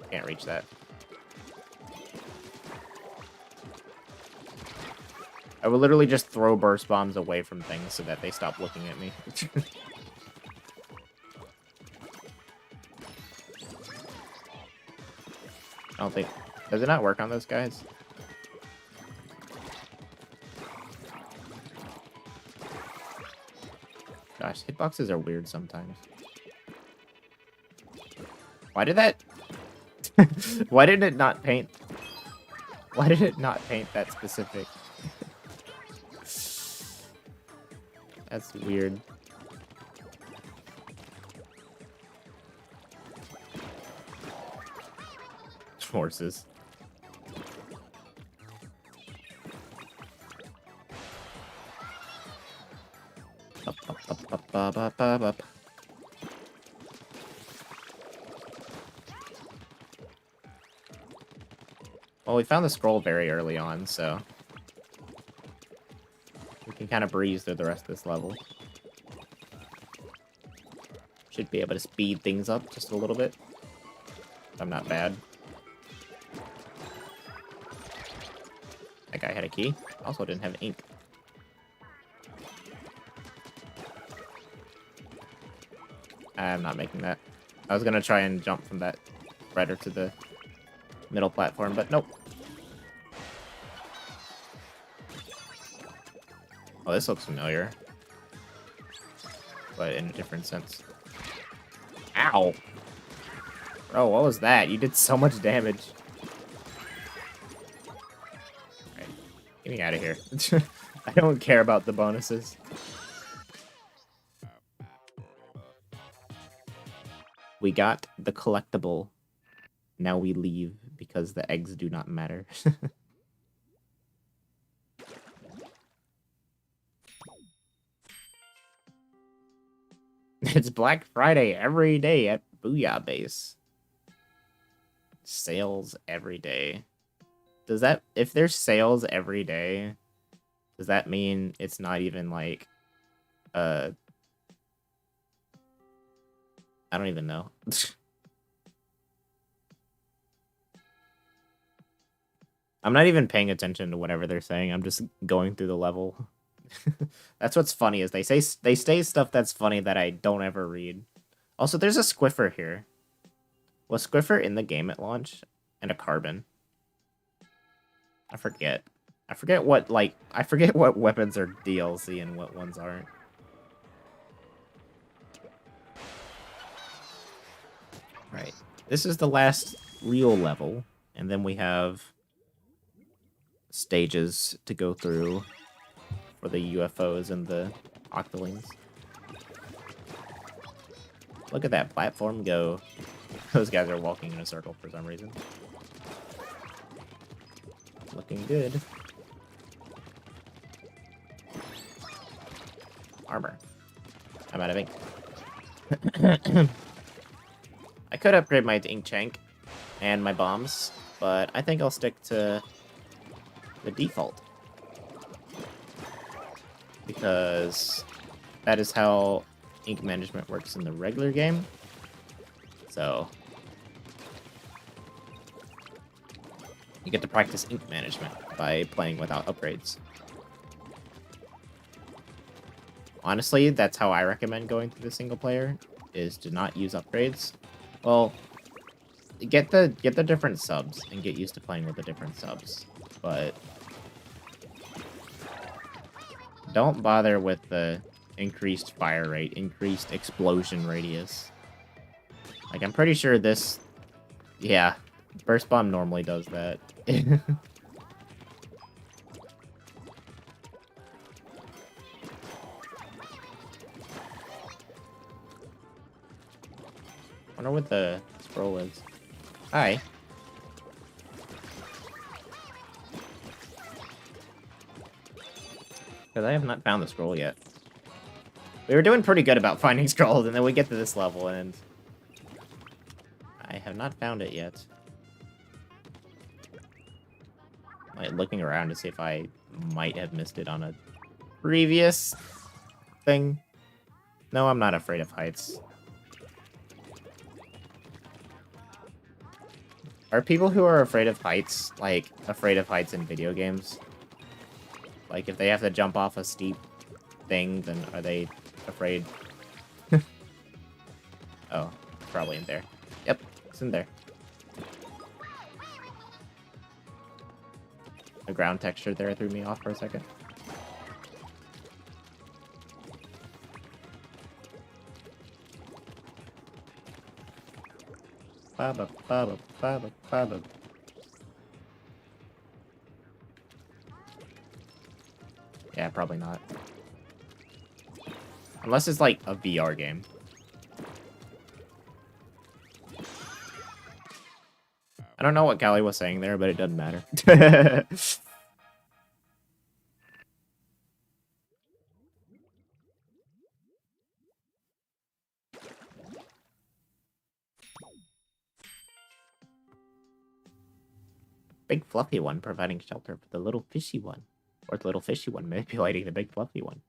Can't reach that. I would literally just throw burst bombs away from things so that they stop looking at me. I don't think... Does it not work on those guys? Gosh, hitboxes are weird sometimes. Why did that... Why did it not paint... Why did it not paint that specific... That's weird. horses. Up, up, up, up, up, up, up, up. Well, we found the scroll very early on, so we can kind of breeze through the rest of this level. Should be able to speed things up just a little bit. I'm not bad. That guy had a key. Also didn't have ink. I'm not making that. I was gonna try and jump from that spreader to the middle platform, but nope. Oh, this looks familiar. But in a different sense. Ow! Bro, what was that? You did so much damage. Alright, get me out of here. I don't care about the bonuses. We got the collectible. Now we leave because the eggs do not matter. It's Black Friday every day at Booyah Base. Sales every day. Does that... If there's sales every day, does that mean it's not even like... I don't even know. I'm not even paying attention to whatever they're saying. I'm just going through the level. That's what's funny, is they say stuff that's funny that I don't ever read. Also, there's a Squiffer here. Was Squiffer in the game at launch? And a Carbon. I forget. I forget what weapons are DLC and what ones aren't. Right. This is the last real level, and then we have stages to go through for the UFOs and the Octolings. Look at that platform go. Those guys are walking in a circle for some reason. Looking good. Armor. I'm out of ink. I could upgrade my ink chank and my bombs, but I think I'll stick to the default. Because that is how ink management works in the regular game. So you get to practice ink management by playing without upgrades. Honestly, that's how I recommend going through the single player, is to not use upgrades. Well, get the different subs and get used to playing with the different subs, but don't bother with the increased fire rate, increased explosion radius. Like, I'm pretty sure this... Yeah, Burst Bomb normally does that. Wonder what the scroll is. Hi. Because I have not found the scroll yet. We were doing pretty good about finding scrolls, and then we get to this level, and I have not found it yet. I'm like looking around to see if I might have missed it on a previous thing. No, I'm not afraid of heights. Are people who are afraid of heights, like, afraid of heights in video games? Like, if they have to jump off a steep thing, then are they afraid? Oh, it's probably in there. Yep, it's in there. The ground texture there threw me off for a second. Baba, baba, baba, baba. Yeah, probably not. Unless it's like a VR game. I don't know what Callie was saying there, but it doesn't matter. Big fluffy one providing shelter for the little fishy one. Or the little fishy one manipulating the big fluffy one.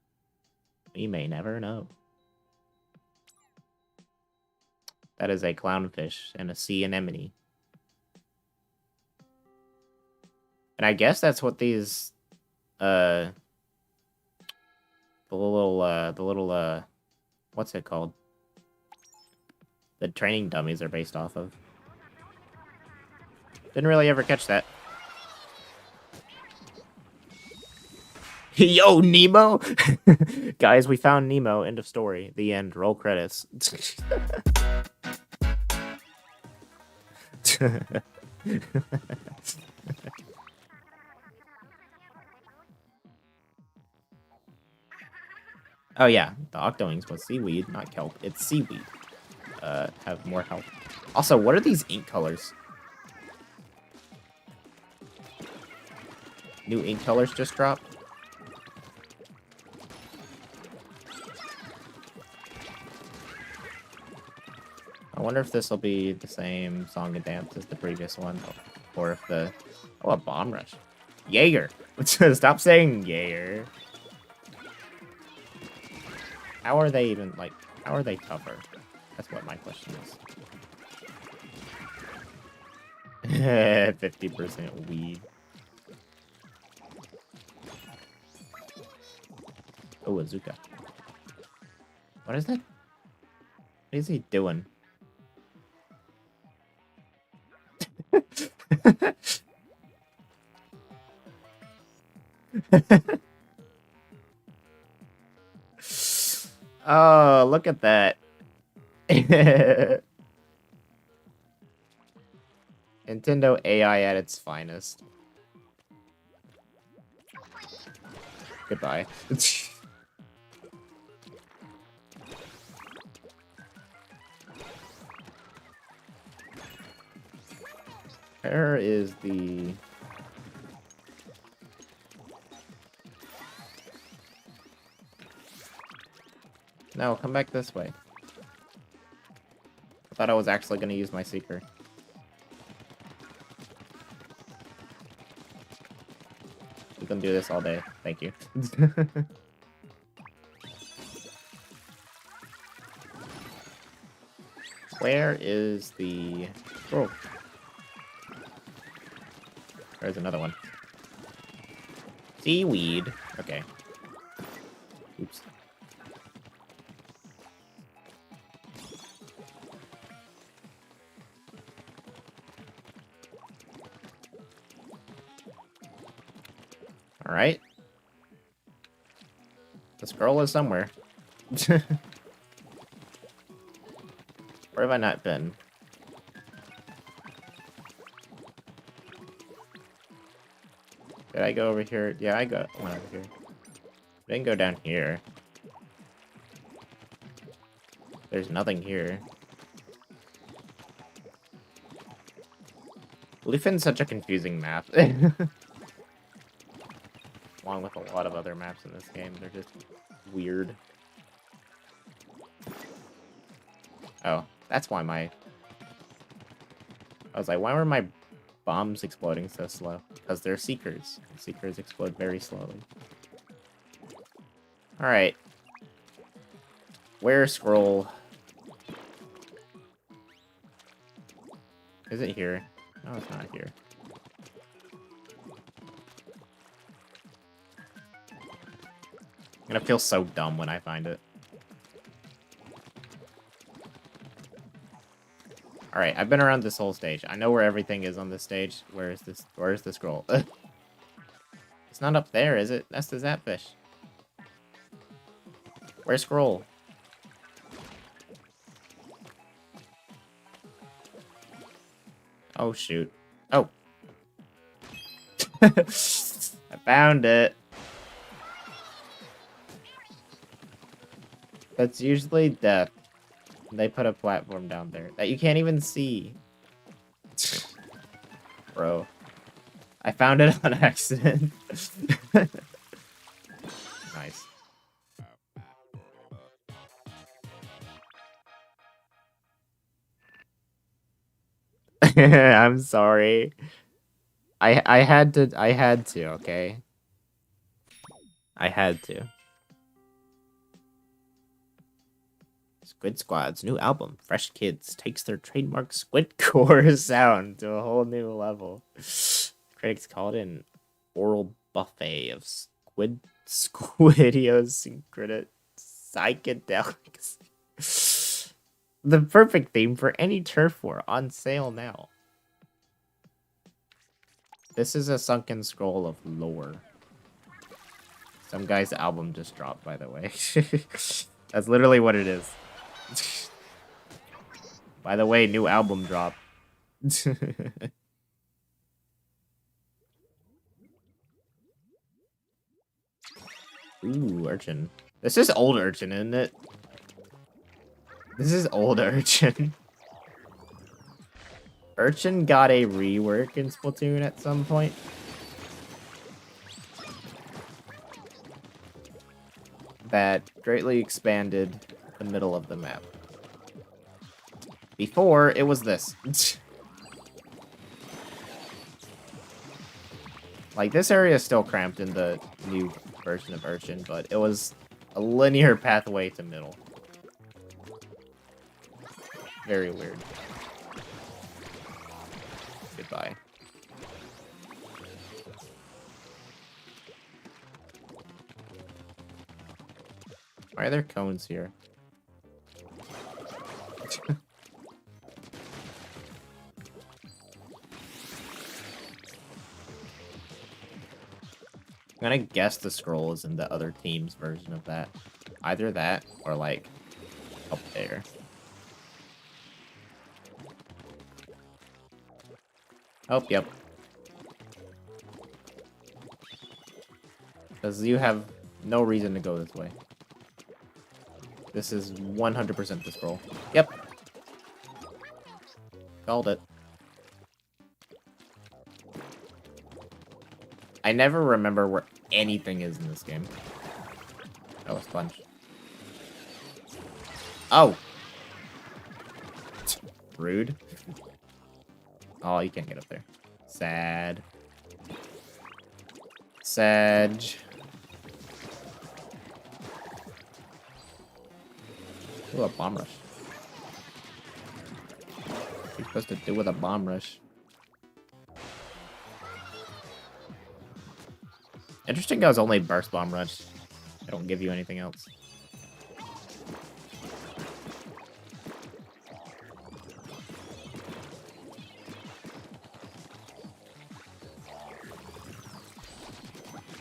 We may never know. That is a clownfish and a sea anemone. And I guess that's what these, the little, what's it called? The training dummies are based off of. Didn't really ever catch that. Yo, Nemo! Guys, we found Nemo. End of story. The end. Roll credits. Oh yeah, the octowings was seaweed, not kelp. It's seaweed. Have more health. Also, what are these ink colors? New ink colors just dropped? I wonder if this will be the same song and dance as the previous one, or if the... Oh, a bomb rush. Jaeger! Stop saying Jaeger. How are they even, like, how are they tougher? That's what my question is. 50% weed. Oh, Azuka. What is that? What is he doing? Oh, look at that. Nintendo AI at its finest. Goodbye. Where is the... No, come back this way. I thought I was actually going to use my seeker. We can do this all day. Thank you. Where is the... Oh. There's another one. Seaweed. Okay. Oops. Alright. The scroll is somewhere. Where have I not been? Did I go over here? Yeah, I went over here. I didn't go down here. There's nothing here. Bluefin's such a confusing map. Along with a lot of other maps in this game. They're just weird. Oh, that's why my... I was like, why were my bombs exploding so slow? Because they're seekers. Seekers explode very slowly. Alright. Where's scroll? Is it here? No, it's not here. I'm gonna feel so dumb when I find it. Alright, I've been around this whole stage. I know where everything is on this stage. Where is this? Where is the scroll? It's not up there, is it? That's the Zapfish. Where's scroll? Oh, shoot. Oh. I found it. That's usually death. They put a platform down there that you can't even see. bro. I found it on accident. Nice. I'm sorry. I had to, okay? I had to. Squid Squad's new album, Fresh Kids, takes their trademark squid core sound to a whole new level. Critics called it an oral buffet of squidiosyncretic psychedelics. The perfect theme for any turf war, on sale now. This is a sunken scroll of lore. Some guy's album just dropped, by the way. That's literally what it is. By the way, new album drop. Ooh, Urchin. This is old Urchin, isn't it? This is old Urchin. Urchin got a rework in Splatoon at some point. That greatly expanded the middle of the map. Before, it was this. Like, this area is still cramped in the new version of Urchin, but it was a linear pathway to middle. Very weird. Goodbye. Why are there cones here? I'm gonna guess the scroll is in the other team's version of that. Either that or like up there. Oh, yep. Because you have no reason to go this way. This is 100% the scroll. Yep. Called it. I never remember where anything is in this game. Oh, a sponge. Oh! Rude. Oh, you can't get up there. Sad. Sad. Ooh, a bomb rush. What are you supposed to do with a bomb rush? Interesting goes only burst bomb rush. They don't give you anything else.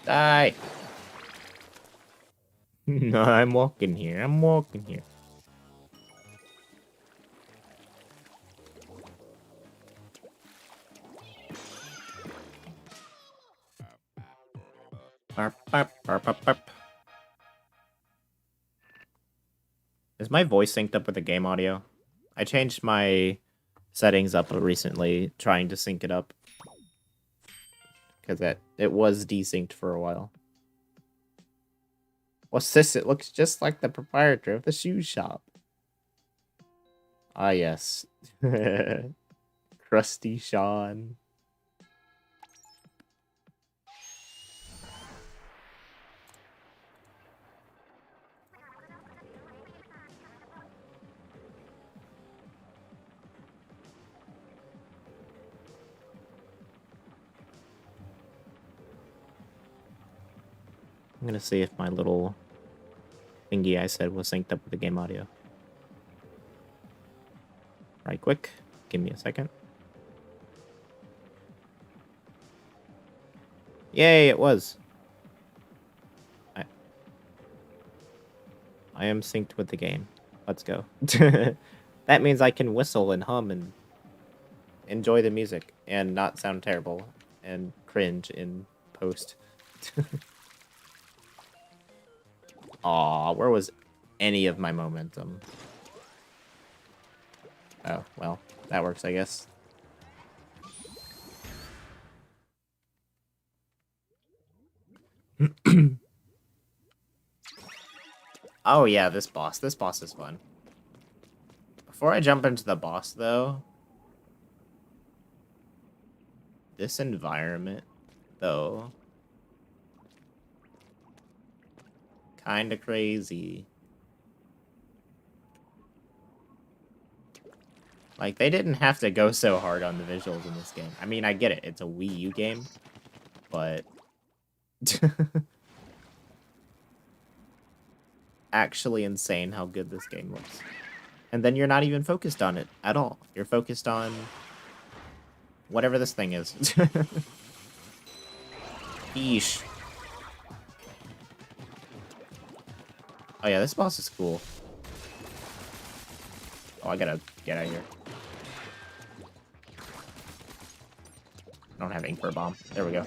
Die! No, I'm walking here. I'm walking here. Barp, barp, barp, barp, barp. Is my voice synced up with the game audio? I changed my settings up recently, trying to sync it up. Because it was desynced for a while. What's this? It looks just like the proprietor of the shoe shop. Ah, yes. Crusty Sean. I'm gonna see if my little thingy I said was synced up with the game audio. Right quick. Give me a second. Yay, it was. I am synced with the game. Let's go. That means I can whistle and hum and enjoy the music and not sound terrible and cringe in post. Aw, where was any of my momentum? Oh, well, that works, I guess. Oh yeah, this boss. This boss is fun. Before I jump into the boss, though, this environment, though, kind of crazy. Like, they didn't have to go so hard on the visuals in this game. I mean, I get it. It's a Wii U game, but... actually insane how good this game looks. And then you're not even focused on it at all. You're focused on whatever this thing is. Yeesh. Oh yeah, this boss is cool. Oh, I gotta get out of here. I don't have ink for a bomb. There we go.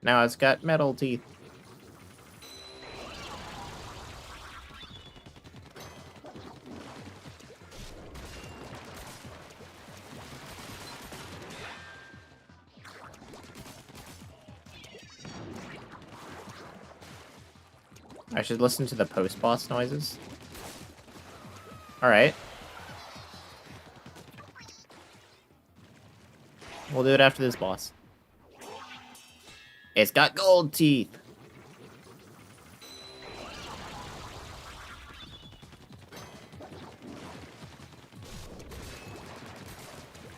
Now it's got metal teeth. I should listen to the post-boss noises. Alright. We'll do it after this boss. It's got gold teeth!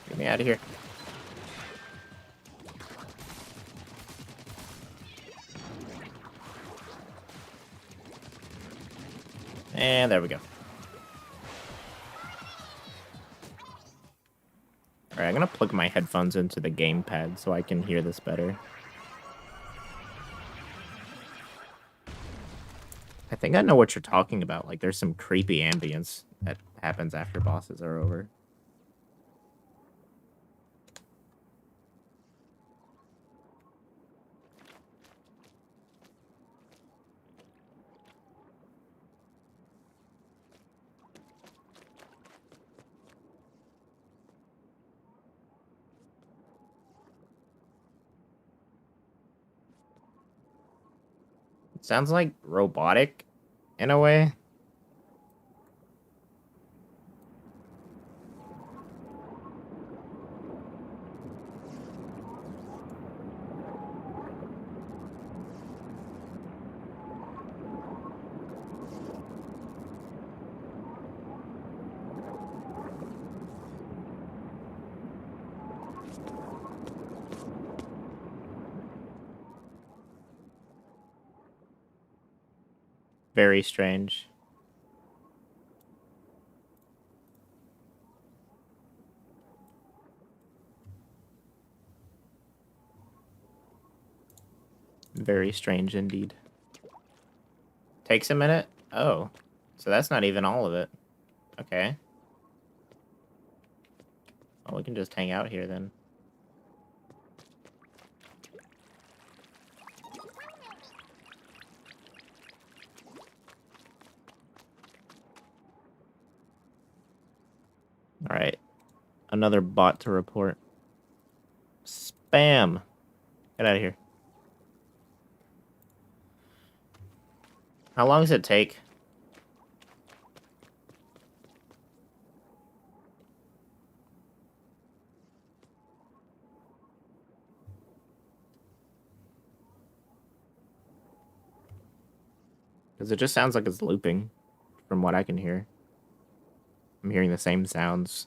Get me out of here. And there we go. Alright, I'm gonna plug my headphones into the gamepad so I can hear this better. I think I know what you're talking about. Like, there's some creepy ambience that happens after bosses are over. It sounds like robotic in a way. Very strange. Very strange indeed. Takes a minute? Oh. So that's not even all of it. Okay. Well, we can just hang out here then. Alright. Another bot to report. Spam! Get out of here. How long does it take? Because it just sounds like it's looping, from what I can hear. I'm hearing the same sounds.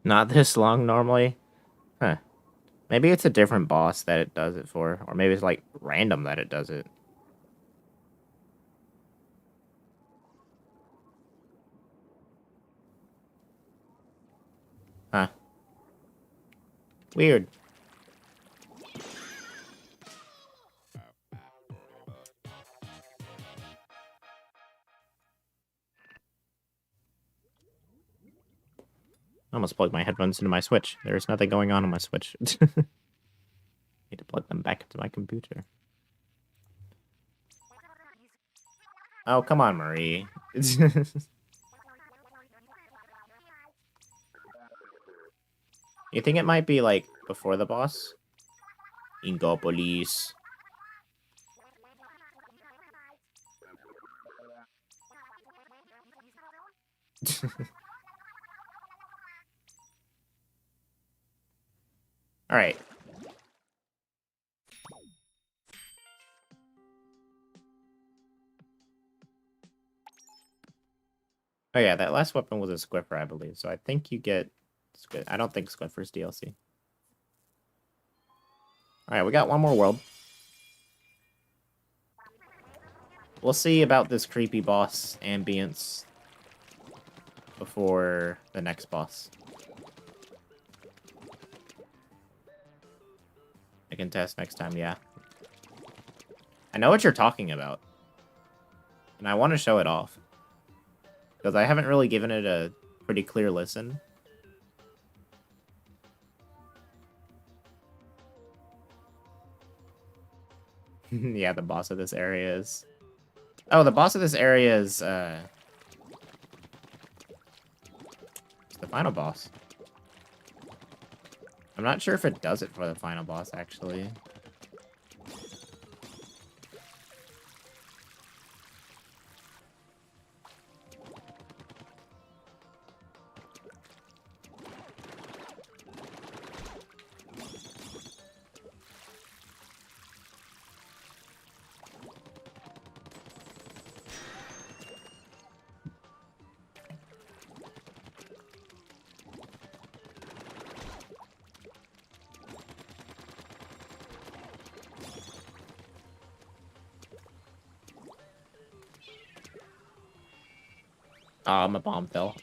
Not this long normally? Huh. Maybe it's a different boss that it does it for. Or maybe it's like random that it does it. Huh. Weird. I almost plugged my headphones into my Switch. There's nothing going on my Switch. Need to plug them back into my computer. Oh, come on, Marie. You think it might be, like, before the boss? Ingo police. Alright. Oh yeah, that last weapon was a Squiffer, I believe. So I think you get... I don't think Squiffer's DLC. Alright, we got one more world. We'll see about this creepy boss ambience before the next boss. I can test next time, yeah. I know what you're talking about. And I want to show it off. Because I haven't really given it a pretty clear listen. Yeah, the boss of this area is... Oh, the boss of this area is, it's the final boss. I'm not sure if it does it for the final boss, actually. Oh, my bomb fell.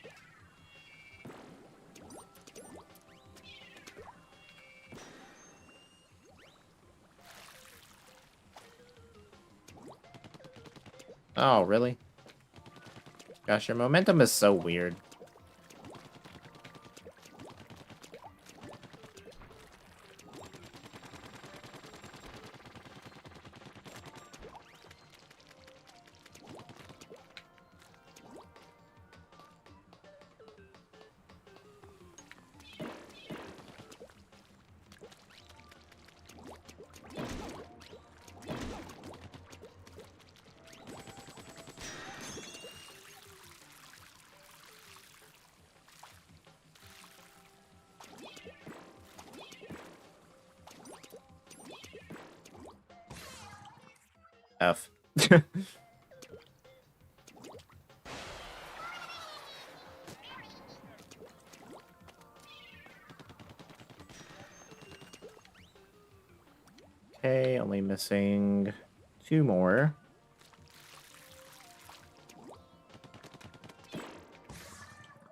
Oh, really? Gosh, your momentum is so weird. F. Okay, only missing 2 more.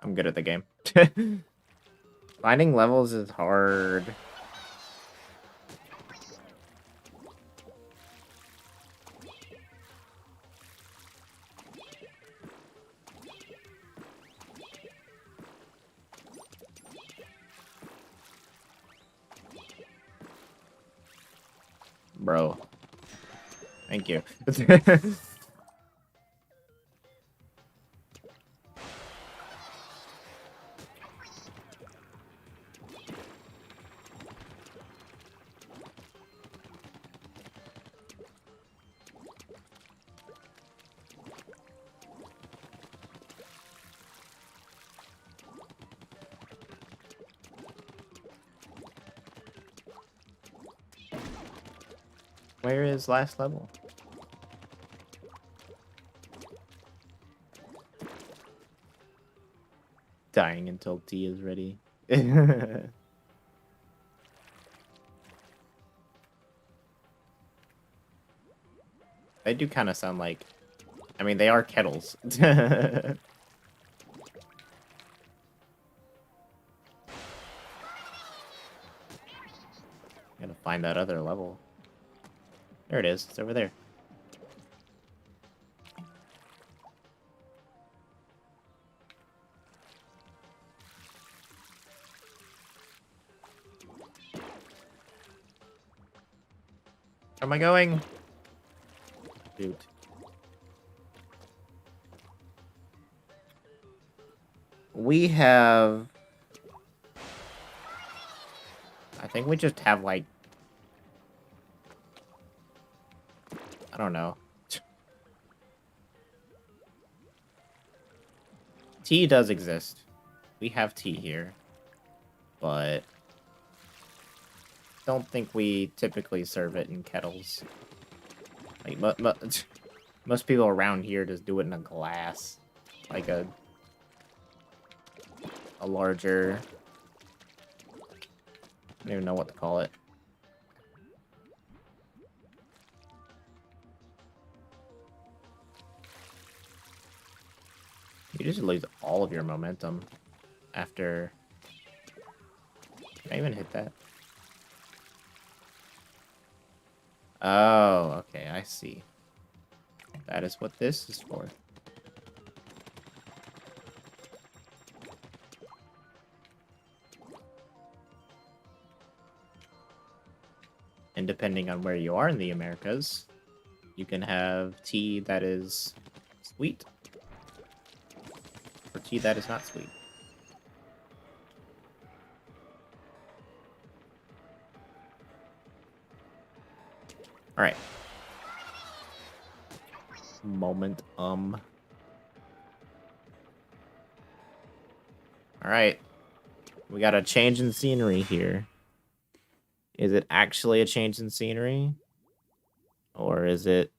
I'm good at the game. Finding levels is hard. Bro. Thank you. Where is last level? Dying until tea is ready. They do kind of sound like... I mean, they are kettles. Gotta find that other level. There it is. It's over there. Where am I going? Shoot. We have... I think we just have, like... I don't know. Tea does exist. We have tea here. But... don't think we typically serve it in kettles. Like, most people around here just do it in a glass. Like a larger... I don't even know what to call it. You just lose all of your momentum after... Can I even hit that? Oh, okay, I see. That is what this is for. And depending on where you are in the Americas, you can have tea that is sweet, or tea that is not sweet. Alright. Moment, Alright. We got a change in scenery here. Is it actually a change in scenery? Or is it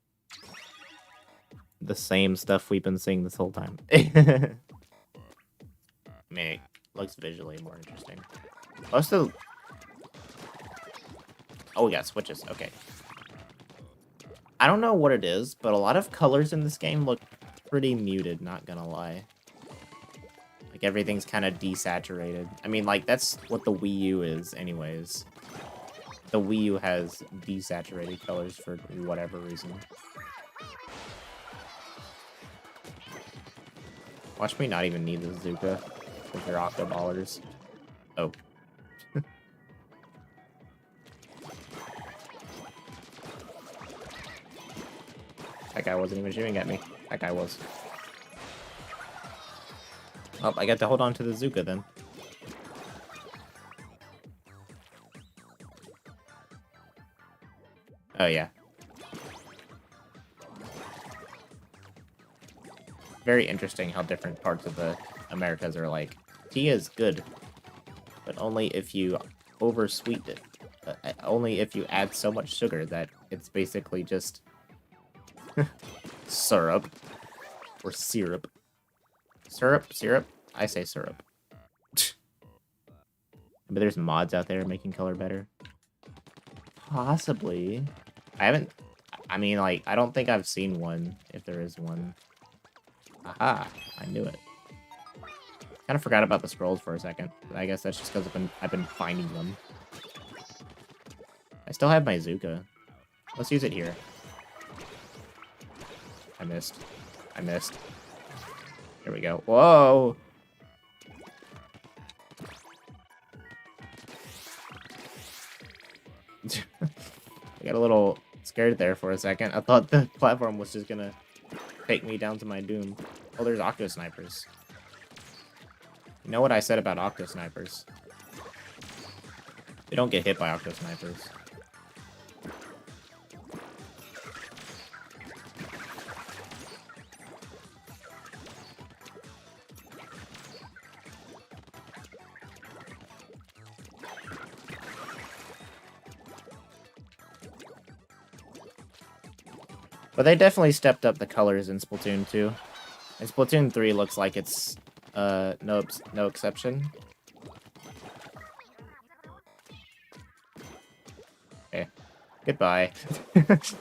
the same stuff we've been seeing this whole time? I mean, it looks visually more interesting. Most of... Oh, we got switches. Okay. I don't know what it is, but a lot of colors in this game look pretty muted, not gonna lie. Like, everything's kind of desaturated. I mean, like, that's what the Wii U is anyways. The Wii U has desaturated colors for whatever reason. Watch me not even need the Zuka with your Octoballers. Oh. That guy wasn't even shooting at me. That guy was. Oh, I got to hold on to the Zuka then. Oh, yeah. Very interesting how different parts of the Americas are like. Tea is good, but only if you oversweet it. Only if you add so much sugar that it's basically just syrup. Or syrup. Syrup? I say syrup. But there's mods out there making color better. Possibly. I mean, like, I don't think I've seen one, if there is one. Aha, I knew it. Kind of forgot about the scrolls for a second. I guess that's just because I've been finding them. I still have my Zuka. Let's use it here. I missed. Here we go. Whoa! I got a little scared there for a second. I thought the platform was just gonna take me down to my doom. Oh, there's Octo Snipers. You know what I said about Octo Snipers? They don't get hit by Octo Snipers. But they definitely stepped up the colors in Splatoon 2. And Splatoon 3 looks like it's no exception. Okay. Goodbye. Not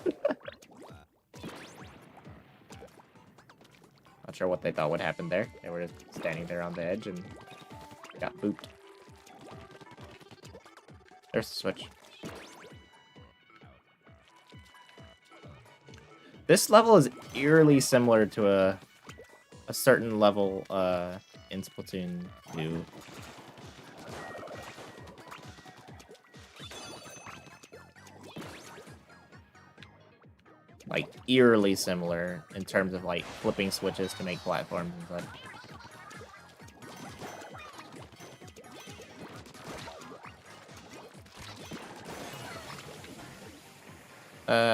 sure what they thought would happen there. They were just standing there on the edge and got booped. There's the switch. This level is eerily similar to a certain level in Splatoon 2. like eerily similar in terms of like flipping switches to make platforms and such.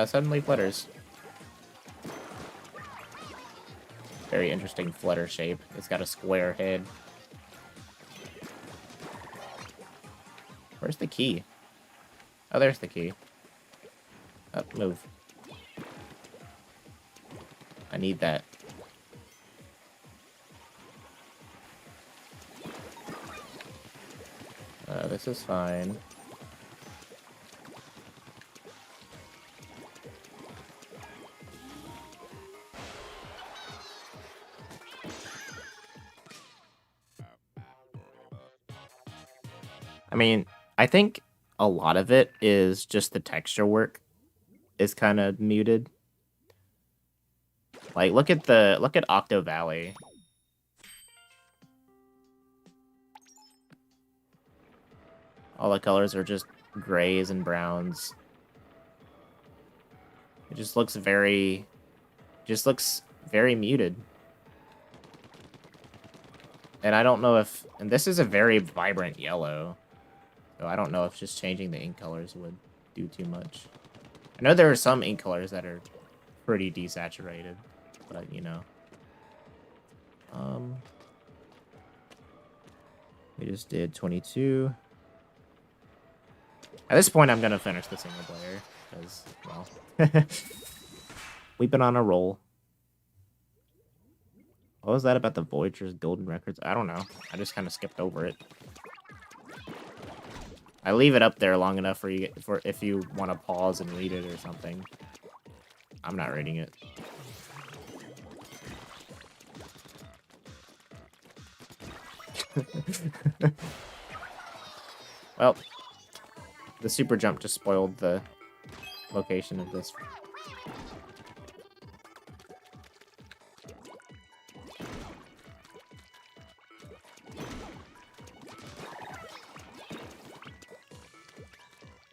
Suddenly flutters. Very interesting flutter shape. It's got a square head. Where's the key? Oh, there's the key. Up, move. I need that. This is fine. I mean, I think a lot of it is just the texture work is kind of muted. Like, look at Octo Valley. All the colors are just grays and browns. It just looks very muted. And I don't know if, and this is a very vibrant yellow. So I don't know if just changing the ink colors would do too much. I know there are some ink colors that are pretty desaturated, but you know. We just did 22. At this point, I'm gonna finish the single player because, well, we've been on a roll. What was that about the Voyager's Golden Records? I don't know. I just kind of skipped over it. I leave it up there long enough for you if you want to pause and read it or something. I'm not reading it. Well, the super jump just spoiled the location of this.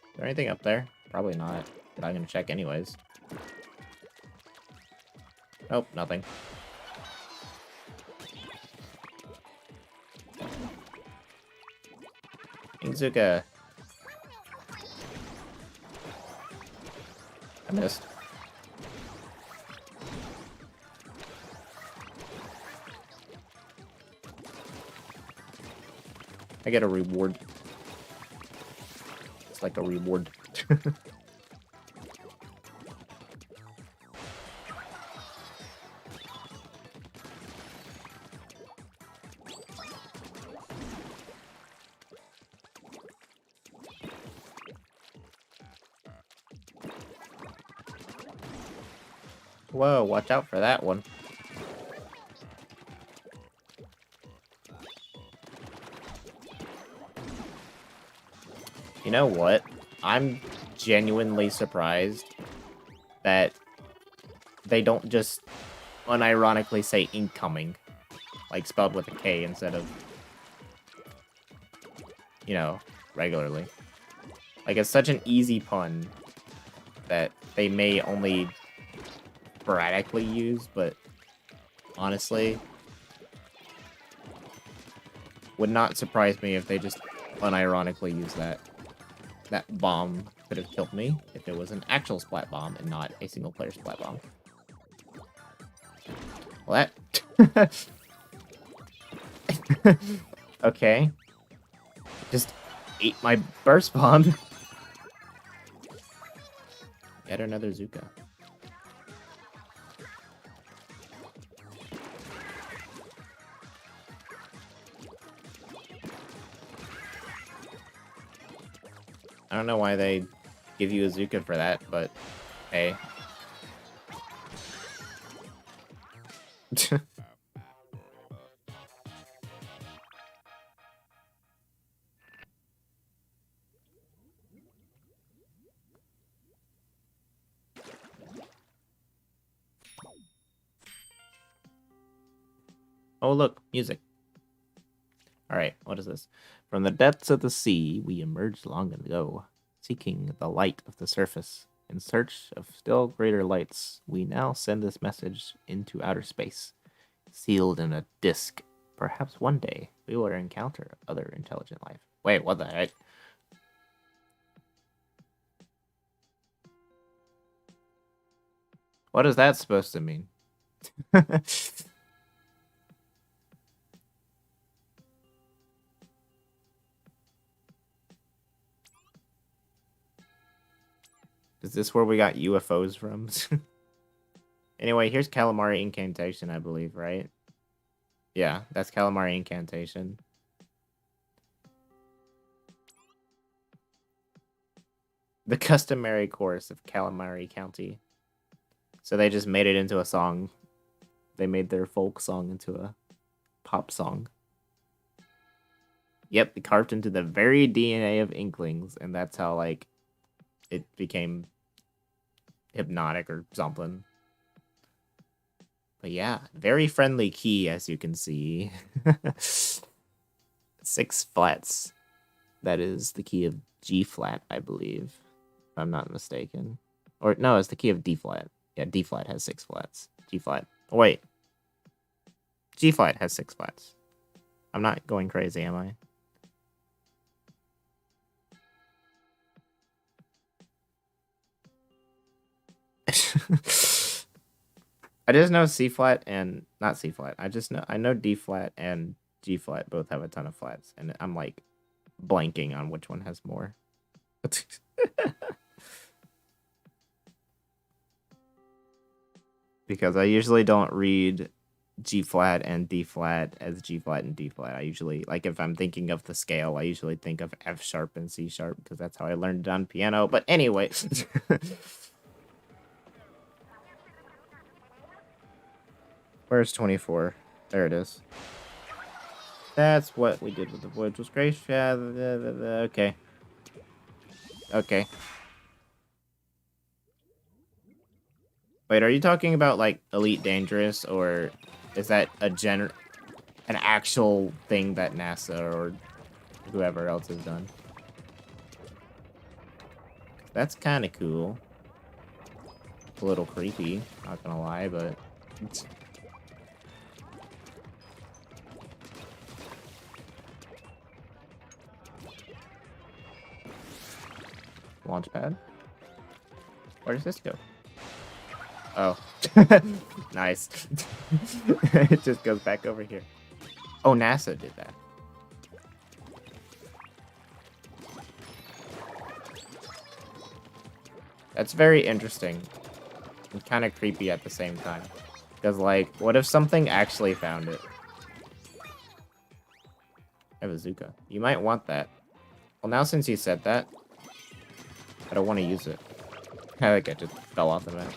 Is there anything up there? Probably not, but I'm gonna check anyways. Nope, nothing. Inzuka. I missed. I get a reward. It's like a reward. Whoa, watch out for that one. You know what? I'm genuinely surprised that they don't just unironically say incoming, like spelled with a K instead of, you know, regularly. Like, it's such an easy pun that they may only sporadically use, but honestly, would not surprise me if they just unironically use that. That bomb could have killed me if it was an actual splat bomb and not a single player splat bomb. Well, that... Okay. Just ate my burst bomb. Yet another Zuka. I don't know why they give you a Zuka for that, but hey. Oh, look, music. All right, what is this? From the depths of the sea, we emerged long ago, seeking the light of the surface. In search of still greater lights, we now send this message into outer space, sealed in a disk. Perhaps one day we will encounter other intelligent life. Wait, what the heck? What is that supposed to mean? Is this where we got UFOs from? Anyway, here's Calamari Incantation, I believe, right? Yeah, that's Calamari Incantation. The customary chorus of Calamari County. So they just made it into a song. They made their folk song into a pop song. Yep, they carved into the very DNA of Inklings, and that's how, like, it became hypnotic or something. But yeah, very friendly key, as you can see. 6 flats. That is the key of G flat, I believe, if I'm not mistaken. Or no, it's the key of D flat. Yeah, D flat has 6 flats. G flat. Oh, wait. G flat has 6 flats. I'm not going crazy, am I? I just know C flat and not C flat. I know D flat and G flat both have a ton of flats, and I'm like blanking on which one has more. Because I usually don't read G flat and D flat as G flat and D flat. I usually, like, if I'm thinking of the scale, I usually think of F sharp and C sharp because that's how I learned it on piano. But anyway. Where's 24? There it is. That's what we did with the voyage was great. Okay. Okay. Wait, are you talking about, like, Elite Dangerous, or is that an actual thing that NASA or whoever else has done? That's kind of cool. A little creepy, not gonna lie, but... Launchpad? Where does this go? Oh. Nice. It just goes back over here. Oh, NASA did that. That's very interesting. And kind of creepy at the same time. Because, like, what if something actually found it? I have a Zuka. You might want that. Well, now since you said that, I don't want to use it. I think I just fell off the map.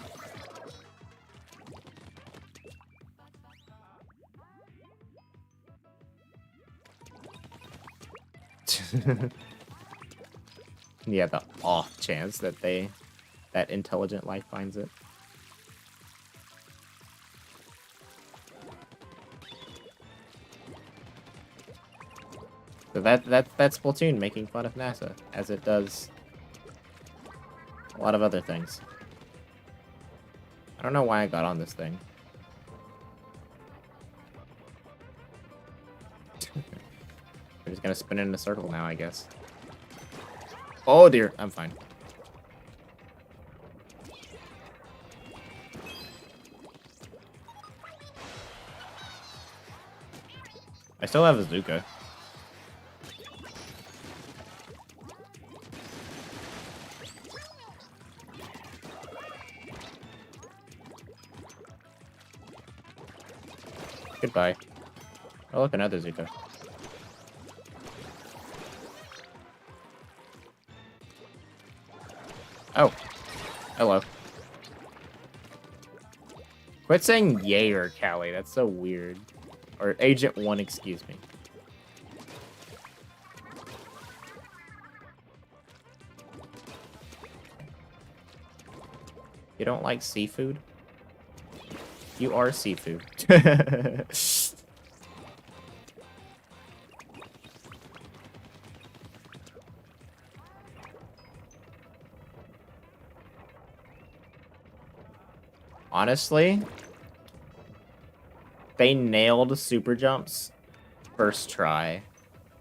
Yeah, the off chance that that intelligent life finds it. So that's Splatoon making fun of NASA, as it does a lot of other things. I don't know why I got on this thing. We're just gonna spin it in a circle now, I guess. Oh dear, I'm fine. I still have a Zuka. Goodbye. Oh look, another Zuka. Oh. Hello. Quit saying yay or Callie, that's so weird. Or Agent 1, excuse me. You don't like seafood? You are seafood. Honestly, they nailed super jumps first try.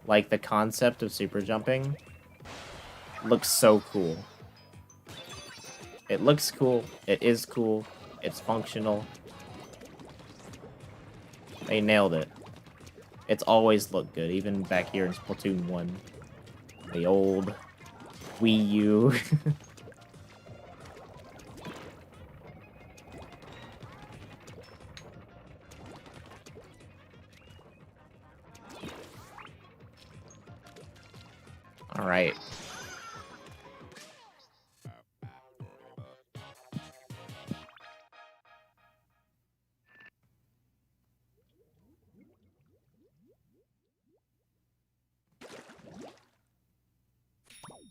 Like, the concept of super jumping looks so cool. It looks cool. It is cool. It's functional. They nailed it. It's always looked good, even back here in Splatoon 1. The old Wii U. Alright.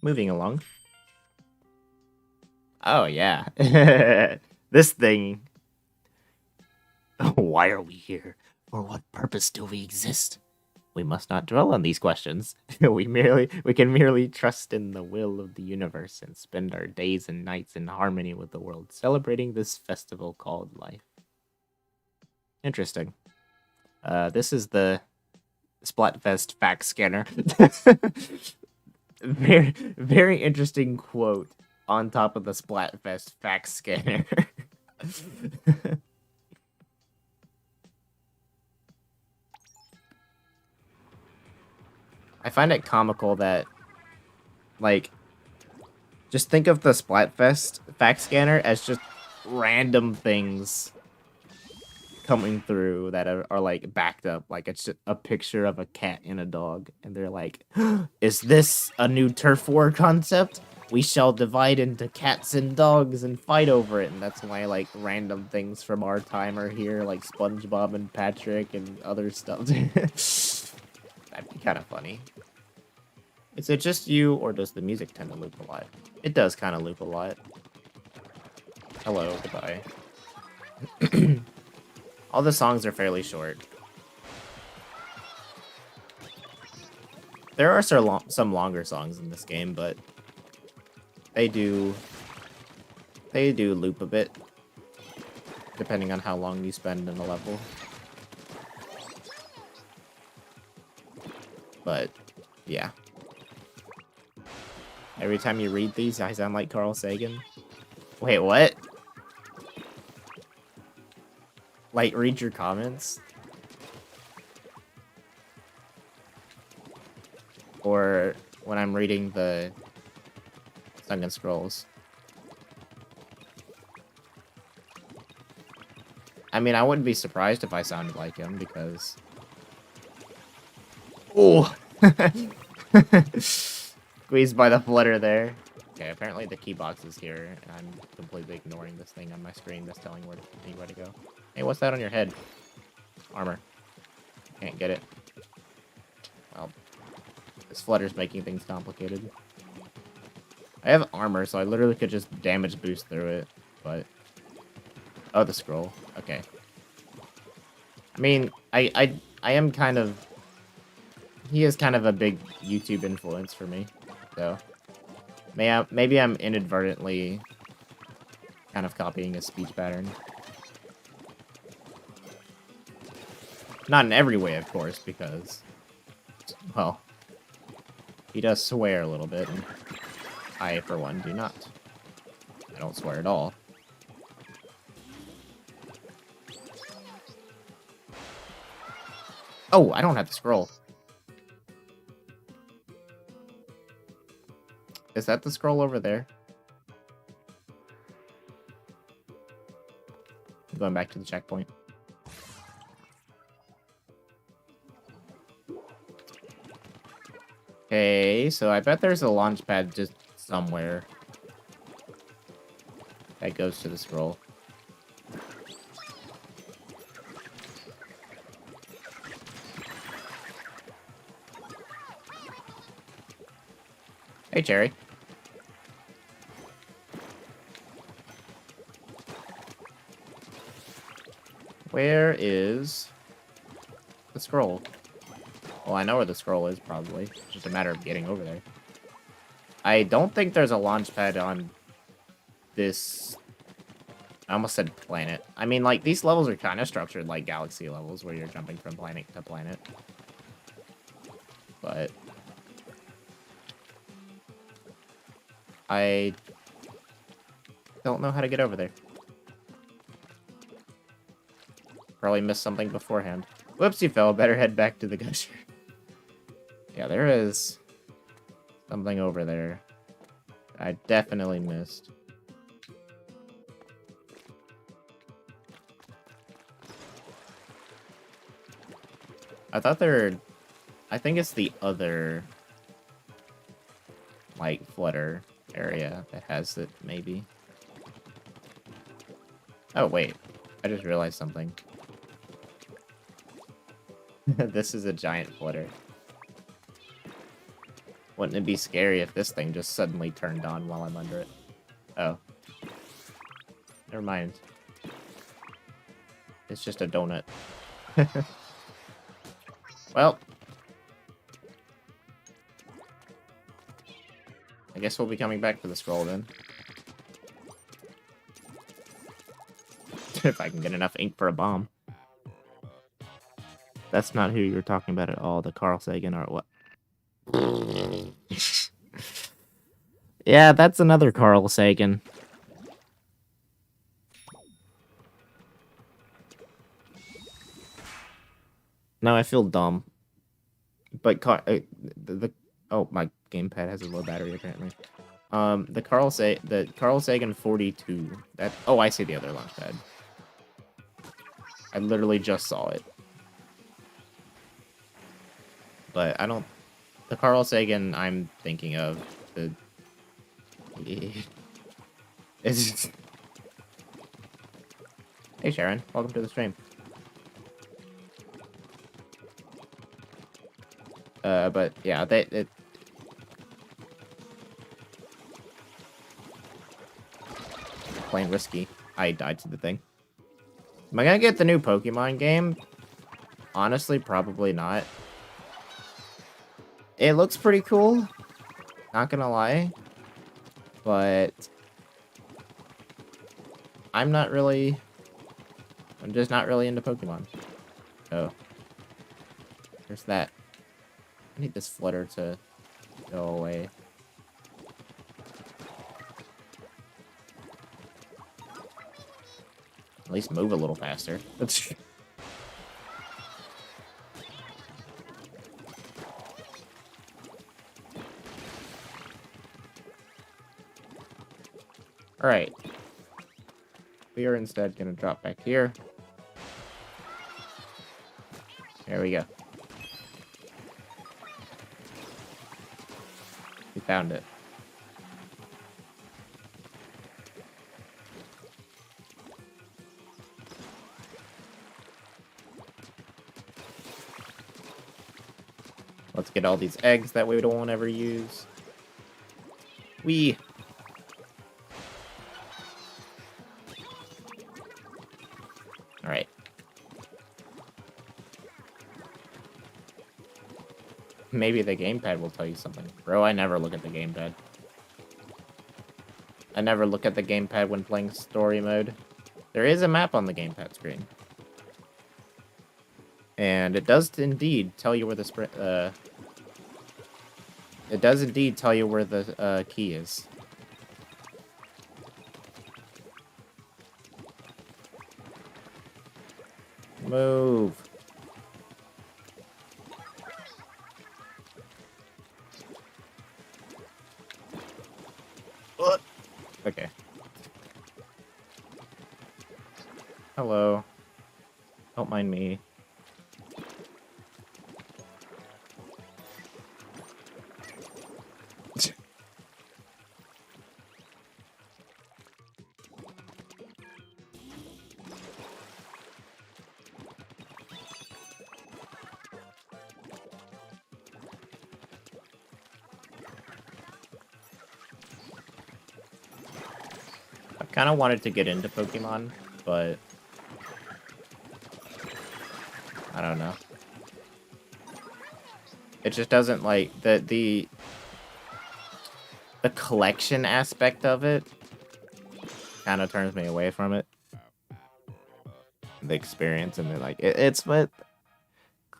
Moving along. Oh, yeah. This thing. Why are we here? For what purpose do we exist? We must not dwell on these questions. We can merely trust in the will of the universe and spend our days and nights in harmony with the world, celebrating this festival called life. Interesting. This is the Splatfest fact scanner. Very interesting quote on top of the Splatfest fact scanner. I find it comical that, like, just think of the Splatfest fact scanner as just random things coming through that are like backed up. Like, it's just a picture of a cat and a dog, and they're like, is this a new turf war concept? We shall divide into cats and dogs and fight over it. And that's why, like, random things from our time are here, like SpongeBob and Patrick and other stuff. That'd be kind of funny. Is it just you, or does the music tend to loop a lot? It does kind of loop a lot. Hello, goodbye. All the songs are fairly short. There are some longer songs in this game, but they do loop a bit, depending on how long you spend in a level. But, yeah. Every time you read these, I sound like Carl Sagan. Wait, what? Like, read your comments? Or when I'm reading the Sunken Scrolls. I mean, I wouldn't be surprised if I sounded like him, because... Oh! Squeezed by the flutter there. Okay, apparently the key box is here, and I'm completely ignoring this thing on my screen that's telling me where to go. Hey, what's that on your head? Armor. Can't get it. Well, this flutter's making things complicated. I have armor, so I literally could just damage boost through it, but... Oh, the scroll. Okay. I mean, I am kind of... He is kind of a big YouTube influence for me, so... Maybe I'm inadvertently kind of copying his speech pattern. Not in every way, of course, because... Well... He does swear a little bit, and I, for one, do not. I don't swear at all. Oh, I don't have the scroll. Is that the scroll over there? I'm going back to the checkpoint. Okay, so I bet there's a launch pad just somewhere that goes to the scroll. Hey, Cherry. Where is the scroll? Well, I know where the scroll is, probably. It's just a matter of getting over there. I don't think there's a launch pad on this I almost said planet. I mean, like, these levels are kind of structured like galaxy levels, where you're jumping from planet to planet. But I don't know how to get over there. Probably missed something beforehand. Whoops, you fell. Better head back to the gusher. Yeah, there is something over there. I definitely missed. I thought I think it's the other, like, flutter area that has it, maybe. Oh, wait. I just realized something. This is a giant flutter. Wouldn't it be scary if this thing just suddenly turned on while I'm under it? Oh. Never mind. It's just a donut. Well. I guess we'll be coming back to the scroll then. If I can get enough ink for a bomb. That's not who you were talking about at all, the Carl Sagan or what? Yeah, that's another Carl Sagan. Now I feel dumb. But oh, my gamepad has a low battery apparently. The Carl Sagan 42. Oh, I see the other launch pad. I literally just saw it. But I don't. The Carl Sagan I'm thinking of. It's. Hey Sharon, welcome to the stream. But yeah, playing risky. I died to the thing. Am I gonna get the new Pokemon game? Honestly, probably not. It looks pretty cool. Not gonna lie. But I'm just not really into Pokemon. Oh. There's that. I need this flutter to go away. At least move a little faster. Alright. We are instead gonna drop back here. There we go. We found it. Let's get all these eggs that we don't ever use. Alright. Maybe the gamepad will tell you something. Bro, I never look at the gamepad. I never look at the gamepad when playing story mode. There is a map on the gamepad screen. And it does indeed tell you where the it does indeed tell you where the key is. Move. What? Okay. Hello. Don't mind me. Kind of wanted to get into Pokemon, but I don't know. It just doesn't like the collection aspect of it kind of turns me away from it. the experience, and they're like, it's what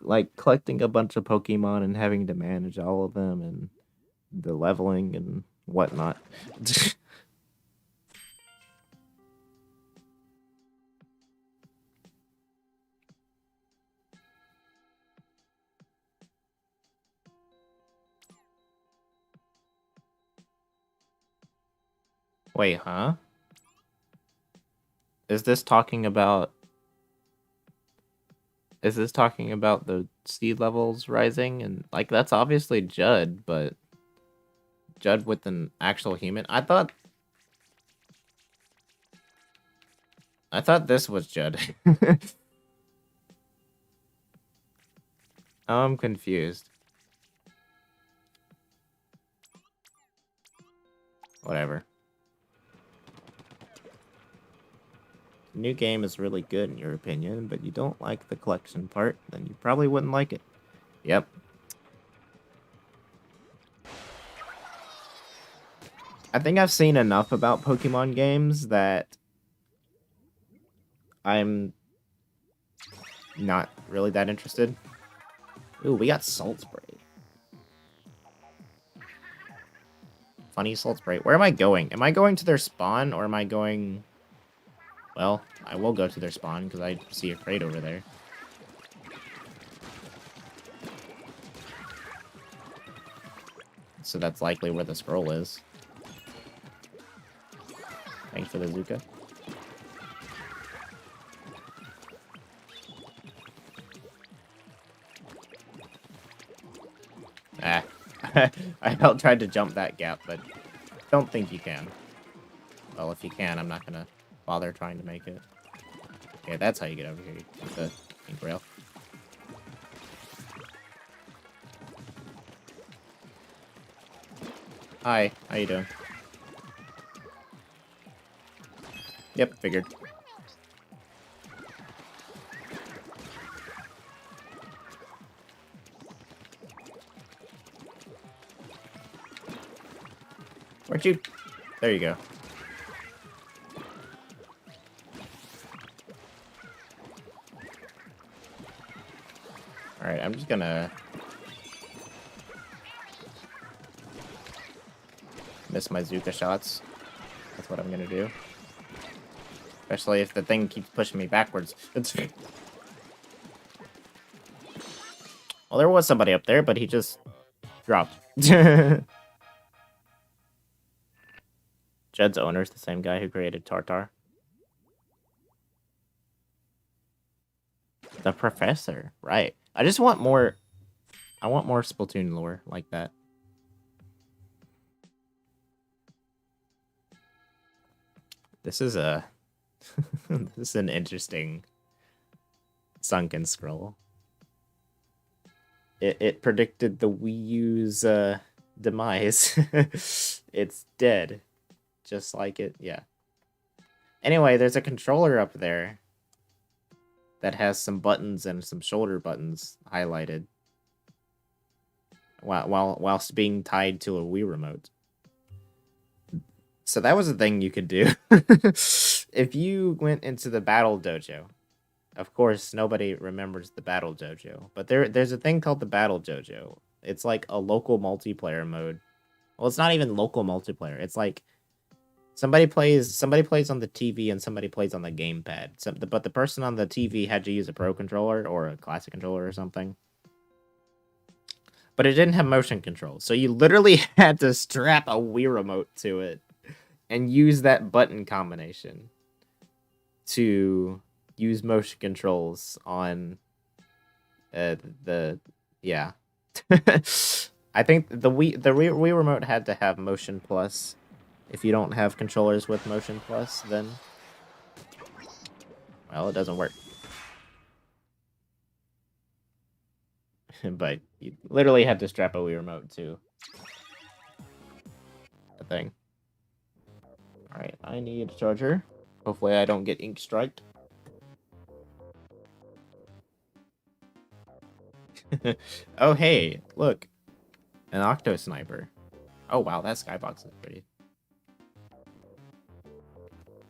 like collecting a bunch of Pokemon and having to manage all of them and the leveling and whatnot. Wait, huh? Is this talking about the seed levels rising? And like that's obviously Judd, but Judd with an actual human. I thought this was Judd. I'm confused. Whatever. The new game is really good in your opinion, but you don't like the collection part, then you probably wouldn't like it. Yep. I think I've seen enough about Pokemon games that I'm not really that interested. Ooh, we got Salt Spray. Funny Salt Spray. Where am I going? Am I going to their spawn, or am I going... Well, I will go to their spawn, because I see a crate over there. So that's likely where the scroll is. Thanks for the Zuka. Ah. I tried to jump that gap, but don't think you can. Well, if you can, I'm not gonna bother trying to make it. Okay, that's how you get over here. With the pink rail. Hi, how you doing? Yep, figured. Where'd you... There you go. Alright, I'm just gonna... miss my Zuka shots. That's what I'm gonna do. Especially if the thing keeps pushing me backwards. It's... Well, there was somebody up there, but he just... dropped. Jed's owner's the same guy who created Tartar. The professor, right. I just want more... I want more Splatoon lore like that. This is a... this is an interesting sunken scroll. It predicted the Wii U's demise. It's dead. Just like it, yeah. Anyway, there's a controller up there that has some buttons and some shoulder buttons highlighted whilst being tied to a Wii remote. So that was a thing you could do. If you went into the Battle Dojo, of course, nobody remembers the Battle Dojo, but there's a thing called the Battle Dojo. It's like a local multiplayer mode. Well, it's not even local multiplayer. It's like somebody plays on the TV and somebody plays on the gamepad. But the person on the TV had to use a pro controller or a classic controller or something. But it didn't have motion control, so you literally had to strap a Wii remote to it and use that button combination to use motion controls on yeah. I think the Wii remote had to have motion plus. If you don't have controllers with motion plus, then well, it doesn't work. But you literally had to strap a Wii remote to the thing. Alright, I need a charger. Hopefully I don't get ink striked. Oh, hey, look. An Octo Sniper. Oh, wow, that skybox is pretty.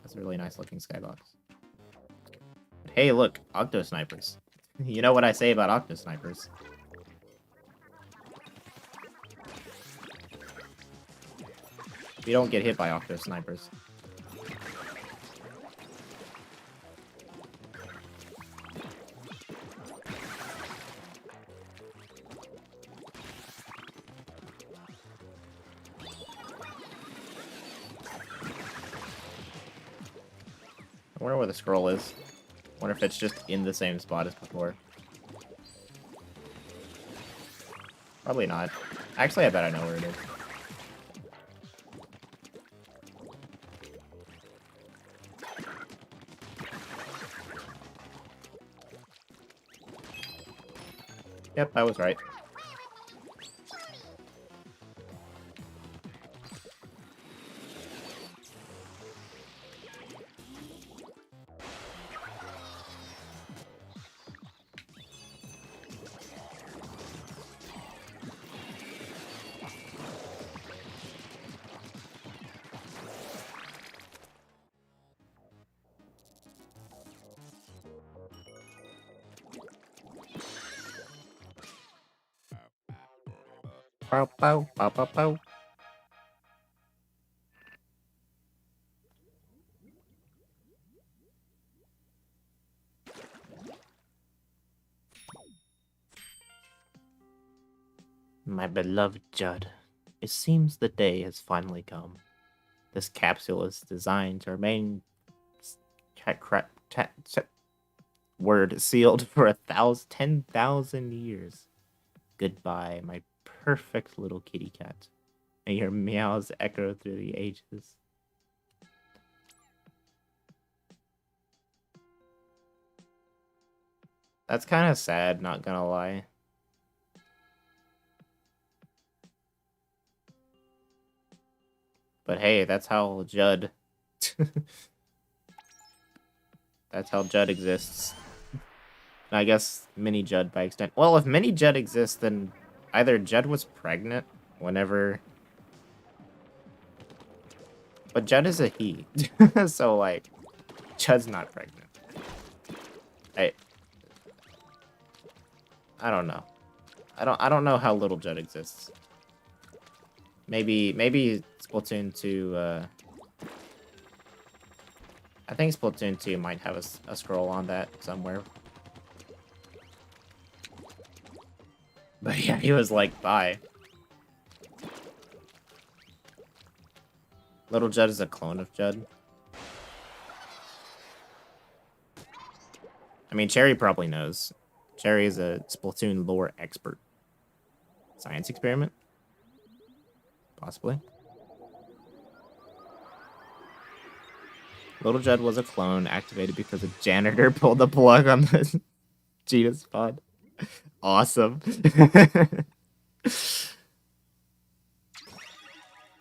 That's a really nice looking skybox. Hey, look, octo snipers. You know what I say about octo snipers. You don't get hit by octo snipers. I wonder where the scroll is. I wonder if it's just in the same spot as before. Probably not. Actually, I bet I know where it is. Yep, I was right. Pow, pow, pow, pow, pow. My beloved Judd, it seems the day has finally come. This capsule is designed to remain word sealed for 10,000 years. Goodbye, my perfect little kitty cat. May your meows echo through the ages. That's kind of sad, not gonna lie. But hey, that's how Judd... that's how Judd exists. And I guess Mini Judd by extent. Well, if Mini Judd exists, then either Judd was pregnant whenever... But Judd is a he. So, like, Judd's not pregnant. I don't know. I don't know how Little Judd exists. Maybe Splatoon 2, I think Splatoon 2 might have a scroll on that somewhere. But yeah, he was like, bye. Little Judd is a clone of Judd. I mean, Cherry probably knows. Cherry is a Splatoon lore expert. Science experiment? Possibly. Little Judd was a clone activated because a janitor pulled the plug on the Cheetah pod. Awesome.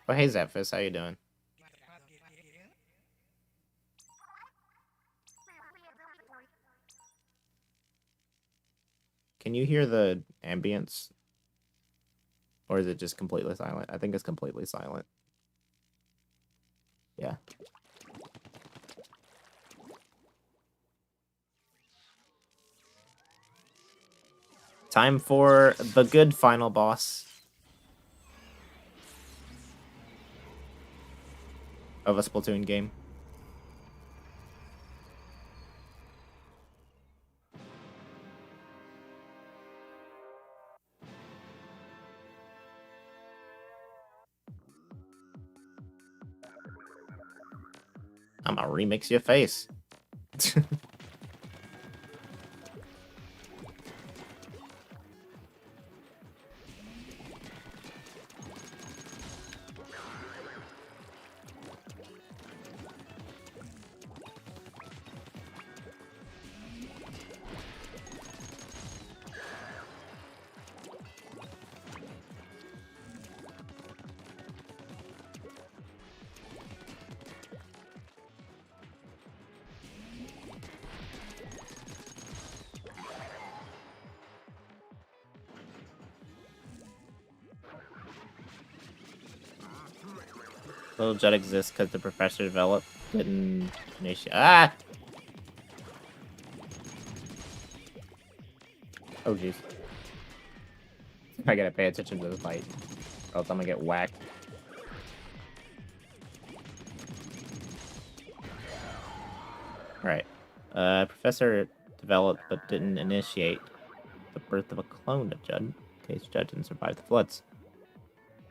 Oh, hey, Zephys, how you doing? Can you hear the ambience? Or is it just completely silent? I think it's completely silent. Yeah. Time for the good final boss of a Splatoon game. I'm gonna remix your face. Little Jet exists because the professor developed didn't initiate. Ah! Oh, jeez. I gotta pay attention to the fight, or else I'm gonna get whacked. Alright. Professor developed but didn't initiate the birth of a clone of Judd, in case Judd didn't survive the floods.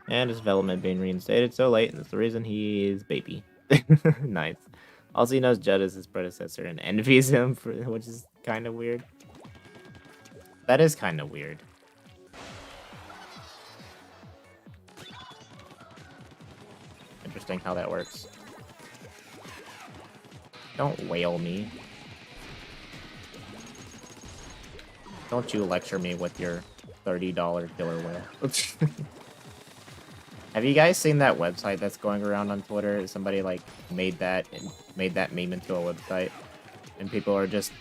And his development being reinstated so late, and that's the reason he is baby. Nice. Also, he knows Judd is his predecessor and envies him, which is kind of weird. That is kind of weird. Interesting how that works. Don't whale me. Don't you lecture me with your $30 killer whale. Have you guys seen that website that's going around on Twitter? Somebody like made that meme into a website, and people are just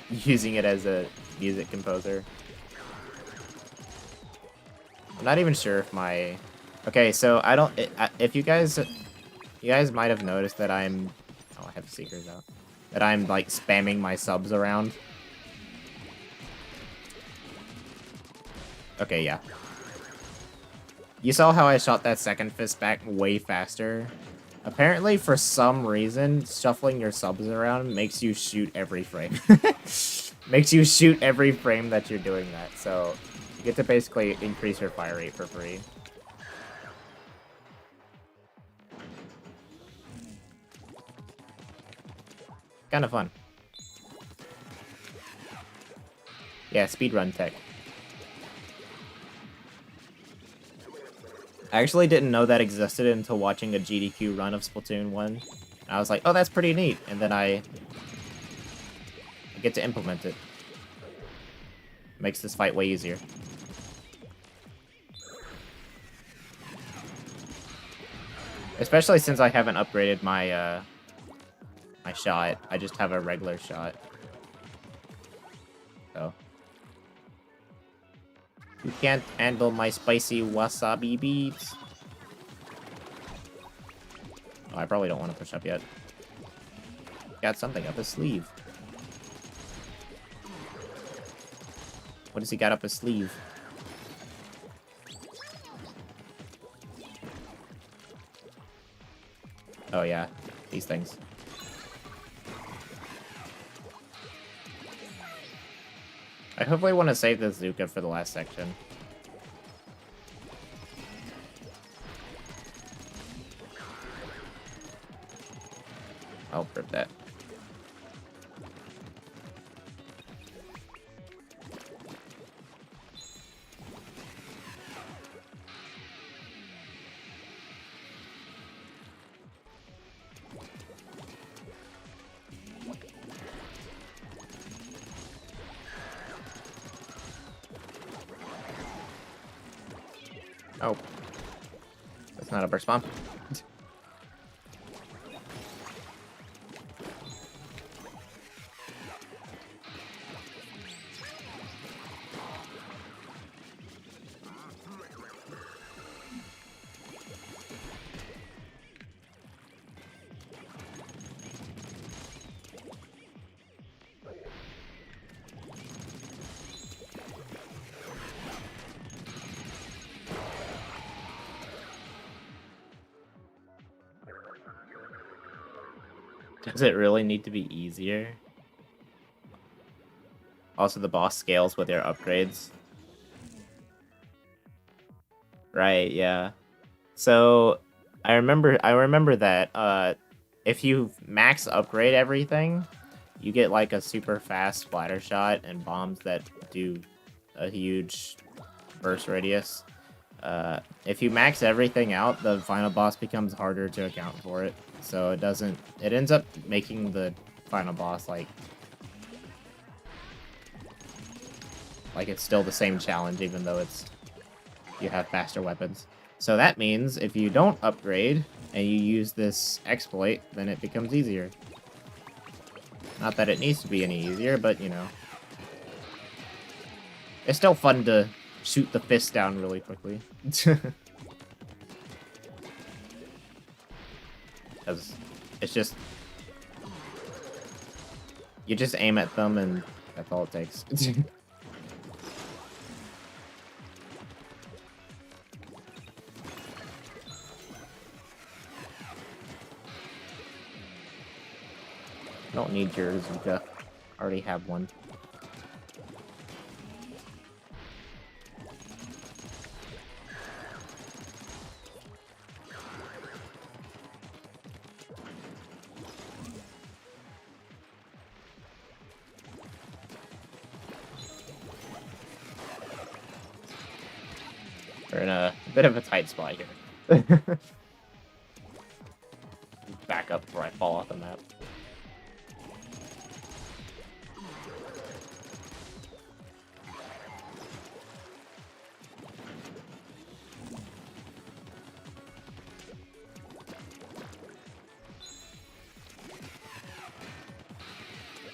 using it as a music composer. I'm not even sure if my... Okay, so I don't... if you guys might have noticed that I'm... Oh, I have Seekers out. That I'm, like, spamming my subs around. Okay, yeah. You saw how I shot that second fist back way faster? Apparently, for some reason, shuffling your subs around makes you shoot every frame. Makes you shoot every frame that you're doing that, so... You get to basically increase your fire rate for free. Kind of fun. Yeah, speedrun tech. I actually didn't know that existed until watching a GDQ run of Splatoon 1. And I was like, oh, that's pretty neat. And then I get to implement it. Makes this fight way easier. Especially since I haven't upgraded my my shot. I just have a regular shot. So. You can't handle my spicy wasabi beads. Oh, I probably don't want to push up yet. Got something up his sleeve. What does he got up his sleeve? Oh yeah, these things. I hopefully want to save the Zuka for the last section. I'll rip that. Oh. That's not a burst bomb. Does it really need to be easier? Also, the boss scales with your upgrades. Right, yeah. So, I remember that, if you max upgrade everything, you get, like, a super fast splatter shot and bombs that do a huge burst radius. If you max everything out, the final boss becomes harder to account for it. So it ends up making the final boss like it's still the same challenge, even though you have faster weapons. So that means if you don't upgrade and you use this exploit, then it becomes easier. Not that it needs to be any easier, but you know. It's still fun to shoot the fist down really quickly. Because it's just... You just aim at them and that's all it takes. I don't need your Zuka. I already have one. We're in a bit of a tight spot here. Back up before I fall off the map.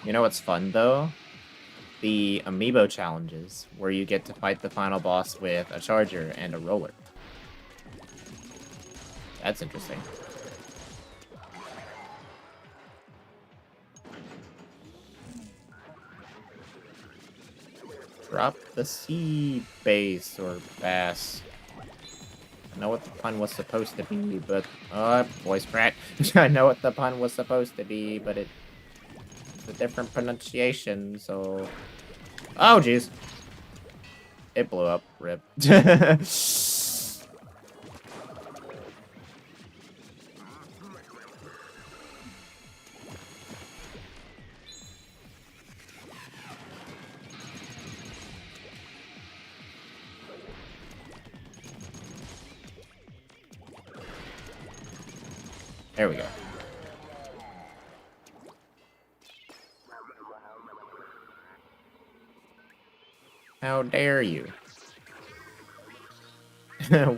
You know what's fun, though? The amiibo challenges, where you get to fight the final boss with a charger and a roller. That's interesting. Drop the sea base or bass. I know what the pun was supposed to be, but... voice crack. I know what the pun was supposed to be, but it's a different pronunciation, so... Oh, jeez. It blew up. Rip. There we go. How dare you?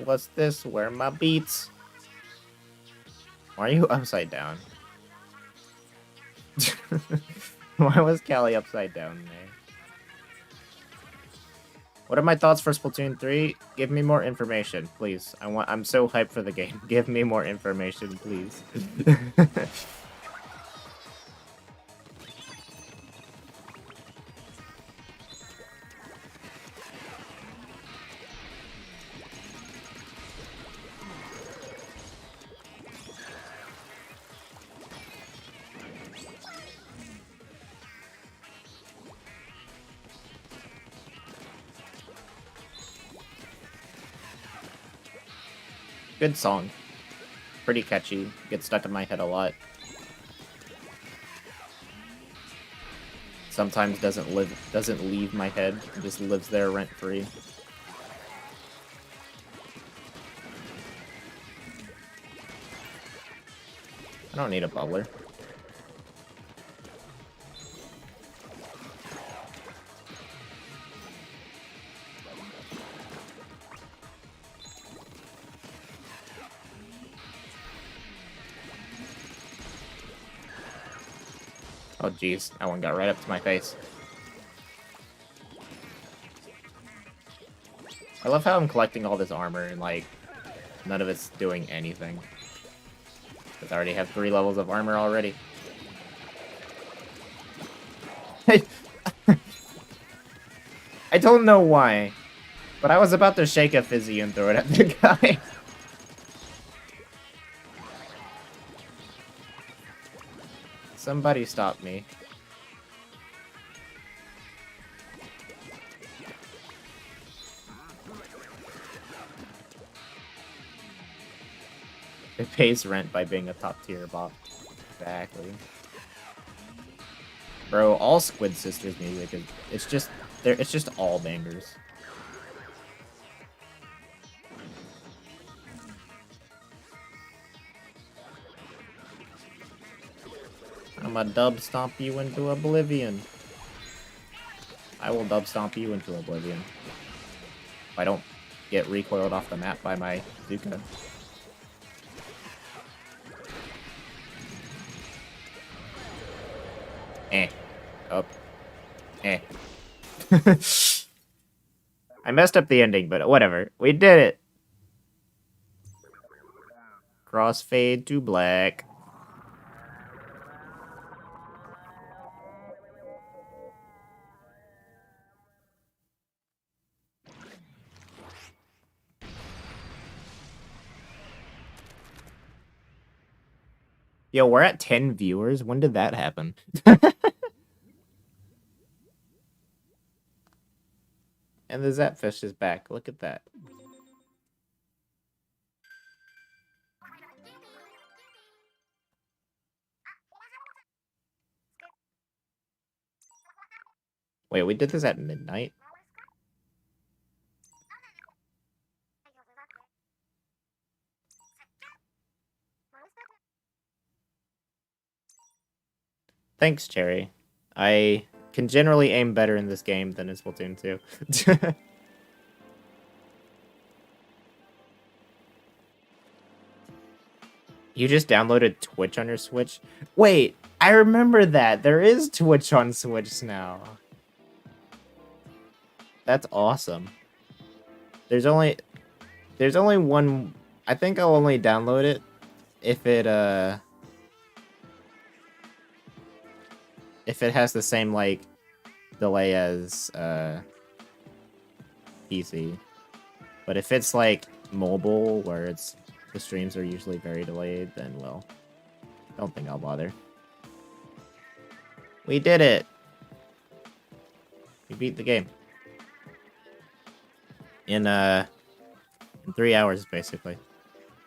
What's this? Where are my beats? Why are you upside down? Why was Callie upside down there? What are my thoughts for Splatoon 3? Give me more information, please. I'm so hyped for the game. Give me more information, please. Good song. Pretty catchy. Gets stuck in my head a lot. Sometimes doesn't leave my head. It just lives there rent free. I don't need a bubbler. Oh jeez, that one got right up to my face. I love how I'm collecting all this armor and, like, none of it's doing anything. Because I already have 3 levels of armor already. I don't know why, but I was about to shake a fizzy and throw it at the guy. Somebody stop me. It pays rent by being a top tier bot. Exactly. Bro, all Squid Sisters music is it's just all bangers. I'ma dub stomp you into oblivion. I will dub stomp you into oblivion. If I don't get recoiled off the map by my Zuka. Oh. I messed up the ending, but whatever. We did it. Crossfade to black. Yo, we're at 10 viewers. When did that happen? And the Zapfish is back. Look at that. Wait, we did this at midnight? Thanks, Cherry. I can generally aim better in this game than in Splatoon 2. You just downloaded Twitch on your Switch? Wait, I remember that. There is Twitch on Switch now. That's awesome. There's only one. I think I'll only download it if it has the same like delay as PC. But if it's like mobile where the streams are usually very delayed, then well, don't think I'll bother. We did it. We beat the game. In 3 hours basically.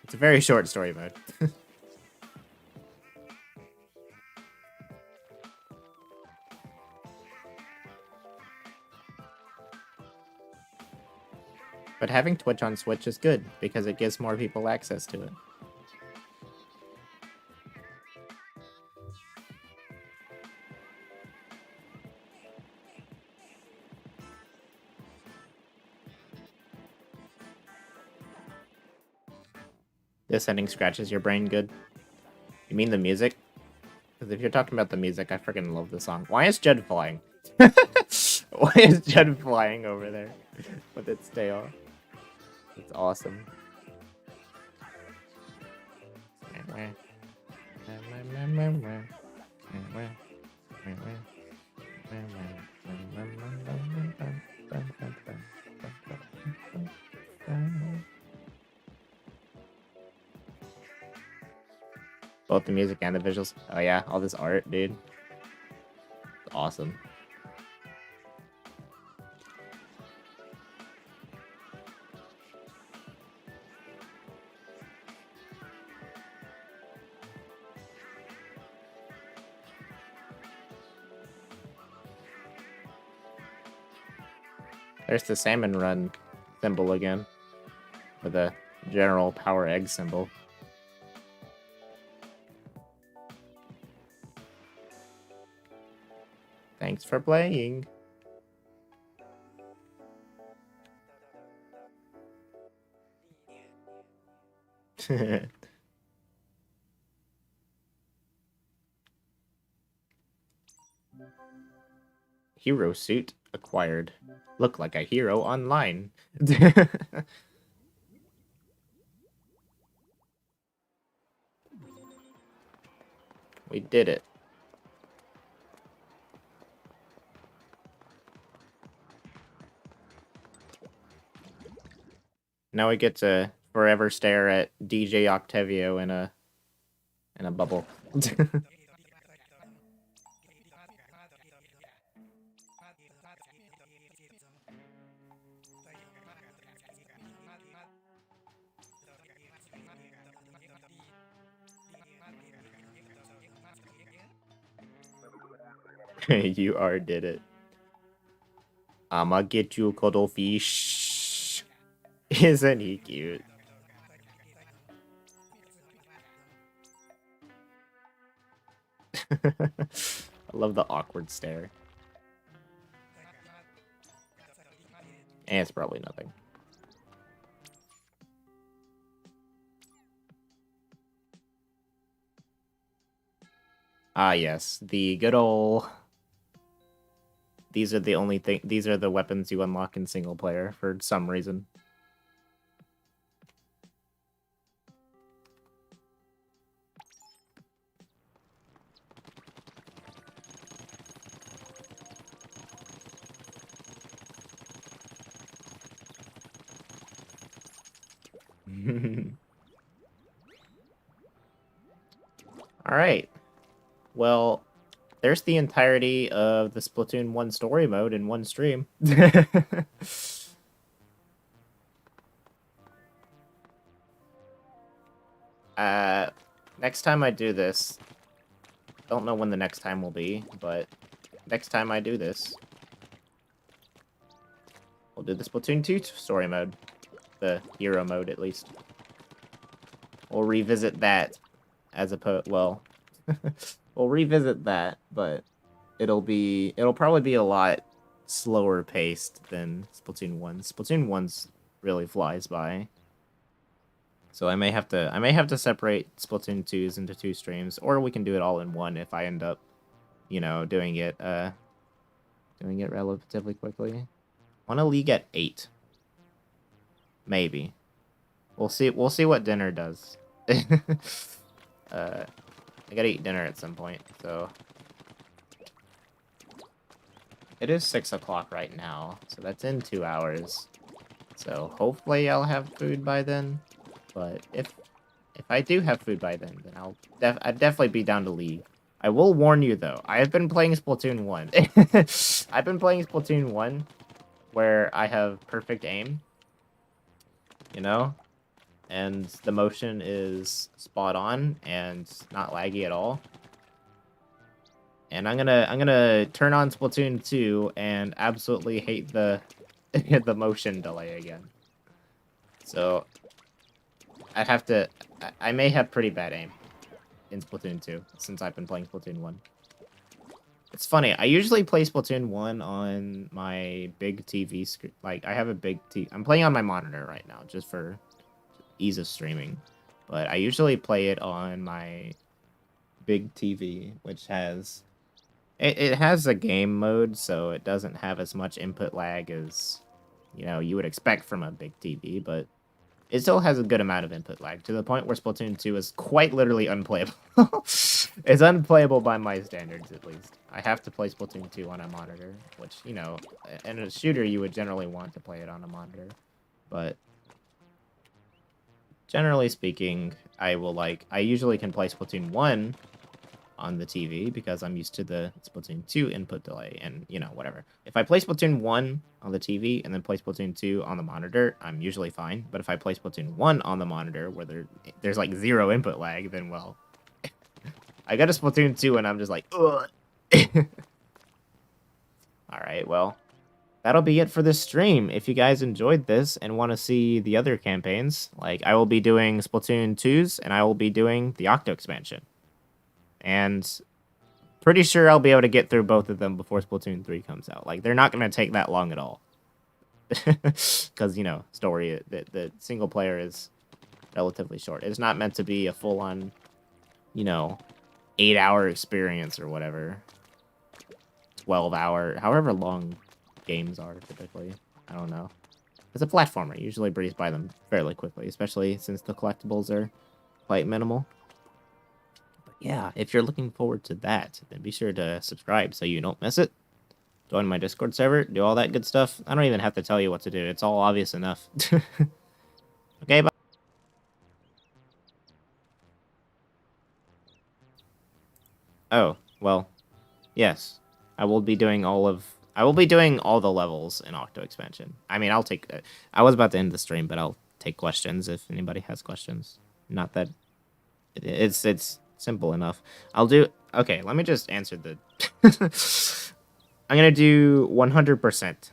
It's a very short story mode. But having Twitch on Switch is good, because it gives more people access to it. This ending scratches your brain good. You mean the music? Because if you're talking about the music, I freaking love the song. Why is Judd flying? Why is Judd flying over there with its tail? It's awesome. Both the music and the visuals. Oh yeah, all this art, dude. It's awesome. There's the salmon run symbol again. With the general power egg symbol. Thanks for playing. Hero suit acquired. Look like a hero online. We did it. Now we get to forever stare at DJ Octavio in a bubble. You are did it. I'ma get you, cuddlefish. Isn't he cute? I love the awkward stare. And it's probably nothing. Ah, yes. The good ol'... These are the only thing. These are the weapons you unlock in single player for some reason. Alright. Well, there's the entirety of the Splatoon 1 story mode in one stream. Next time I do this, don't know when the next time will be, but next time I do this, we'll do the Splatoon 2 story mode. The hero mode, at least. We'll revisit that as well, we'll revisit that, but it'll probably be a lot slower paced than Splatoon 1. Splatoon 1's really flies by. So I may have to separate Splatoon 2s into 2 streams, or we can do it all in one if I end up, you know, doing it relatively quickly. I want to league at 8. Maybe. We'll see what dinner does. I gotta eat dinner at some point, so it is 6 o'clock right now, so that's in 2 hours. So hopefully I'll have food by then. But if I do have food by then I'd definitely be down to league. I will warn you though, I have been playing Splatoon 1. I've been playing Splatoon 1 where I have perfect aim, you know, and the motion is spot on and not laggy at all. And I'm gonna turn on Splatoon 2 and absolutely hate the the motion delay again. So I may have pretty bad aim in Splatoon 2 since I've been playing Splatoon 1. It's funny, I usually play Splatoon 1 on my big TV screen. Like, I have a big TV. I'm playing on my monitor right now just for ease of streaming. But I usually play it on my big TV, which has... It has a game mode, so it doesn't have as much input lag as, you know, you would expect from a big TV, but it still has a good amount of input lag, to the point where Splatoon 2 is quite literally unplayable. It's unplayable by my standards, at least. I have to play Splatoon 2 on a monitor, which, you know, in a shooter, you would generally want to play it on a monitor. But generally speaking, I usually can play Splatoon 1 on the TV because I'm used to the Splatoon 2 input delay and, you know, whatever. If I play Splatoon 1 on the TV and then play Splatoon 2 on the monitor, I'm usually fine. But if I play Splatoon 1 on the monitor where there's like 0 input lag, then, well, I got a Splatoon 2 and I'm just like, ugh. Alright, well, that'll be it for this stream. If you guys enjoyed this and want to see the other campaigns, like, I will be doing Splatoon 2s and I will be doing the Octo expansion. And pretty sure I'll be able to get through both of them before Splatoon 3 comes out. Like, they're not going to take that long at all. Because, you know, the single player is relatively short. It's not meant to be a full-on, you know, 8-hour experience or whatever. 12-hour, however long games are typically. I don't know. It's a platformer. You usually breeze by them fairly quickly, especially since the collectibles are quite minimal. Yeah, if you're looking forward to that, then be sure to subscribe so you don't miss it. Join my Discord server, do all that good stuff. I don't even have to tell you what to do. It's all obvious enough. Okay, bye. Oh, well, yes. I will be doing all the levels in Octo expansion. I mean, I was about to end the stream, but I'll take questions if anybody has questions. Not that it's simple enough. Okay, let me just answer the... I'm going to do 100%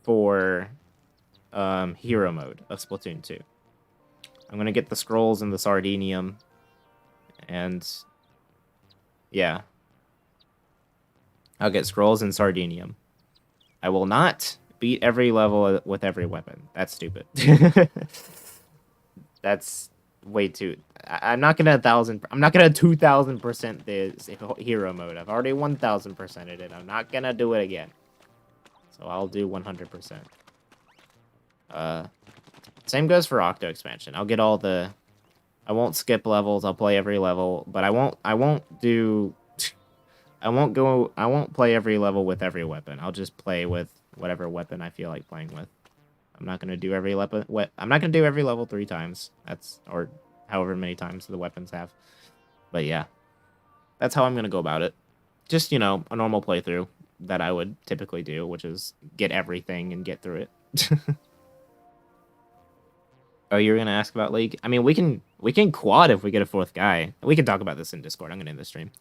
for hero mode of Splatoon 2. I'm going to get the scrolls and the Sardinium. And yeah. I'll get scrolls and Sardinium. I will not beat every level with every weapon. That's stupid. That's way too... I'm not gonna 2000% the hero mode. I've already 1000%ed it. I'm not gonna do it again. So I'll do 100%. Same goes for Octo expansion. I'll get all the... I won't skip levels. I'll play every level, but I won't play every level with every weapon. I'll just play with whatever weapon I feel like playing with. I'm not gonna do every level 3 times. Or however many times the weapons have. But yeah, that's how I'm gonna go about it. Just, you know, a normal playthrough that I would typically do, which is get everything and get through it. Oh, you were gonna ask about League? I mean, we can quad if we get a fourth guy. We can talk about this in Discord. I'm gonna end the stream.